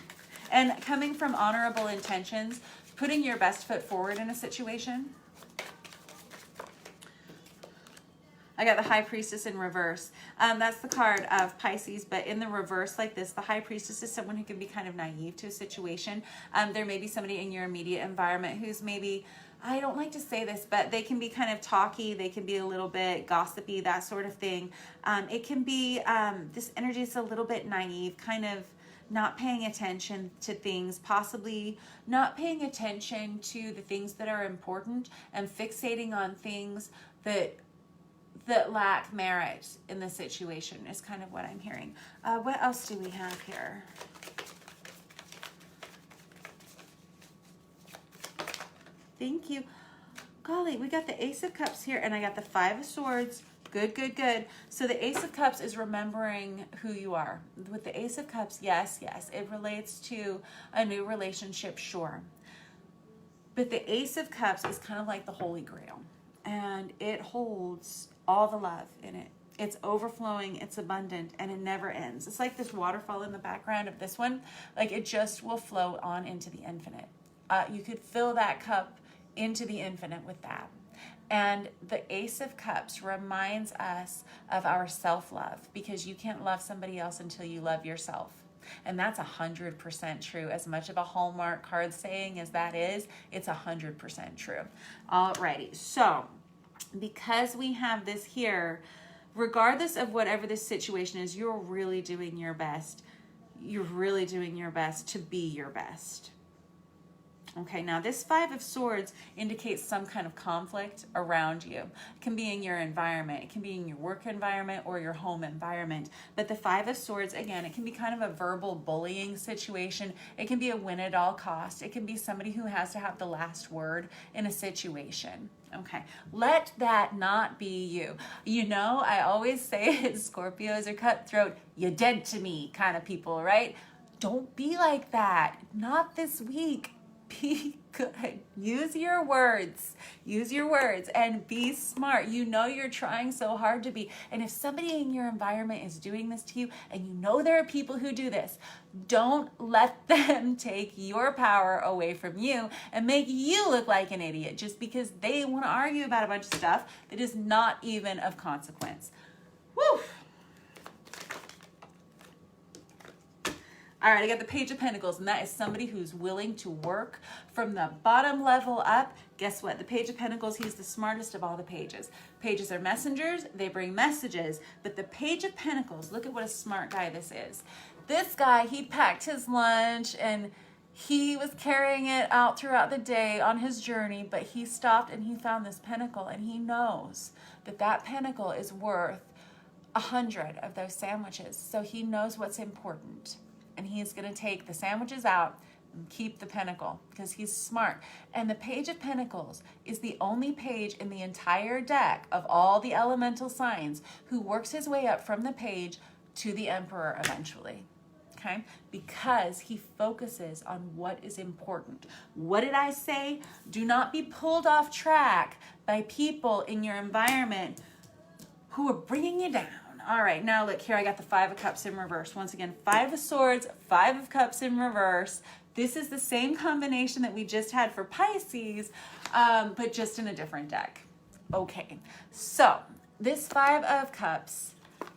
and coming from honorable intentions, putting your best foot forward in a situation. I got the High Priestess in reverse. That's the card of Pisces, but in the reverse like this, the High Priestess is someone who can be kind of naive to a situation. There may be somebody in your immediate environment who's maybe, I don't like to say this, but they can be kind of talky. They can be a little bit gossipy, that sort of thing. It can be, this energy is a little bit naive, kind of not paying attention to things, possibly not paying attention to the things that are important and fixating on things that lack merit in the situation is kind of what I'm hearing. What else do we have here? Thank you. Golly, we got the Ace of Cups here, and I got the Five of Swords. Good, good, good. So the Ace of Cups is remembering who you are. With the Ace of Cups, yes, it relates to a new relationship, sure. But the Ace of Cups is kind of like the Holy Grail, and it holds all the love in it. It's overflowing, it's abundant, and it never ends. It's like this waterfall in the background of this one. Like, it just will flow on into the infinite. You could fill that cup into the infinite with that. And the Ace of Cups reminds us of our self-love, because you can't love somebody else until you love yourself. And that's 100% true. As much of a Hallmark card saying as that is, it's 100% true. Alrighty, so because we have this here, regardless of whatever this situation is, you're really doing your best. You're really doing your best to be your best. Okay, now this Five of Swords indicates some kind of conflict around you. It can be in your environment. It can be in your work environment or your home environment. But the Five of Swords, again, it can be kind of a verbal bullying situation. It can be a win at all cost. It can be somebody who has to have the last word in a situation. Okay, let that not be you. You know, I always say Scorpios are cutthroat, you dead to me kind of people, right? Don't be like that. Not this week. Be good. Use your words. Use your words and be smart. You know you're trying so hard to be. And if somebody in your environment is doing this to you, and you know there are people who do this, don't let them take your power away from you and make you look like an idiot just because they want to argue about a bunch of stuff that is not even of consequence. Woo! All right, I got the Page of Pentacles, and that is somebody who's willing to work from the bottom level up. Guess what? The Page of Pentacles, he's the smartest of all the pages. Pages are messengers. They bring messages. But the Page of Pentacles, look at what a smart guy this is. This guy, he packed his lunch, and he was carrying it out throughout the day on his journey, but he stopped and he found this pentacle, and he knows that that pentacle is worth 100 of those sandwiches. So he knows what's important. And he's going to take the sandwiches out and keep the pentacle because he's smart. And the Page of Pentacles is the only page in the entire deck of all the elemental signs who works his way up from the page to the Emperor eventually. Okay? Because he focuses on what is important. What did I say? Do not be pulled off track by people in your environment who are bringing you down. All right, now look here, I got the Five of Cups in reverse. Once again, Five of Swords, Five of Cups in reverse. This is the same combination that we just had for Pisces, but just in a different deck. Okay, so this Five of Cups,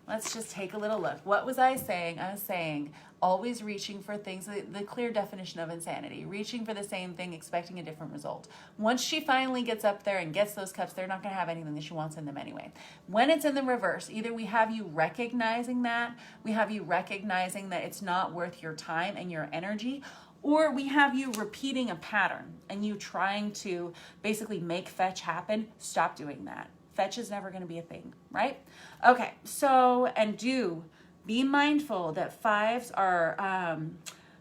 let's just take a little look. What was I saying? I was saying always reaching for things, the clear definition of insanity, reaching for the same thing, expecting a different result. Once she finally gets up there and gets those cups, they're not going to have anything that she wants in them anyway. When it's in the reverse, either we have you recognizing that, we have you recognizing that it's not worth your time and your energy, or we have you repeating a pattern and you trying to basically make fetch happen. Stop doing that. Fetch is never going to be a thing, right? Okay, so, and be mindful that fives are,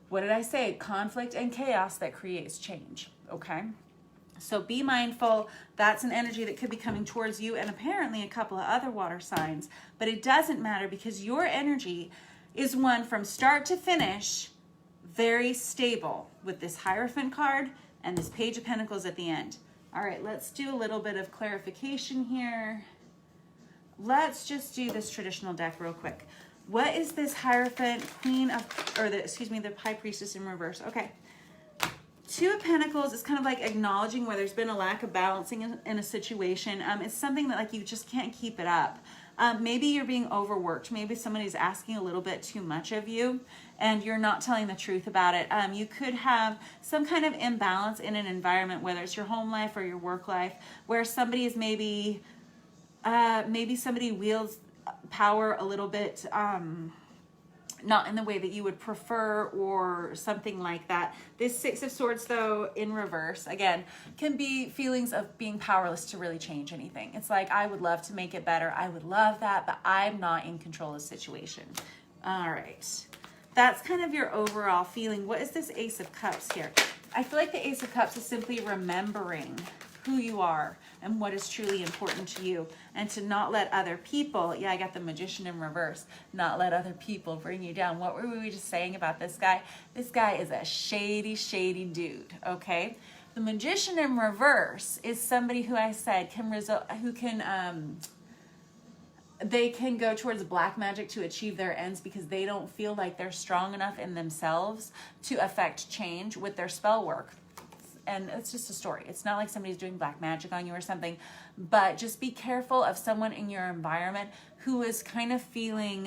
what did I say? Conflict and chaos that creates change, okay? So be mindful. That's an energy that could be coming towards you and apparently a couple of other water signs. But it doesn't matter because your energy is one from start to finish, very stable with this Hierophant card and this Page of Pentacles at the end. All right, let's do a little bit of clarification here. Let's just do this traditional deck real quick. What is this Hierophant, the High Priestess in reverse? Okay. Two of Pentacles is kind of like acknowledging where there's been a lack of balancing in a situation. It's something that like you just can't keep it up. Maybe you're being overworked. Maybe somebody's asking a little bit too much of you and you're not telling the truth about it. You could have some kind of imbalance in an environment, whether it's your home life or your work life, where somebody is maybe somebody wields power a little bit, not in the way that you would prefer or something like that. This Six of Swords, though, in reverse, again, can be feelings of being powerless to really change anything. It's like, I would love to make it better. I would love that, but I'm not in control of the situation. All right. That's kind of your overall feeling. What is this Ace of Cups here? I feel like the Ace of Cups is simply remembering who you are and what is truly important to you, and to not let other people, I got the Magician in reverse, not let other people bring you down. What were we just saying about this guy? This guy is a shady, shady dude, okay? The Magician in reverse is somebody who I said they can go towards black magic to achieve their ends because they don't feel like they're strong enough in themselves to affect change with their spell work. And it's just a story. It's not like somebody's doing black magic on you or something, but just be careful of someone in your environment who is kind of feeling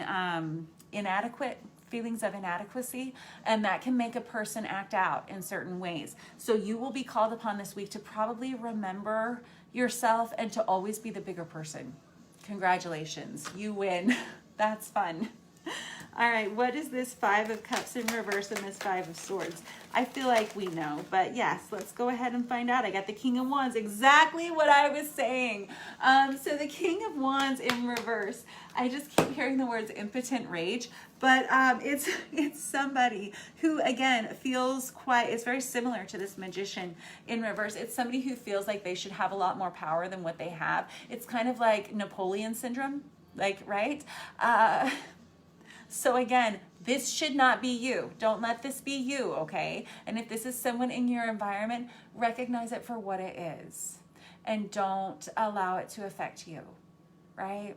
feelings of inadequacy, and that can make a person act out in certain ways. So you will be called upon this week to probably remember yourself and to always be the bigger person. Congratulations, you win. That's fun. All right, what is this Five of Cups in reverse and this Five of Swords? I feel like we know, but yes, let's go ahead and find out. I got the King of Wands, exactly what I was saying. So the King of Wands in reverse, I just keep hearing the words impotent rage, but it's somebody who, again, it's very similar to this Magician in reverse. It's somebody who feels like they should have a lot more power than what they have. It's kind of like Napoleon syndrome, right? So again, this should not be you. Don't let this be you, okay? And if this is someone in your environment, recognize it for what it is. And don't allow it to affect you, right?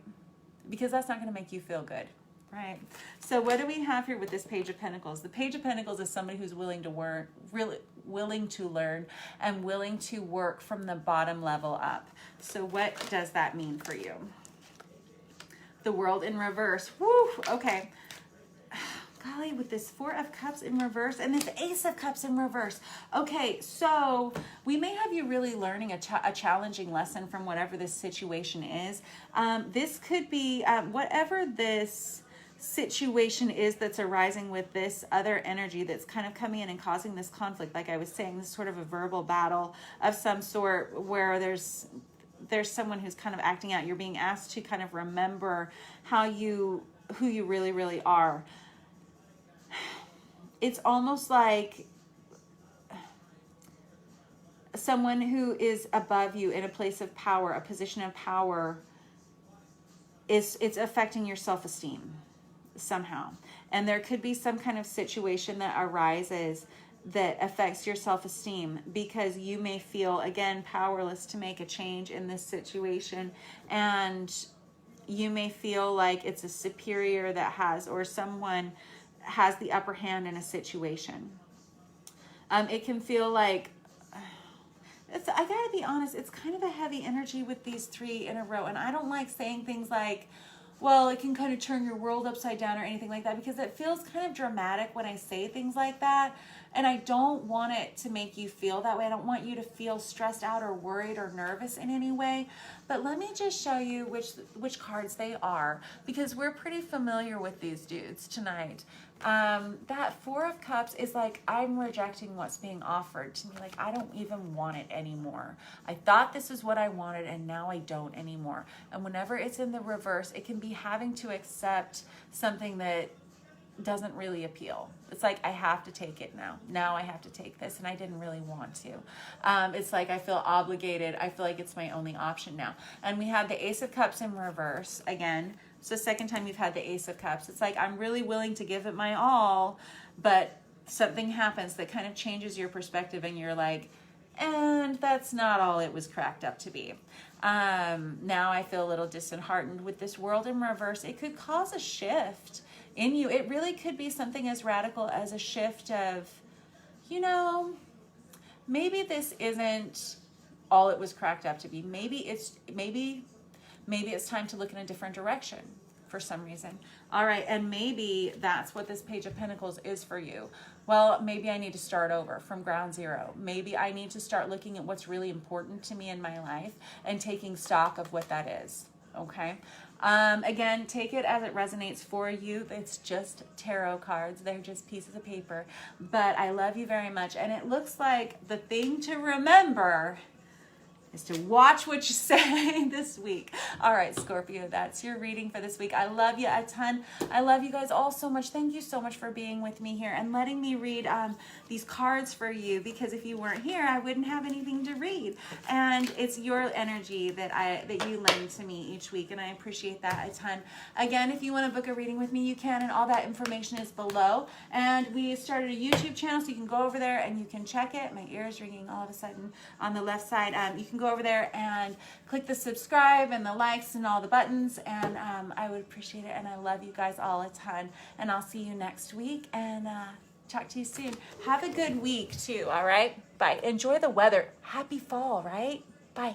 Because that's not going to make you feel good, right? So what do we have here with this Page of Pentacles? The Page of Pentacles is somebody who's willing to work, really willing to learn and willing to work from the bottom level up. So what does that mean for you? The World in reverse. Woo, okay. Golly, with this Four of Cups in reverse and this Ace of Cups in reverse. Okay, so we may have you really learning a challenging lesson from whatever this situation is. This could be whatever this situation is that's arising with this other energy that's kind of coming in and causing this conflict. Like I was saying, this sort of a verbal battle of some sort where there's someone who's kind of acting out. You're being asked to kind of remember who you really, really are. It's almost like someone who is above you in a place of power, a position of power, it's affecting your self-esteem somehow. And there could be some kind of situation that arises that affects your self-esteem because you may feel, again, powerless to make a change in this situation. And you may feel like it's a superior that has, or someone has the upper hand in a situation. It can feel like, I gotta be honest, it's kind of a heavy energy with these three in a row. And I don't like saying things like, well, it can kind of turn your world upside down or anything like that, because it feels kind of dramatic when I say things like that. And I don't want it to make you feel that way. I don't want you to feel stressed out or worried or nervous in any way. But let me just show you which cards they are, because we're pretty familiar with these dudes tonight. That Four of Cups is like, I'm rejecting what's being offered to me. Like, I don't even want it anymore. I thought this is what I wanted, and now I don't anymore. And whenever it's in the reverse, it can be having to accept something that doesn't really appeal. It's like, I have to take it now. Now I have to take this, and I didn't really want to. It's like I feel obligated. I feel like it's my only option now. And we have the Ace of Cups in reverse again. It's the second time you've had the Ace of Cups. It's like, I'm really willing to give it my all, but something happens that kind of changes your perspective, and you're like, and that's not all it was cracked up to be. Now I feel a little disheartened. With this World in reverse, it could cause a shift in you. It really could be something as radical as a shift of, you know, maybe this isn't all it was cracked up to be. Maybe it's time to look in a different direction for some reason. All right, and maybe that's what this Page of Pentacles is for you. Well, maybe I need to start over from ground zero. Maybe I need to start looking at what's really important to me in my life and taking stock of what that is, okay? Again, take it as it resonates for you. It's just tarot cards. They're just pieces of paper. But I love you very much. And it looks like the thing to remember is to watch what you say this week. All right, Scorpio, that's your reading for this week. I love you a ton. I love you guys all so much. Thank you so much for being with me here and letting me read these cards for you, because if you weren't here, I wouldn't have anything to read. And it's your energy that you lend to me each week, and I appreciate that a ton. Again, if you want to book a reading with me, you can, and all that information is below. And we started a YouTube channel, so you can go over there and you can check it. My ear is ringing all of a sudden on the left side. You can go over there and click the subscribe and the likes and all the buttons, and I would appreciate it. And I love you guys all a ton, and I'll see you next week, and talk to you soon. Have a good week too. All right, bye. Enjoy the weather. Happy fall, right? Bye.